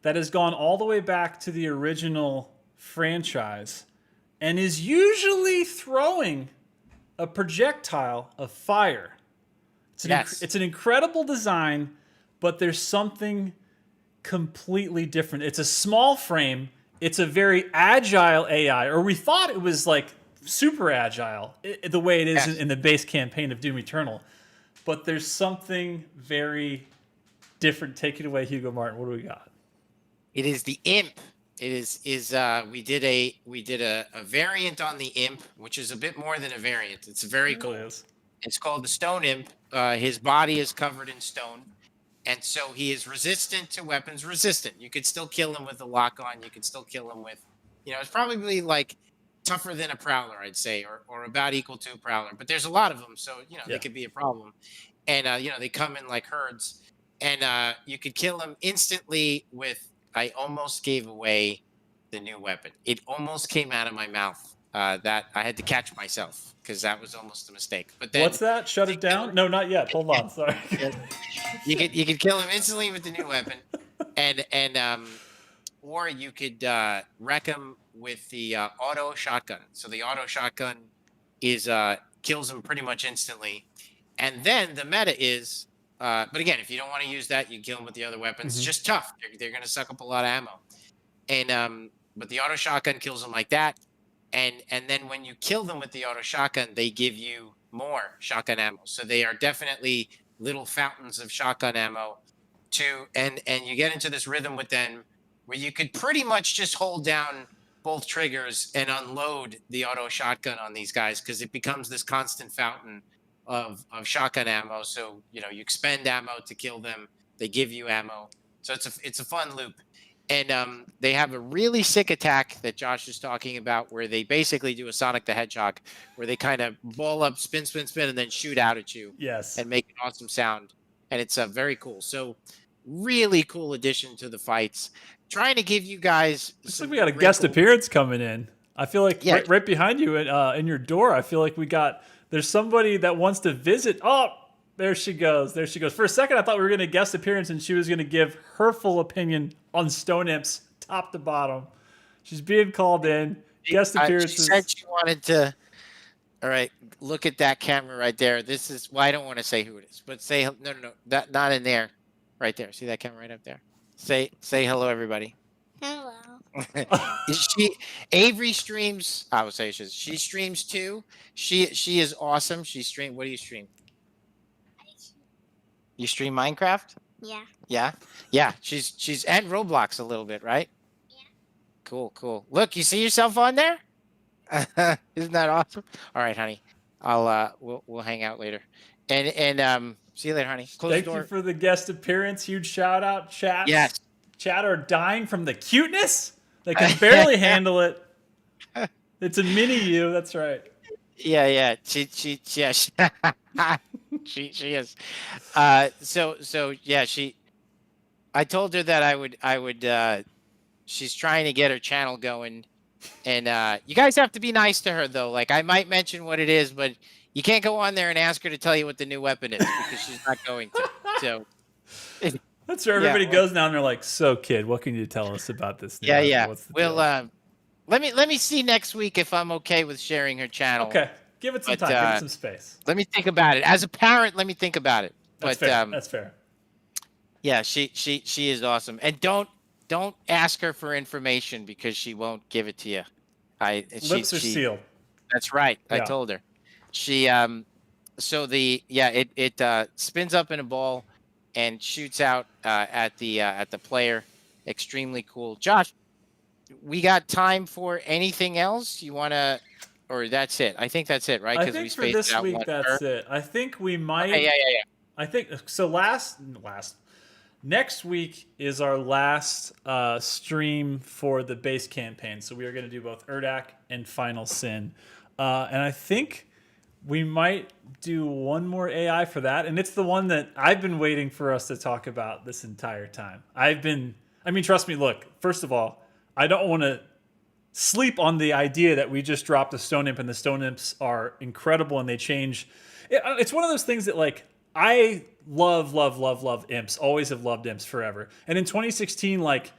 that has gone all the way back to the original franchise and is usually throwing a projectile of fire. It's an incredible design, but there's something completely different. It's a small frame. It's a very agile AI, or we thought it was like super agile, the way it is in the base campaign of Doom Eternal. But there's something very different. Take it away, Hugo Martin. What do we got? it is the Imp. It is we did a variant on the Imp, which is a bit more than a variant. It's very cool. It's called the Stone Imp. His body is covered in stone, and so he is resistant to weapons. Resistant. You could still kill him with a lock on. You could still kill him with, it's probably like tougher than a Prowler, I'd say, or about equal to a Prowler. But there's a lot of them, so they could be a problem. And they come in like herds, and you could kill him instantly with. I almost gave away the new weapon. It almost came out of my mouth. That I had to catch myself because that was almost a mistake. But then, what's that? Shut it down? No, not yet. Hold on. Sorry. You could kill him instantly with the new weapon, or you could wreck him with the auto shotgun. So the auto shotgun is kills him pretty much instantly, and then the meta is. But again, if you don't want to use that, you kill them with the other weapons. It's just tough. They're going to suck up a lot of ammo. And but the auto shotgun kills them like that. And then when you kill them with the auto shotgun, they give you more shotgun ammo. So they are definitely little fountains of shotgun ammo. And you get into this rhythm with them where you could pretty much just hold down both triggers and unload the auto shotgun on these guys because it becomes this constant fountain of shotgun ammo. So you expend ammo to kill them, they give you ammo, so it's a fun loop. And they have a really sick attack that Josh is talking about where they basically do a Sonic the Hedgehog where they kind of ball up, spin, and then shoot out at you. Yes. And make an awesome sound, and it's very cool. So really cool addition to the fights. Trying to give you guys looks like we got a guest appearance coming in. I feel like right behind you in your door, I feel like there's somebody that wants to visit. Oh, there she goes. For a second, I thought we were going to guest appearance and she was going to give her full opinion on Stone Imps, top to bottom. She's being called in. Guest appearances. She said she wanted to. All right, look at that camera right there. This is. Well, I don't want to say who it is, but say no. That not in there. Right there. See that camera right up there. Say hello, everybody. Hello. Avery streams. I would say she streams too. She is awesome. She stream. What do you stream? You stream Minecraft? Yeah. Yeah. She's and Roblox a little bit, right? Yeah. Cool. Look, you see yourself on there? Isn't that awesome? All right, honey. I'll we'll hang out later. And see you later, honey. Close the door. Thank you for the guest appearance. Huge shout out, chat. Yes. Chat are dying from the cuteness. They can barely handle it. It's a mini you. That's right. Yeah. She is. So yeah, I told her that I would she's trying to get her channel going, and you guys have to be nice to her though. Like I might mention what it is, but you can't go on there and ask her to tell you what the new weapon is because she's not going to. So that's where everybody goes now, and they're like, "So, kid, what can you tell us about this?" New yeah. What's the Well, deal? let me see next week if I'm okay with sharing her channel. Okay, give it some time. Give it some space. Let me think about it. As a parent, let me think about it. That's fair. That's fair. Yeah, she is awesome, and don't ask her for information because she won't give it to you. Lips are sealed. That's right. Yeah. I told her. She so it spins up in a ball and shoots out at the player. Extremely cool. Josh, we got time for anything else you want to, or that's it? I think that's it, right? I Because we think for spaced it this out week one per. that's it. I think we Okay, might. yeah. I think so. Next week is our last stream for the base campaign. So we are going to do both Urdak and Final Sin, and I think we might do one more AI for that, and it's the one that I've been waiting for us to talk about this entire time. I mean, trust me. Look, first of all, I don't want to sleep on the idea that we just dropped a Stone Imp, and the Stone Imps are incredible and they change. It's one of those things that like I love imps. Always have loved imps forever. And in 2016, like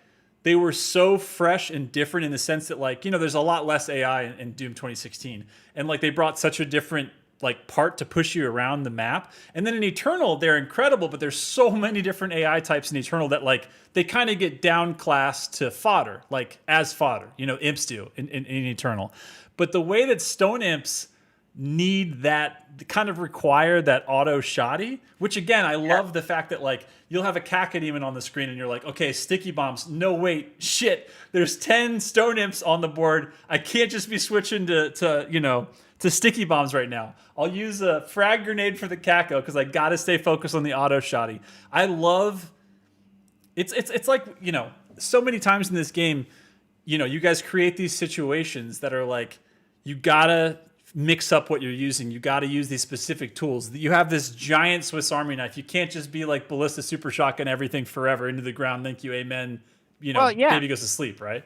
they were so fresh and different in the sense that like there's a lot less AI in Doom 2016, and like they brought such a different like part to push you around the map. And then in Eternal, they're incredible, but there's so many different AI types in Eternal that like they kind of get downclassed to fodder, like as fodder, imps do in Eternal. But the way that Stone Imps need that kind of require that auto shoddy, which again, I love the fact that like you'll have a Cacodemon on the screen and you're like, okay, sticky bombs. No, wait, shit. There's 10 Stone Imps on the board. I can't just be switching to sticky bombs right now. I'll use a frag grenade for the Caco because I gotta stay focused on the auto shoddy. I love it's like, so many times in this game, you guys create these situations that are like, you gotta mix up what you're using. You gotta use these specific tools. You have this giant Swiss Army knife. You can't just be like ballista super shotgun everything forever into the ground. Thank you, amen. Baby goes to sleep, right?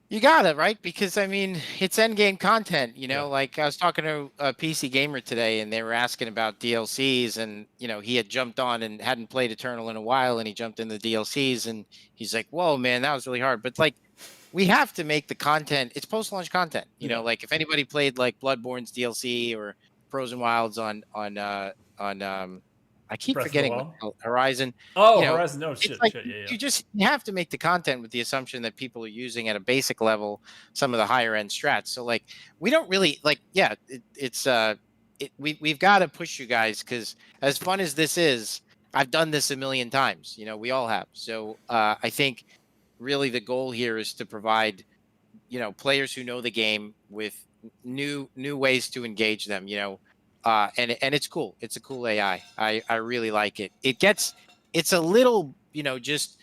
You got it, right? Because I mean, it's end game content. Yeah. Like I was talking to a PC gamer today, and they were asking about DLCs, and he had jumped on and hadn't played Eternal in a while, and he jumped in the DLCs, and he's like, "Whoa, man, that was really hard." But like, we have to make the content. It's post-launch content. Like if anybody played like Bloodborne's DLC or Frozen Wilds on I keep Breath of the forgetting Wild? Horizon. Oh, Horizon. No, It's shit. like Yeah. you have to make the content with the assumption that people are using at a basic level some of the higher end strats. So like we don't really like. Yeah, we've got to push you guys because as fun as this is, I've done this a million times. We all have. So I think really the goal here is to provide players who know the game with new ways to engage them. And it's cool. It's a cool AI. I really like it. It's a little, just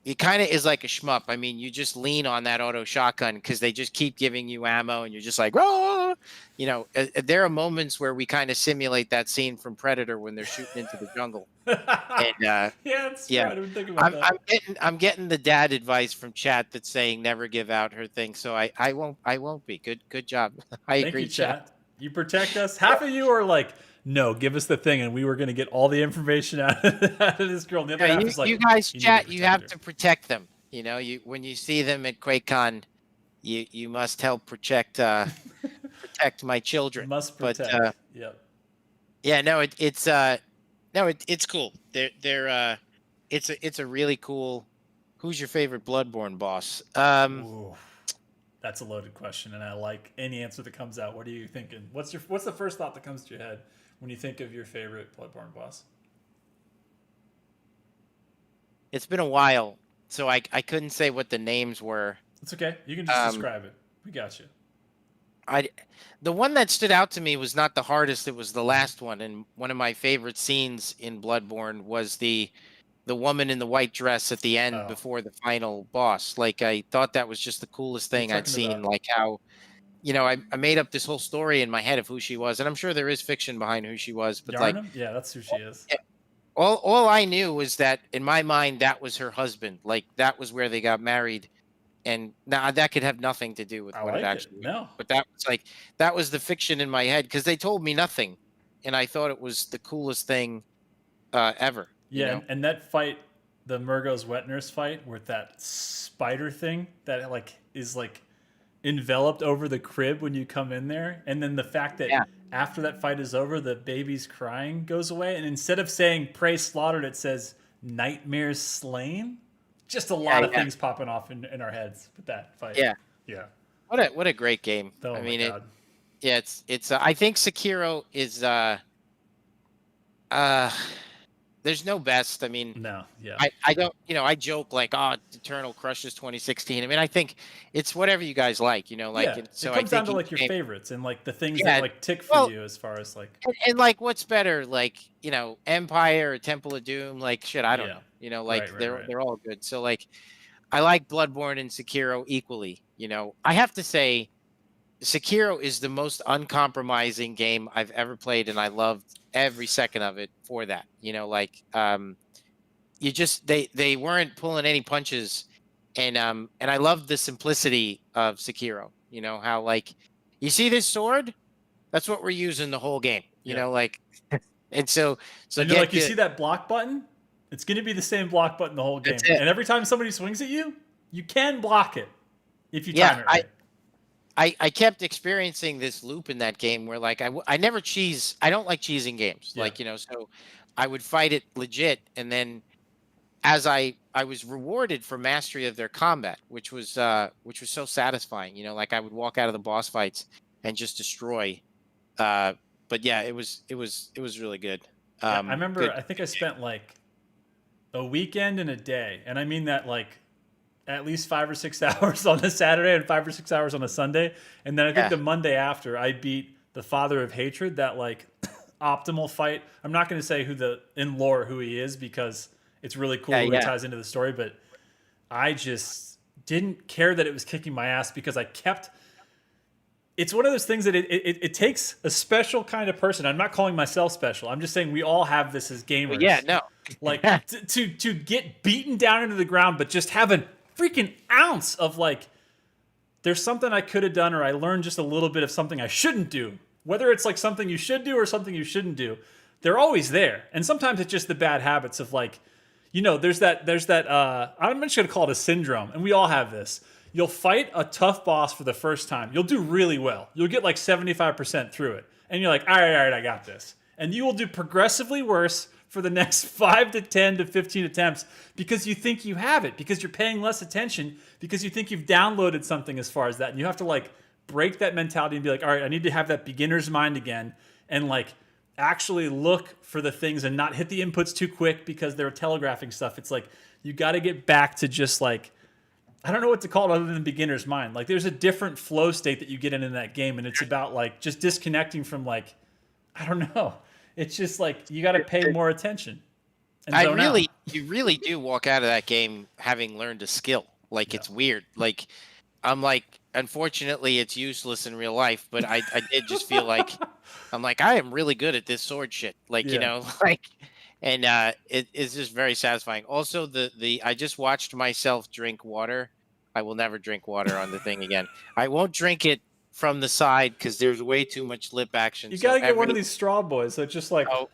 it kind of is like a shmup. I mean, you just lean on that auto shotgun because they just keep giving you ammo, and you're just like, oh, there are moments where we kind of simulate that scene from Predator when they're shooting into the jungle. And Yeah, it's yeah, I didn't think about that. I'm getting the dad advice from chat that's saying never give out her thing. So I won't be. Good job. I Thank agree, you, chat. You protect us. Half of you are like, no, give us the thing, and we were going to get all the information out of this girl. And the other half is like, you guys, chat, you have her. to protect them. When you see them at QuakeCon, you must help protect my children. Must protect. But yep. yeah, no, it's cool. It's a really cool. Who's your favorite Bloodborne boss? Ooh, that's a loaded question, and I like any answer that comes out. What are you thinking? What's the first thought that comes to your head when you think of your favorite Bloodborne boss? It's been a while, so I couldn't say what the names were. It's okay. You can just describe it. We got you. The one that stood out to me was not the hardest. It was the last one, and one of my favorite scenes in Bloodborne was the woman in the white dress at the end before the final boss. Like I thought that was just the coolest thing I'd seen. Like how, I made up this whole story in my head of who she was, and I'm sure there is fiction behind who she was. But Yarnum? Yeah, that's who she is. All I knew was that in my mind that was her husband. Like that was where they got married. And now that could have nothing to do with what it actually was. No. But that was the fiction in my head because they told me nothing, and I thought it was the coolest thing ever. Yeah, and that fight, the Murgos wet nurse fight, with that spider thing that is enveloped over the crib when you come in there, and then the fact that after that fight is over, the baby's crying goes away, and instead of saying "prey slaughtered," it says "nightmares slain." Just a lot of things popping off in our heads with that fight. Yeah. Yeah. What a great game. Oh, I mean, God. Yeah, it's. I think Sekiro is. Uh, there's no best. I mean, No, yeah. I don't. I joke like, oh, Eternal crushes 2016. I mean, I think it's whatever you guys like. Yeah, And it so I comes down think to each like your game. favorites and like the things that Yeah. like tick for Well, you as far as like and like, what's better, like Empire or Temple of Doom? Like, shit, I don't yeah. know. Like Right, right, they're right. they're all good. So like, I like Bloodborne and Sekiro equally. I have to say, Sekiro is the most uncompromising game I've ever played, and I loved every second of it for that. Like you just they weren't pulling any punches, and I love the simplicity of Sekiro. How like you see this sword, that's what we're using the whole game. Yeah. Like and so And you're get like, you good. see that block button? It's going to be the same block button the whole game. That's it. And every time somebody swings at you, you can block it if you Yeah, time it right. I kept experiencing this loop in that game where like I never cheese. I don't like cheesing games. Yeah. Like so I would fight it legit, and then as I was rewarded for mastery of their combat, which was so satisfying. Like I would walk out of the boss fights and just destroy. But yeah, it was really good. Yeah, I remember, Good. I think I spent like a weekend and a day. And I mean that like at least 5 or 6 hours on a Saturday and 5 or 6 hours on a Sunday. And then I think Yeah. the Monday after, I beat the Father of Hatred, that like optimal fight. I'm not going to say in lore who he is because it's really cool Yeah, who he yeah. ties into the story, but I just didn't care that it was kicking my ass because I kept. It's one of those things that it takes a special kind of person. I'm not calling myself special. I'm just saying we all have this as gamers. Well, yeah, no. Like to get beaten down into the ground, but just have a freaking ounce of like, there's something I could have done, or I learned just a little bit of something I shouldn't do. Whether it's like something you should do or something you shouldn't do, they're always there. And sometimes it's just the bad habits of like, there's that I'm just gonna call it a syndrome, and we all have this. You'll fight a tough boss for the first time. You'll do really well. You'll get like 75% through it. And you're like, all right, I got this. And you will do progressively worse for the next 5 to 10 to 15 attempts because you think you have it, because you're paying less attention, because you think you've downloaded something as far as that. And you have to like break that mentality and be like, all right, I need to have that beginner's mind again and like actually look for the things and not hit the inputs too quick because they're telegraphing stuff. It's like you got to get back to just like, I don't know what to call it other than beginner's mind. Like there's a different flow state that you get in that game, and it's about like just disconnecting from like, I don't know. It's just like you got to pay more attention. And zone out. You really do walk out of that game having learned a skill. Like it's weird. Like I'm like, unfortunately, it's useless in real life, but I did just feel like I'm like I am really good at this sword shit. Like like. And it's just very satisfying. Also, the I just watched myself drink water. I will never drink water on the thing again. I won't drink it from the side because there's way too much lip action. You gotta get one of these straw boys. So it's just like, oh,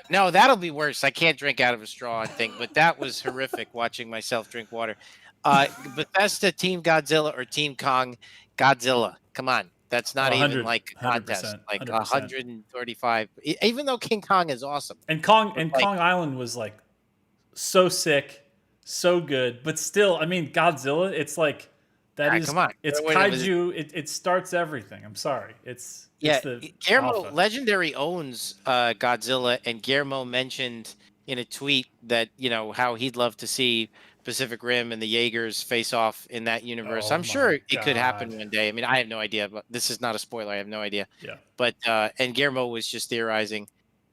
no, that'll be worse. I can't drink out of a straw, I think. But that was horrific watching myself drink water. Bethesda Team Godzilla or Team Kong Godzilla. Come on. That's not even like a contest. Like 100%. 135. Even though King Kong is awesome. And Kong Island was like so sick, so good, but still, I mean, Godzilla. It's like that is. Come on. It's kaiju. It starts everything. I'm sorry. It's the Guillermo alpha. Legendary owns Godzilla, and Guillermo mentioned in a tweet that how he'd love to see Pacific Rim and the Jaegers face off in that universe. Oh I'm sure it God. could happen one day. I mean, I have no idea, but this is not a spoiler. I have no idea. Yeah. But and Guillermo was just theorizing,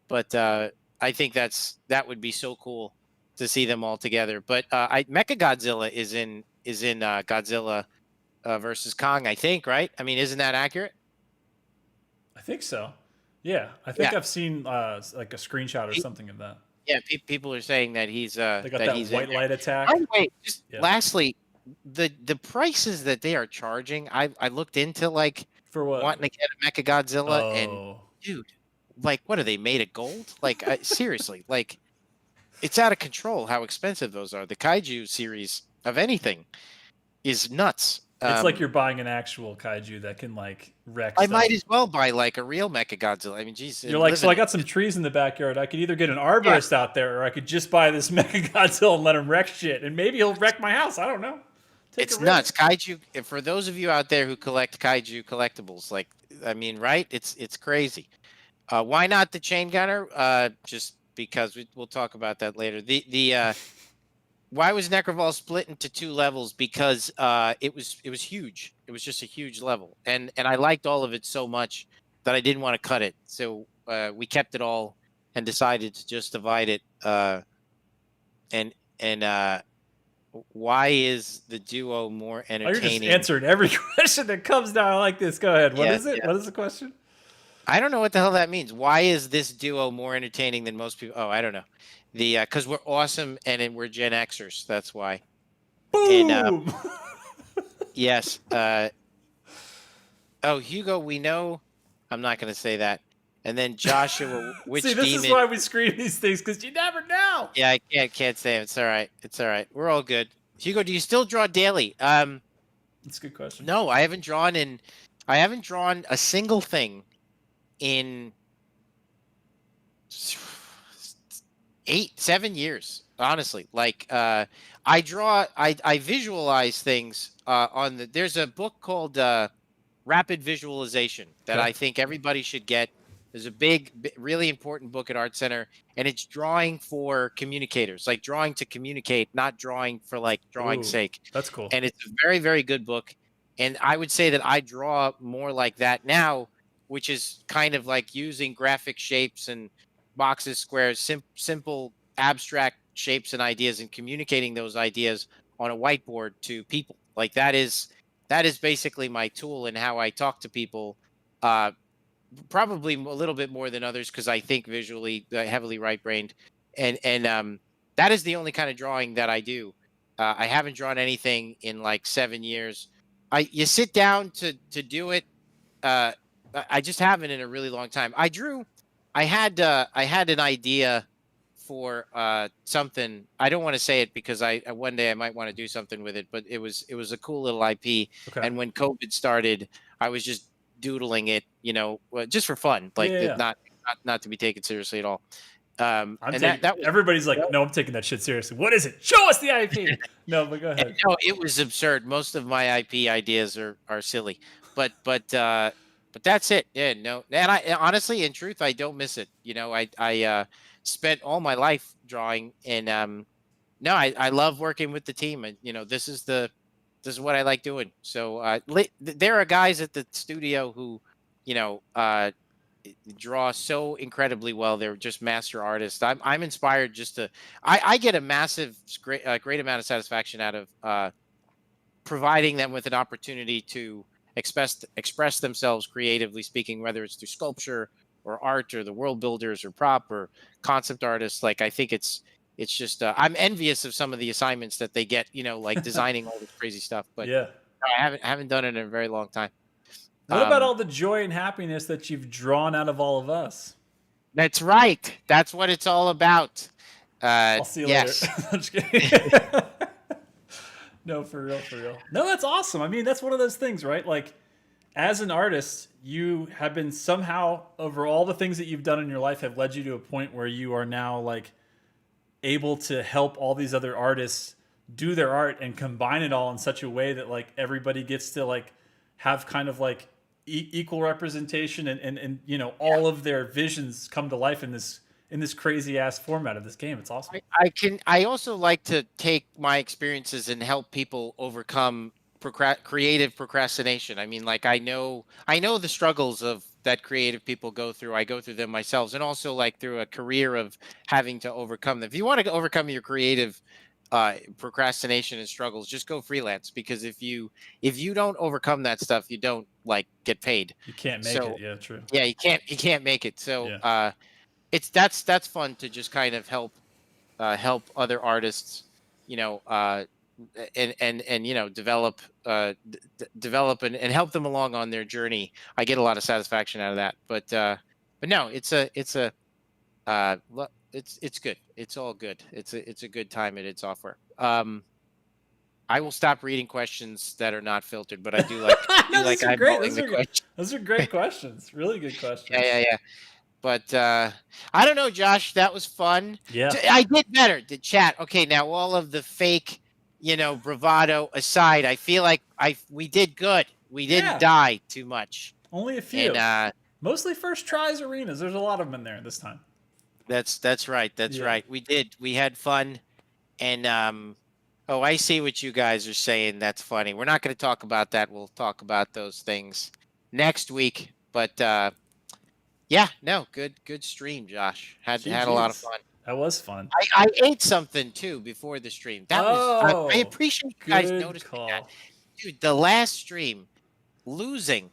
but I think that would be so cool to see them all together. But Mechagodzilla is in Godzilla versus Kong, I think, right? I mean, isn't that accurate? I think so. Yeah, I think I've seen like a screenshot or something of that. Yeah, people are saying that he's They got that he's white light attack. By the way, just lastly, the prices that they are charging, I looked into like For what? wanting to get a Mechagodzilla, and dude, like what are they made of gold? Like seriously, like it's out of control how expensive those are. The Kaiju series of anything is nuts. It's like you're buying an actual kaiju that can like wreck I stuff. might as well buy like a real Mechagodzilla. I mean, geez. You're like, so I got some trees in the backyard. I could either get an arborist out there, or I could just buy this Mechagodzilla and let him wreck shit, and maybe he'll wreck my house. I don't know. It's nuts. Kaiju. For those of you out there who collect kaiju collectibles, like I mean, right? It's crazy. Why not the chain gunner? Just because we'll talk about that later. The why was Nekravol split into two levels? Because it was huge. It was just a huge level, and I liked all of it so much that I didn't want to cut it. So we kept it all and decided to just divide it. And why is the duo more Oh, you're just entertaining? answering every question that comes down. I like this. Go ahead. What Yeah, is it? yeah. What is the question? I don't know what the hell that means. Why is this duo more entertaining than most people? Oh, I don't know. The because we're awesome and we're Gen Xers. That's why. And Boom. yes. Oh, Hugo, we know. I'm not going to say that. And then Joshua, which See, this demon? is why we screen these things, because you never know. Yeah, I can't say it. It's all right. It's all right. We're all good. Hugo, do you still draw daily? That's a good question. No, I haven't drawn a single thing in 7 years, honestly. Like I visualize things there's a book called Rapid Visualization that Okay. I think everybody should get. There's a really important book at Art Center, and it's drawing for communicators, like drawing to communicate, not drawing for like drawing's Ooh, sake. that's cool. And it's a very, very good book. And I would say that I draw more like that now, which is kind of like using graphic shapes and boxes, squares, simple abstract shapes and ideas, and communicating those ideas on a whiteboard to people. Like that is basically my tool in how I talk to people. Probably a little bit more than others because I think visually, heavily right-brained, and that is the only kind of drawing that I do. I haven't drawn anything in like 7 years. You sit down to do it. I just haven't in a really long time. I had an idea for something. I don't want to say it because one day I might want to do something with it, but it was a cool little IP. Okay. And when COVID started, I was just doodling it, just for fun, like Yeah. not to be taken seriously at all. Everybody's like, no, I'm taking that shit seriously. What is it? Show us the IP. No, but go ahead. No, it was absurd. Most of my IP ideas are silly, but that's it. Yeah, no, and I honestly, in truth, I don't miss it. I spent all my life drawing, and no, I love working with the team, and this is what I like doing. So there are guys at the studio who, draw so incredibly well. They're just master artists. I'm inspired just to. I get a massive, great amount of satisfaction out of providing them with an opportunity to express themselves creatively speaking, whether it's through sculpture or art or the world builders or prop or concept artists. Like I think it's just I'm envious of some of the assignments that they get, like designing all this crazy stuff. But yeah, I haven't done it in a very long time. What about all the joy and happiness that you've drawn out of all of us? That's right. That's what it's all about. I'll see you later. I'm just kidding. No, for real. No, that's awesome. I mean, that's one of those things, right? Like, as an artist, you have been somehow, over all the things that you've done in your life, have led you to a point where you are now like able to help all these other artists do their art and combine it all in such a way that like everybody gets to like have kind of like equal representation and all of their visions come to life in this crazy ass format of this game. It's awesome. I also like to take my experiences and help people overcome creative procrastination. I mean, like I know the struggles of that creative people go through. I go through them myself, and also like through a career of having to overcome them. If you want to overcome your creative procrastination and struggles, just go freelance, because if you don't overcome that stuff, you don't like get paid. You can't make it. Yeah, true. Yeah, you can't make it. So yeah. That's fun to just kind of help other artists, and develop and help them along on their journey. I get a lot of satisfaction out of that. But no, it's good. It's all good. It's a good time at id Software. I will stop reading questions that are not filtered, but I do like eyeballing the questions. Those are great questions. Really good questions. Yeah. But I don't know, Josh. That was fun. Yeah. I did better. The chat. Okay, now all of the fake, bravado aside, I feel like we did good. We didn't die too much. Only a few. And mostly first tries arenas. There's a lot of them in there this time. that's right. That's right. We had fun. And oh, I see what you guys are saying. That's funny. We're not going to talk about that. We'll talk about those things next week. But yeah, no, good stream, Josh. Had a lot of GGs. fun. That was fun. I ate something too before the stream. That was I appreciate you guys noticing that. Dude, the last stream, losing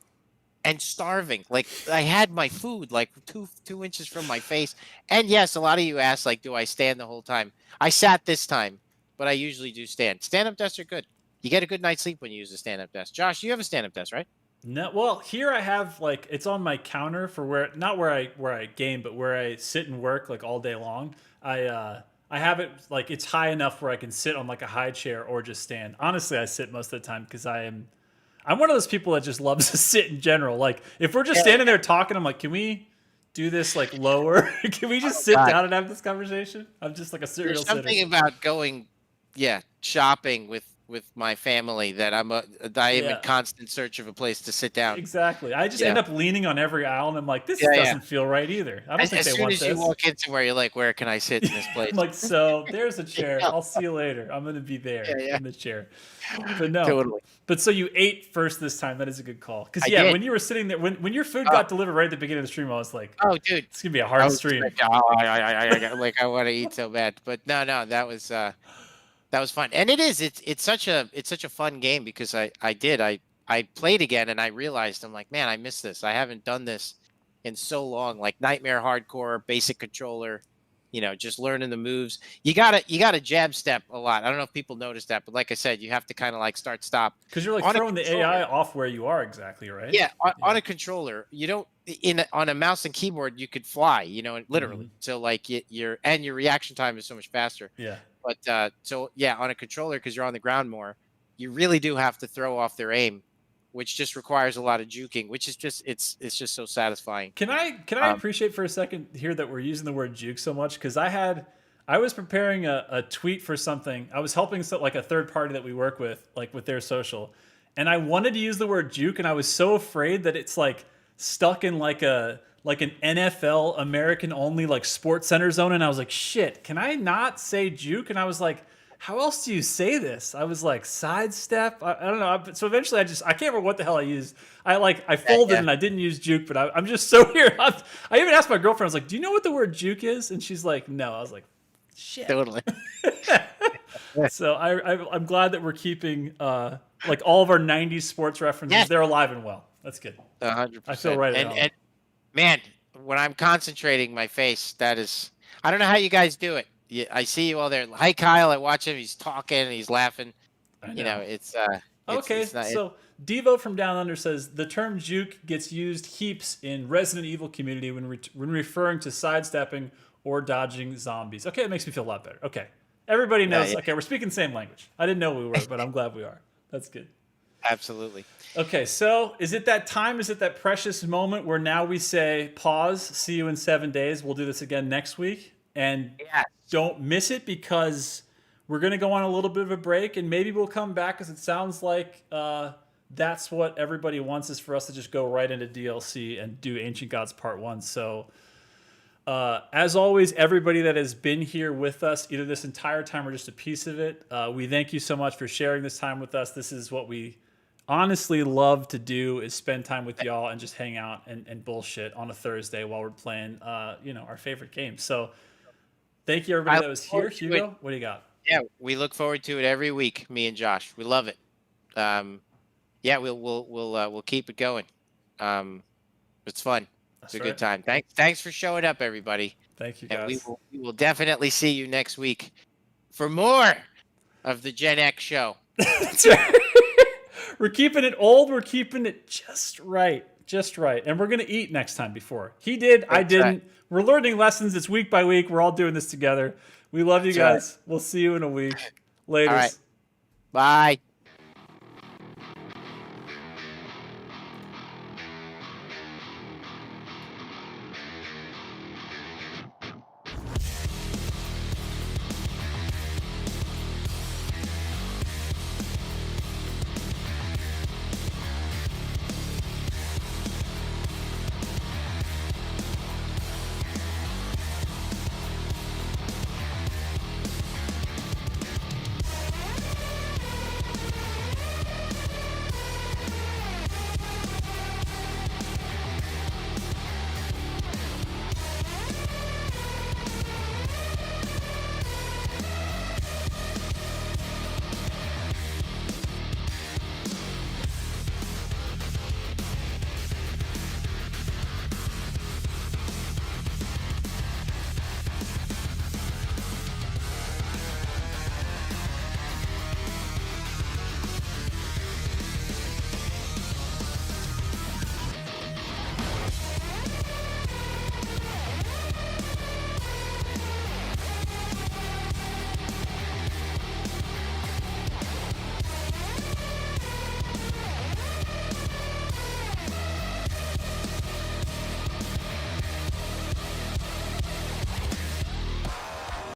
and starving. Like I had my food like two inches from my face. And yes, a lot of you asked, like, do I stand the whole time? I sat this time, but I usually do stand. Stand-up desks are good. You get a good night's sleep when you use a stand-up desk. Josh, you have a stand-up desk, right? No, well, here I have like it's on my counter for where I game, but where I sit and work like all day long. I have it like it's high enough where I can sit on like a high chair or just stand. Honestly, I sit most of the time because I'm one of those people that just loves to sit in general. Like if we're just standing there talking, I'm like, can we do this like lower? Can we just sit down and have this conversation? I'm just like a serial There's something sitter. about going, shopping with my family that I am in constant search of a place to sit down. Exactly. I just end up leaning on every aisle, and I'm like, this doesn't feel right either. I don't think they want this. As soon as you walk in somewhere, you're like, where can I sit in this place? I'm like, so there's a chair. I'll see you later. I'm going to be there in the chair. But no. Totally. But so you ate first this time. That is a good call. Because, when you were sitting there, when your food got delivered right at the beginning of the stream, I was like, oh, dude. It's going to be a hard stream. Like, I want to eat so bad. But no, that was fun. And it's such a fun game because I played again and I realized I'm like, man, I missed this. I haven't done this in so long. Like Nightmare Hardcore, basic controller, just learning the moves. You gotta jab step a lot. I don't know if people noticed that, but like I said, you have to kind of like start stop. Because you're like throwing the AI off where you are exactly, right? Yeah, on a controller, you don't on a mouse and keyboard you could fly, literally. So like your reaction time is so much faster. Yeah. But on a controller, because you're on the ground more, you really do have to throw off their aim, which just requires a lot of juking, which is just it's just so satisfying. Can I appreciate for a second here that we're using the word juke so much? Because I was preparing a tweet for something. I was helping like a third party that we work with, like with their social, and I wanted to use the word juke, and I was so afraid that it's like stuck in like an NFL American only like Sports Center zone, and I was like, shit, can I not say juke? And I was like, how else do you say this? I was like, sidestep. I don't know. So eventually, I can't remember what the hell I used. I folded and I didn't use juke, but I'm just so here. I even asked my girlfriend. I was like, do you know what the word juke is? And she's like, no. I was like, shit. Totally. So I'm glad that we're keeping like all of our '90s sports references. Yeah. They're alive and well. That's good. 100%. I feel right. And man, when I'm concentrating, my face, I don't know how you guys do it. I see you all there. Hi, Kyle. I watch him. He's talking and he's laughing. It's okay. So Devo from Down Under says the term juke gets used heaps in Resident Evil community when referring to sidestepping or dodging zombies. Okay, it makes me feel a lot better. Okay, everybody knows. Okay, we're speaking the same language. I didn't know we were, but I'm glad we are. That's good. Absolutely. Okay, so is it that time? Is it that precious moment where now we say pause, see you in 7 days. We'll do this again next week. And don't miss it because we're going to go on a little bit of a break and maybe we'll come back because it sounds like that's what everybody wants is for us to just go right into DLC and do Ancient Gods Part 1. So as always, everybody that has been here with us, either this entire time or just a piece of it, we thank you so much for sharing this time with us. This is what we honestly love to do is spend time with y'all and just hang out and bullshit on a Thursday while we're playing our favorite game. So thank you everybody that was here. Hugo, what do you got? Yeah, we look forward to it every week, me and Josh. We love it. We'll keep it going. It's fun. It's a good time. Thanks for showing up, everybody. Thank you, guys. And we will definitely see you next week for more of the Gen X show. That's right. We're keeping it old. We're keeping it just right. And we're going to eat next time before. He did. I didn't. Right. We're learning lessons. It's week by week. We're all doing this together. We love you guys. We'll see you in a week. Later. All right. Bye.